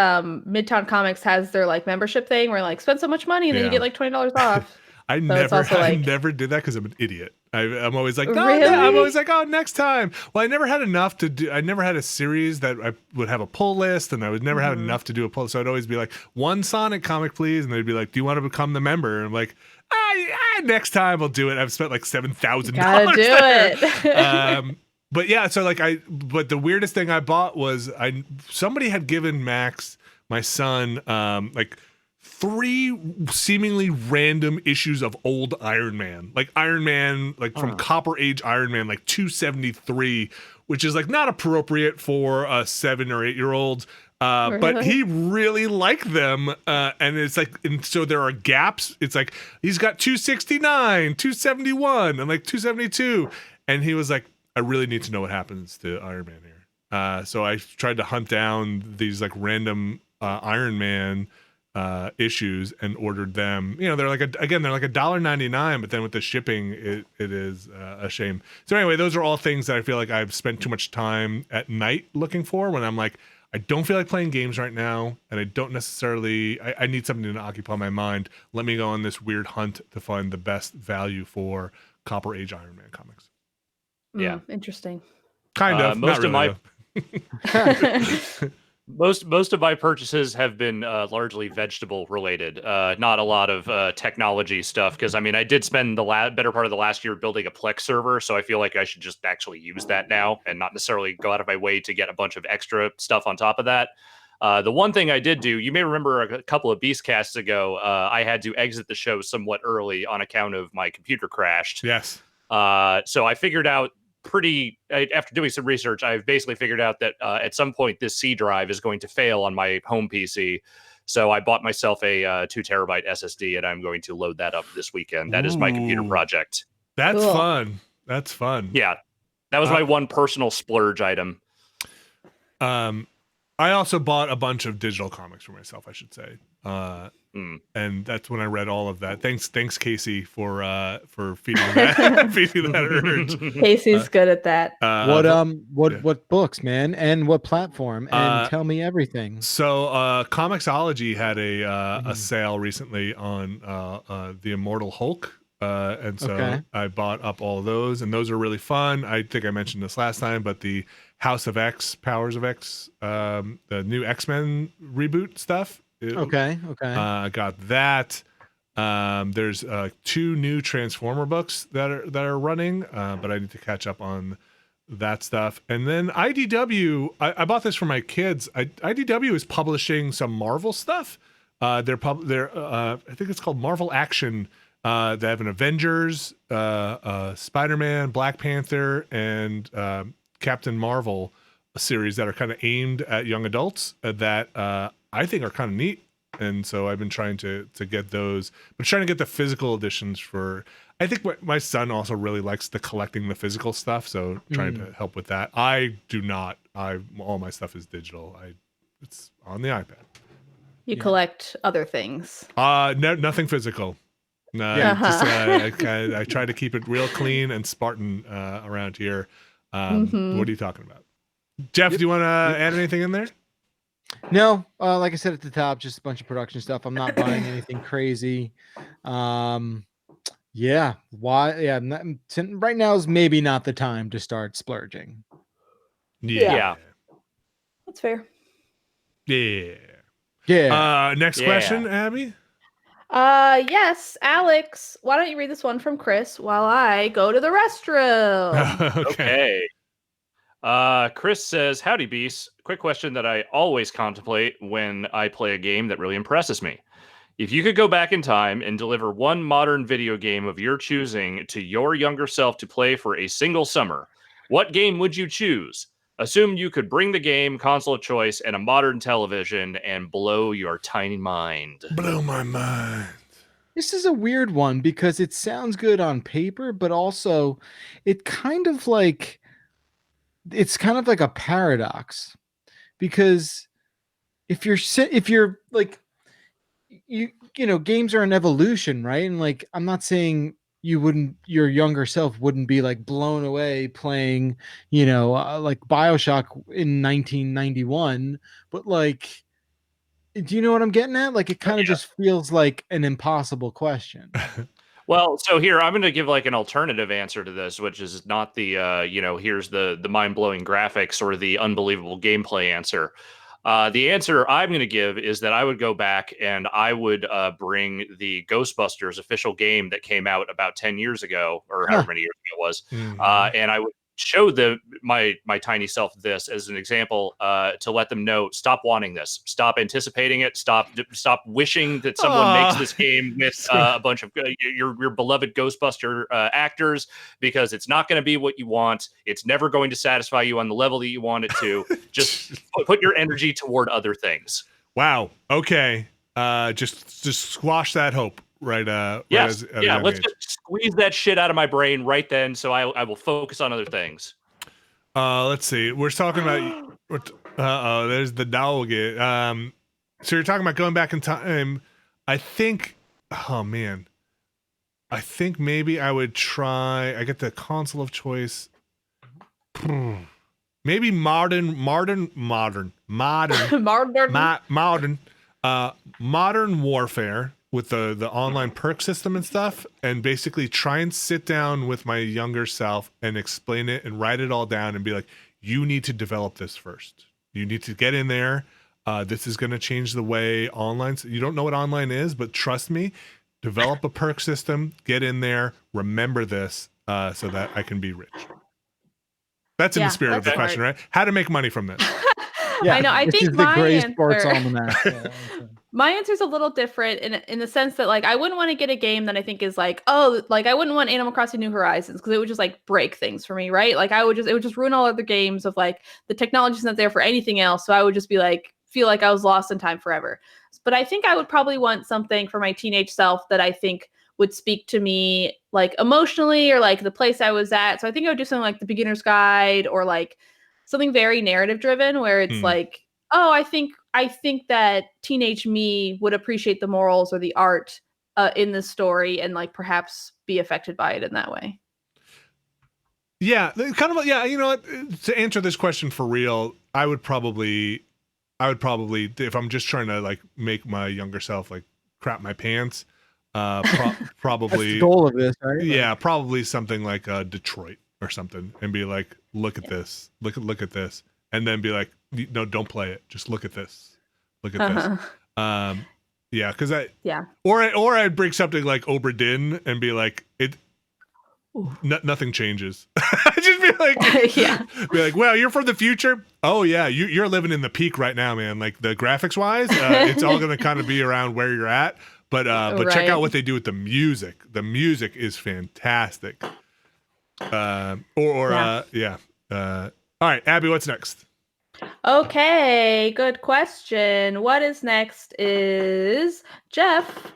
Midtown Comics has their like membership thing where like spend so much money and then you get like $20 off. I never did that because I'm an idiot. I'm always like, really? I'm always like, oh, next time. Well, I never had enough to do. I never had a series that I would have a pull list, and I would never have enough to do a pull. So I'd always be like, one Sonic comic, please, and they'd be like, do you want to become the member? And I'm like, next time I'll do it. I've spent like $7,000. Gotta do it. But yeah, so like but the weirdest thing I bought was somebody had given Max, my son, like 3 seemingly random issues of old Iron Man, like from Copper Age Iron Man, like 273, which is like not appropriate for a 7 or 8 year old. But he really liked them, and it's like, and so there are gaps. It's like he's got 269, 271, and like 272, and he was like, I really need to know what happens to Iron Man here. So I tried to hunt down these like random Iron Man issues and ordered them. They're like $1.99, but then with the shipping, it is a shame. So anyway, those are all things that I feel like I've spent too much time at night looking for when I'm like, I don't feel like playing games right now, and I don't necessarily, I need something to occupy my mind. Let me go on this weird hunt to find the best value for Copper Age Iron Man comics. Yeah, interesting. Kind of. Most of really, most of my purchases have been largely vegetable related. Not a lot of technology stuff, because I mean, I did spend the better part of the last year building a Plex server, so I feel like I should just actually use that now and not necessarily go out of my way to get a bunch of extra stuff on top of that. The one thing I did do, you may remember a couple of Beastcasts ago, I had to exit the show somewhat early on account of my computer crashed. Yes. So I figured out after doing some research, I've basically figured out that at some point this C drive is going to fail on my home PC. So I bought myself a 2 terabyte SSD, and I'm going to load that up this weekend. That is my computer project. That's fun. That's fun. Yeah. That was my one personal splurge item. I also bought a bunch of digital comics for myself, I should say. And that's when I read all of that. Thanks, Casey, for feeding that urge. Casey's good at that. What books, man, and what platform? And tell me everything. So, Comixology had a sale recently on the Immortal Hulk. And so I bought up all of those, and those are really fun. I think I mentioned this last time, but the House of X, Powers of X, the new X-Men reboot stuff. I got that. There's 2 new Transformer books that are running, but I need to catch up on that stuff. And then IDW, I bought this for my kids. IDW is publishing some Marvel stuff. I think it's called Marvel Action. They have an Avengers, Spider-Man, Black Panther, and Captain Marvel series that are kind of aimed at young adults that I think are kind of neat. And so I've been trying to get those, but trying to get the physical editions for. I think my son also really likes collecting the physical stuff, so trying to help with that. I do not. All my stuff is digital. It's on the iPad. You collect other things. No, nothing physical. No, I try to keep it real clean and Spartan around here. What are you talking about, Jeff? Do you want to add anything in there? No, like I said at the top, just a bunch of production stuff. I'm not buying anything crazy. Yeah. Why? Yeah. Right now is maybe not the time to start splurging. Yeah. That's fair. Yeah. Next question, Abby. Yes, Alex. Why don't you read this one from Chris while I go to the restroom? Okay. Chris says, "Howdy, Beast. Quick question that I always contemplate when I play a game that really impresses me. If you could go back in time and deliver one modern video game of your choosing to your younger self to play for a single summer, what game would you choose? Assume you could bring the game, console of choice, and a modern television and blow your tiny mind." Blow my mind. This is a weird one because it sounds good on paper, but also it's kind of like a paradox, because if you're like, you know, games are an evolution, right? And like, I'm not saying your younger self wouldn't be like blown away playing, like BioShock in 1991, but like, do you know what I'm getting at? Like, it kind of just feels like an impossible question. Well, so here, I'm going to give like an alternative answer to this, which is not the, here's the mind-blowing graphics or the unbelievable gameplay answer. The answer I'm going to give is that I would go back and I would bring the Ghostbusters official game that came out about 10 years ago, or however many years ago it was. And I would show my tiny self this as an example to let them know, stop wanting this, stop anticipating it, stop wishing that someone makes this game with a bunch of your beloved Ghostbuster actors, because it's not going to be what you want. It's never going to satisfy you on the level that you want it to. Just put your energy toward other things. Wow. Okay. Just squash that hope. Right. Yes. Let's just squeeze that shit out of my brain right then, so I will focus on other things. Let's see. We're talking about. There's the dog. So you're talking about going back in time. I think. Oh man. I think maybe I would try. I get the console of choice. Maybe modern warfare. With the online perk system and stuff, and basically try and sit down with my younger self and explain it and write it all down and be like, you need to develop this first. You need to get in there. This is going to change the way online. You don't know what online is, but trust me, develop a perk system, get in there, remember this so that I can be rich. That's in the spirit of the question, right? How to make money from this. I know. I think my answer. My answer is a little different in the sense that, like, I wouldn't want to get a game that I think is like, I wouldn't want Animal Crossing New Horizons, because it would just like break things for me, right? Like, it would just ruin all other games of like the technology's not there for anything else. So I would just be like, feel like I was lost in time forever. But I think I would probably want something for my teenage self that I think would speak to me like emotionally, or like the place I was at. So I think I would do something like The Beginner's Guide, or like something very narrative driven, where it's like, oh, I think that teenage me would appreciate the morals or the art in the story and like perhaps be affected by it in that way. Yeah, kind of. Yeah, you know what? To answer this question for real, I would probably, if I'm just trying to like make my younger self like crap my pants, probably That's the goal of this, right? Yeah, probably something like Detroit or something, and be like, look at this, look at this, and then be like, no, don't play it, just look at this, this. Yeah, because or I'd bring something like Obra Dinn and be like, nothing changes. Just be like, be like, well, you're from the future. Oh yeah, you're living in the peak right now, man. Like the graphics wise, it's all gonna kind of be around where you're at. But check out what they do with the music. The music is fantastic. All right, Abby, what's next? Okay, good question. What is next is Jeff.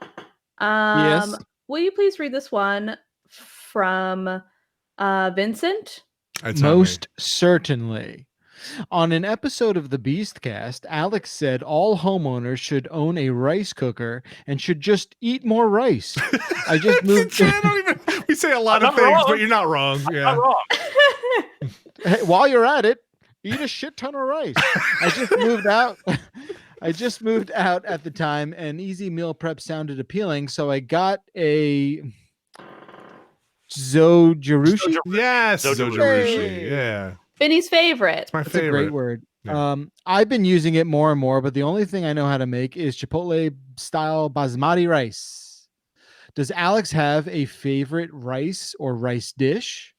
Yes. Will you please read this one from Vincent? Most certainly. On an episode of the Beastcast, Alex said all homeowners should own a rice cooker and should just eat more rice. I just moved. We say a lot of things, but you're not wrong. Yeah. Not wrong. Hey, while you're at it, eat a shit ton of rice. I just moved out. At the time, and easy meal prep sounded appealing, so I got a Zojirushi. Yes, Zojirushi. Yeah. Vinny's favorite. It's my That's favorite. a great word. Yeah. I've been using it more and more, but the only thing I know how to make is Chipotle style basmati rice. Does Alex have a favorite rice or rice dish?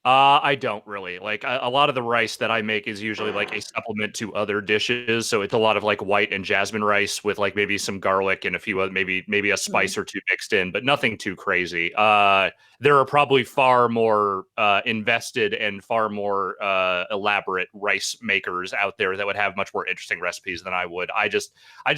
I don't really like a lot of the rice that I make is usually like a supplement to other dishes. So it's a lot of like white and jasmine rice with like maybe some garlic and a few other, maybe a spice or two mixed in, but nothing too crazy. There are probably far more invested and far more elaborate rice makers out there that would have much more interesting recipes than I would. I just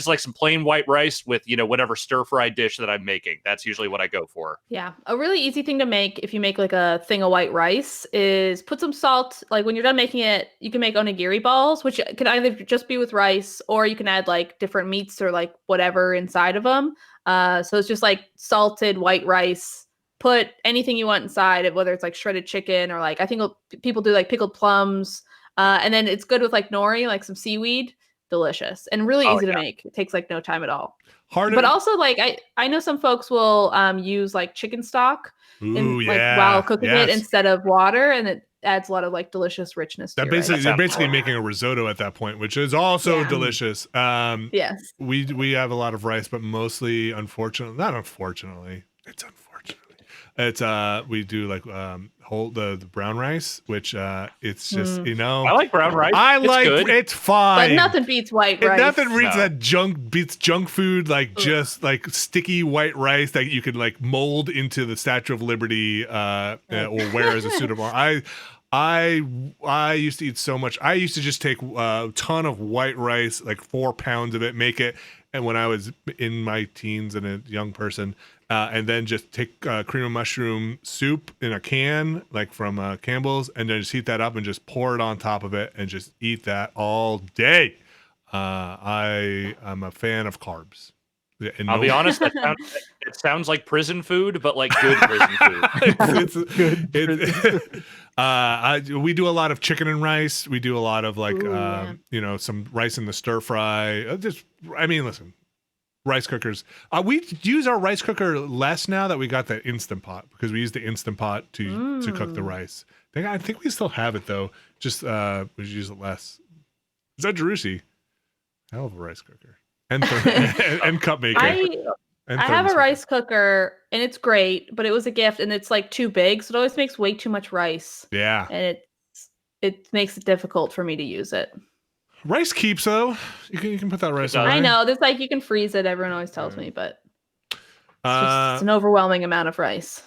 like some plain white rice with, whatever stir fry dish that I'm making. That's usually what I go for. Yeah. A really easy thing to make if you make like a thing of white rice is put some salt. Like when you're done making it, you can make onigiri balls, which can either just be with rice or you can add like different meats or like whatever inside of them. So it's just like salted white rice. Put anything you want inside it, whether it's like shredded chicken or like I think people do like pickled plums. And then it's good with like nori, like some seaweed. Delicious and really easy to make. It takes like no time at all. But also like I know some folks will use like chicken stock while cooking it instead of water, and it adds a lot of like delicious richness. They're basically making a risotto at that point, which is also delicious. Yes, we have a lot of rice, but mostly it's we do like whole the brown rice, which it's just I like brown rice. It's fine, but nothing beats white rice. Nothing beats junk food like just like sticky white rice that you could like mold into the Statue of Liberty or wear as a suit of armor. I used to eat so much. I used to just take a ton of white rice, like 4 pounds of it, make it. And when I was in my teens and a young person, and then just take cream of mushroom soup in a can, like from Campbell's, and then just heat that up and just pour it on top of it and just eat that all day. I'm a fan of carbs. I'll be honest, it sounds like prison food, but like good prison food. We do a lot of chicken and rice. We do a lot of like, some rice in the stir fry. Listen, rice cookers. We use our rice cooker less now that we got the Instant Pot because we use the Instant Pot to cook the rice. I think we still have it though. Just we use it less. Is that Jerusi? Hell of a rice cooker. And cup maker. I have a rice cooker and it's great, but it was a gift and it's like too big, so it always makes way too much rice. Yeah, and it makes it difficult for me to use it. Rice keeps though. You can put that rice. I know there's like you can freeze it. Everyone always tells me, but it's an overwhelming amount of rice.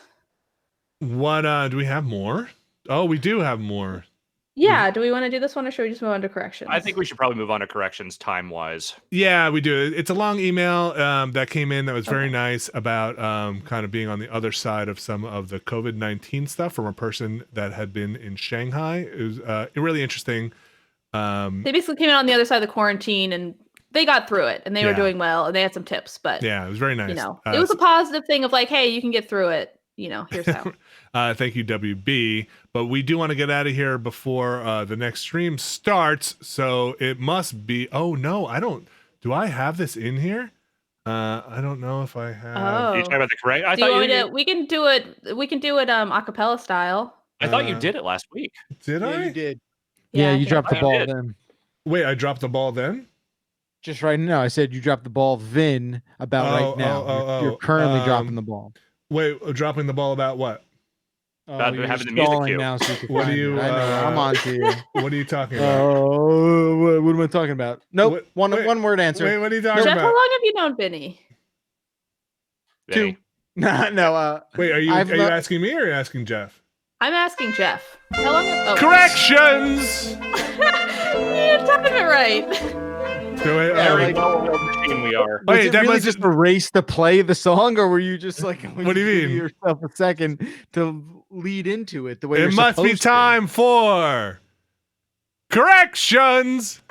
What do we have more? Oh, we do have more. Yeah, do we want to do this one or should we just move on to corrections? I think we should probably move on to corrections time-wise. Yeah, we do. It's a long email that came in that was very nice about kind of being on the other side of some of the COVID-19 stuff from a person that had been in Shanghai. It was really interesting. They basically came out on the other side of the quarantine and they got through it and they were doing well and they had some tips, but yeah, it was very nice. You know, it was a positive thing of like, hey, you can get through it. You know, here's how. Thank you, WB. But we do want to get out of here before the next stream starts. So it must be. Oh no, I don't. Do I have this in here? I don't know if I have. Oh, you talking about the correct? I do you thought want me to, we can do it. We can do it a cappella style. I thought you did it last week. Did I? You did. Yeah, you dropped the ball did. then. Wait, I dropped the ball then? Just right now, I said you dropped the ball then about right now. You're currently dropping the ball. Wait, dropping the ball about what? About you're having the music stalling cue. now, so you can What find do you, it. I know, I'm on to you. What are you talking about? Oh, what am I talking about? Nope. Wait, one word answer. Wait, what are you talking Jeff, about? how long have you known Vinny? Vinny. No. Wait, are you I've you not- asking me or are you asking Jeff? I'm asking Jeff. How long? Corrections! You timed it right. So wait, Very well-oiled machine we are. Was Wait, it that really must just a race to play the song, or were you just like, What do you give mean? yourself a second to lead into it the way it you're must be supposed to? time for corrections.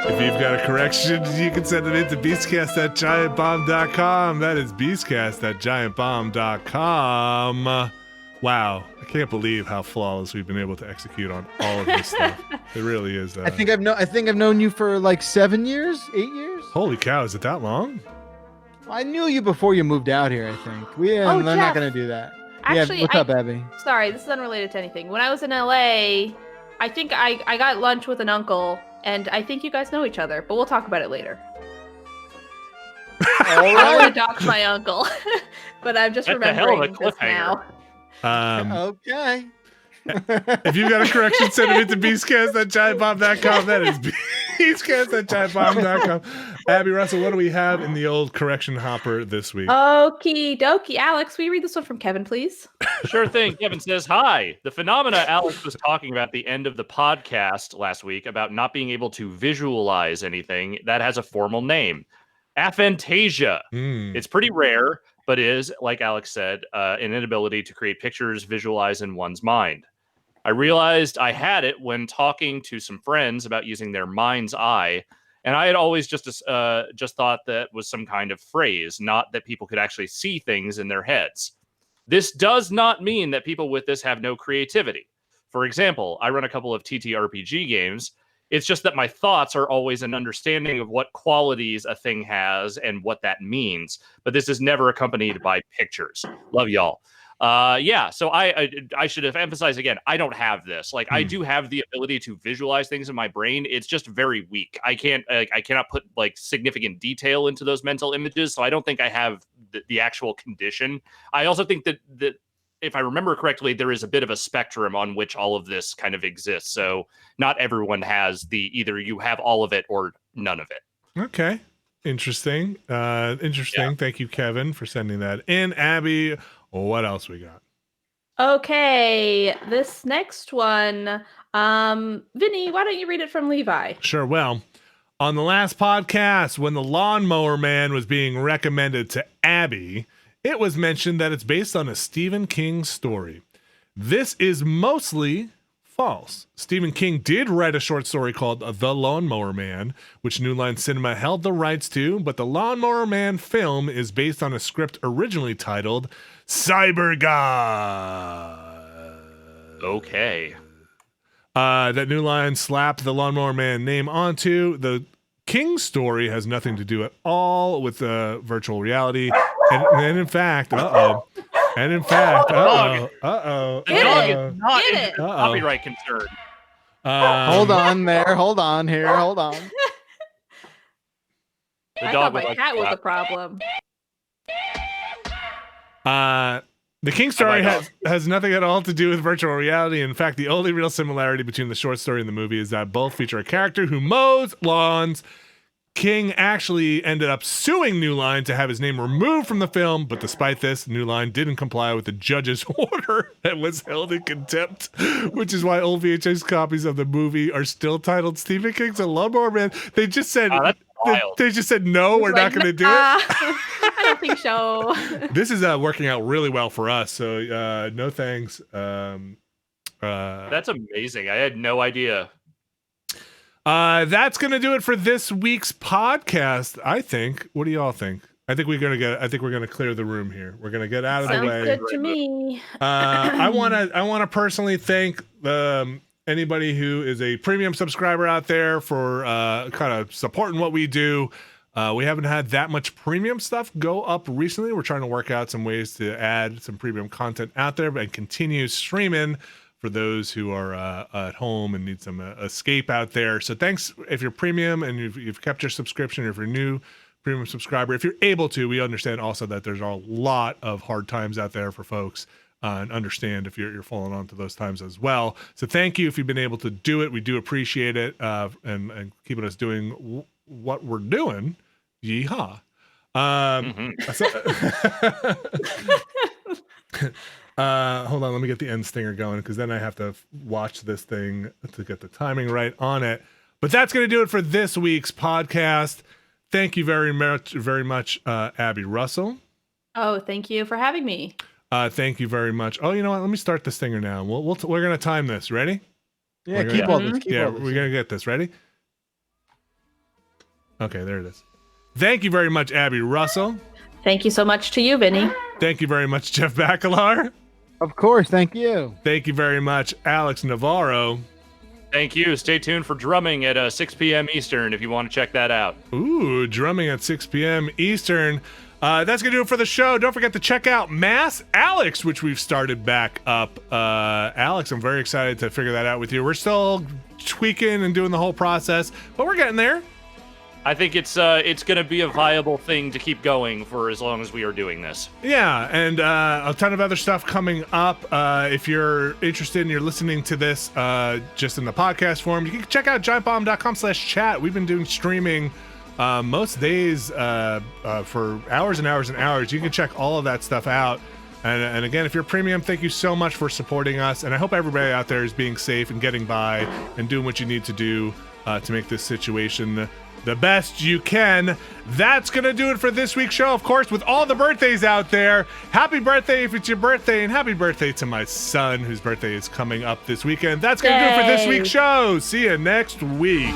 If you've got a correction, you can send it in to beastcast@giantbomb.com. That is beastcast@giantbomb.com. Wow, I can't believe how flawless we've been able to execute on all of this stuff. It really is. I think I've known you for like 7 years, 8 years. Holy cow, is it that long? I knew you before you moved out here. I think they're Jeff. not going to do that. Actually, what's up, Abby? Sorry, this is unrelated to anything. When I was in LA, I think I got lunch with an uncle, and I think you guys know each other, but we'll talk about it later. All I right. want to dox my uncle, but I'm just That's a hell of a remembering this cliffhanger. now. Okay. If you've got a correction, send it to beastcast@giantbomb.com. That is beastcast@giantbomb.com. Abby Russell, what do we have in the old correction hopper this week? Okie dokie. Alex, will you read this one from Kevin, please? Sure thing. Kevin says, hi. The phenomena Alex was talking about at the end of the podcast last week about not being able to visualize anything, that has a formal name. Aphantasia. It's pretty rare, but is, like Alex said, an inability to create pictures, visualize in one's mind. I realized I had it when talking to some friends about using their mind's eye, and I had always just thought that was some kind of phrase, not that people could actually see things in their heads. This does not mean that people with this have no creativity. For example, I run a couple of TTRPG games. It's just that my thoughts are always an understanding of what qualities a thing has and what that means. But this is never accompanied by pictures. Love y'all. So I should have emphasized again, I don't have this. Like, I do have the ability to visualize things in my brain. It's just very weak. I cannot put like significant detail into those mental images. So I don't think I have the actual condition. I also think that if I remember correctly, there is a bit of a spectrum on which all of this kind of exists. So not everyone has either you have all of it or none of it. Okay. Interesting. Yeah. Thank you, Kevin, for sending that in. Abby, what else we got? Okay, this next one. Vinny, why don't you read it from Levi? Sure. Well, on the last podcast, when the Lawnmower Man was being recommended to Abby, it was mentioned that it's based on a Stephen King story. This is mostly false. Stephen King did write a short story called The Lawnmower Man, which New Line Cinema held the rights to, but the Lawnmower Man film is based on a script originally titled Cyber God. Okay. That New Line slapped the Lawnmower Man name onto. The King story has nothing to do at all with virtual reality. And in fact, The dog is not in copyright concern. Hold on there. Hold on here. Hold on. The I dog thought my cat was a problem. The King story has nothing at all to do with virtual reality. In fact, the only real similarity between the short story and the movie is that both feature a character who mows lawns. King actually ended up suing New Line to have his name removed from the film, but despite this, New Line didn't comply with the judge's order and was held in contempt, which is why old VHS copies of the movie are still titled Stephen King's The Lawnmower Man. They just said they just said no, we're not going to do it. I don't think so. This is working out really well for us, so no thanks. That's amazing. I had no idea. That's gonna do it for this week's podcast, I think. What do you all think? I think we're gonna clear the room here. We're gonna get out of the way. Sounds good to me. I wanna personally thank anybody who is a premium subscriber out there for kind of supporting what we do. We haven't had that much premium stuff go up recently. We're trying to work out some ways to add some premium content out there and continue streaming for those who are at home and need some escape out there. So thanks if you're premium and you've kept your subscription, or if you're new premium subscriber, if you're able to. We understand also that there's a lot of hard times out there for folks, and understand if you're falling onto those times as well. So thank you if you've been able to do it. We do appreciate it, and keeping us doing what we're doing. Yeehaw. Hold on, let me get the end stinger going, because then I have to watch this thing to get the timing right on it. But that's going to do it for this week's podcast. Thank you very much, Abby Russell. Oh, thank you for having me. Thank you very much. Oh, you know what? Let me start the stinger now. We're going to time this. Ready? Yeah, keep all this. We're going to get this. Ready? Okay, there it is. Thank you very much, Abby Russell. Thank you so much to you, Vinny. Thank you very much, Jeff Bacalar. Of course, thank you. Thank you very much, Alex Navarro. Thank you. Stay tuned for drumming at 6 p.m. Eastern if you want to check that out. Ooh, drumming at 6 p.m. Eastern. That's going to do it for the show. Don't forget to check out Mass Alex, which we've started back up. Alex, I'm very excited to figure that out with you. We're still tweaking and doing the whole process, but we're getting there. I think it's going to be a viable thing to keep going for as long as we are doing this. Yeah, and a ton of other stuff coming up. If you're interested and you're listening to this just in the podcast form, you can check out giantbomb.com/chat. We've been doing streaming most days for hours and hours and hours. You can check all of that stuff out. And again, if you're premium, thank you so much for supporting us. And I hope everybody out there is being safe and getting by and doing what you need to do to make this situation the best you can. That's gonna do it for this week's show. Of course, with all the birthdays out there, happy birthday if it's your birthday, and happy birthday to my son, whose birthday is coming up this weekend. That's gonna do it for this week's show. See you next week.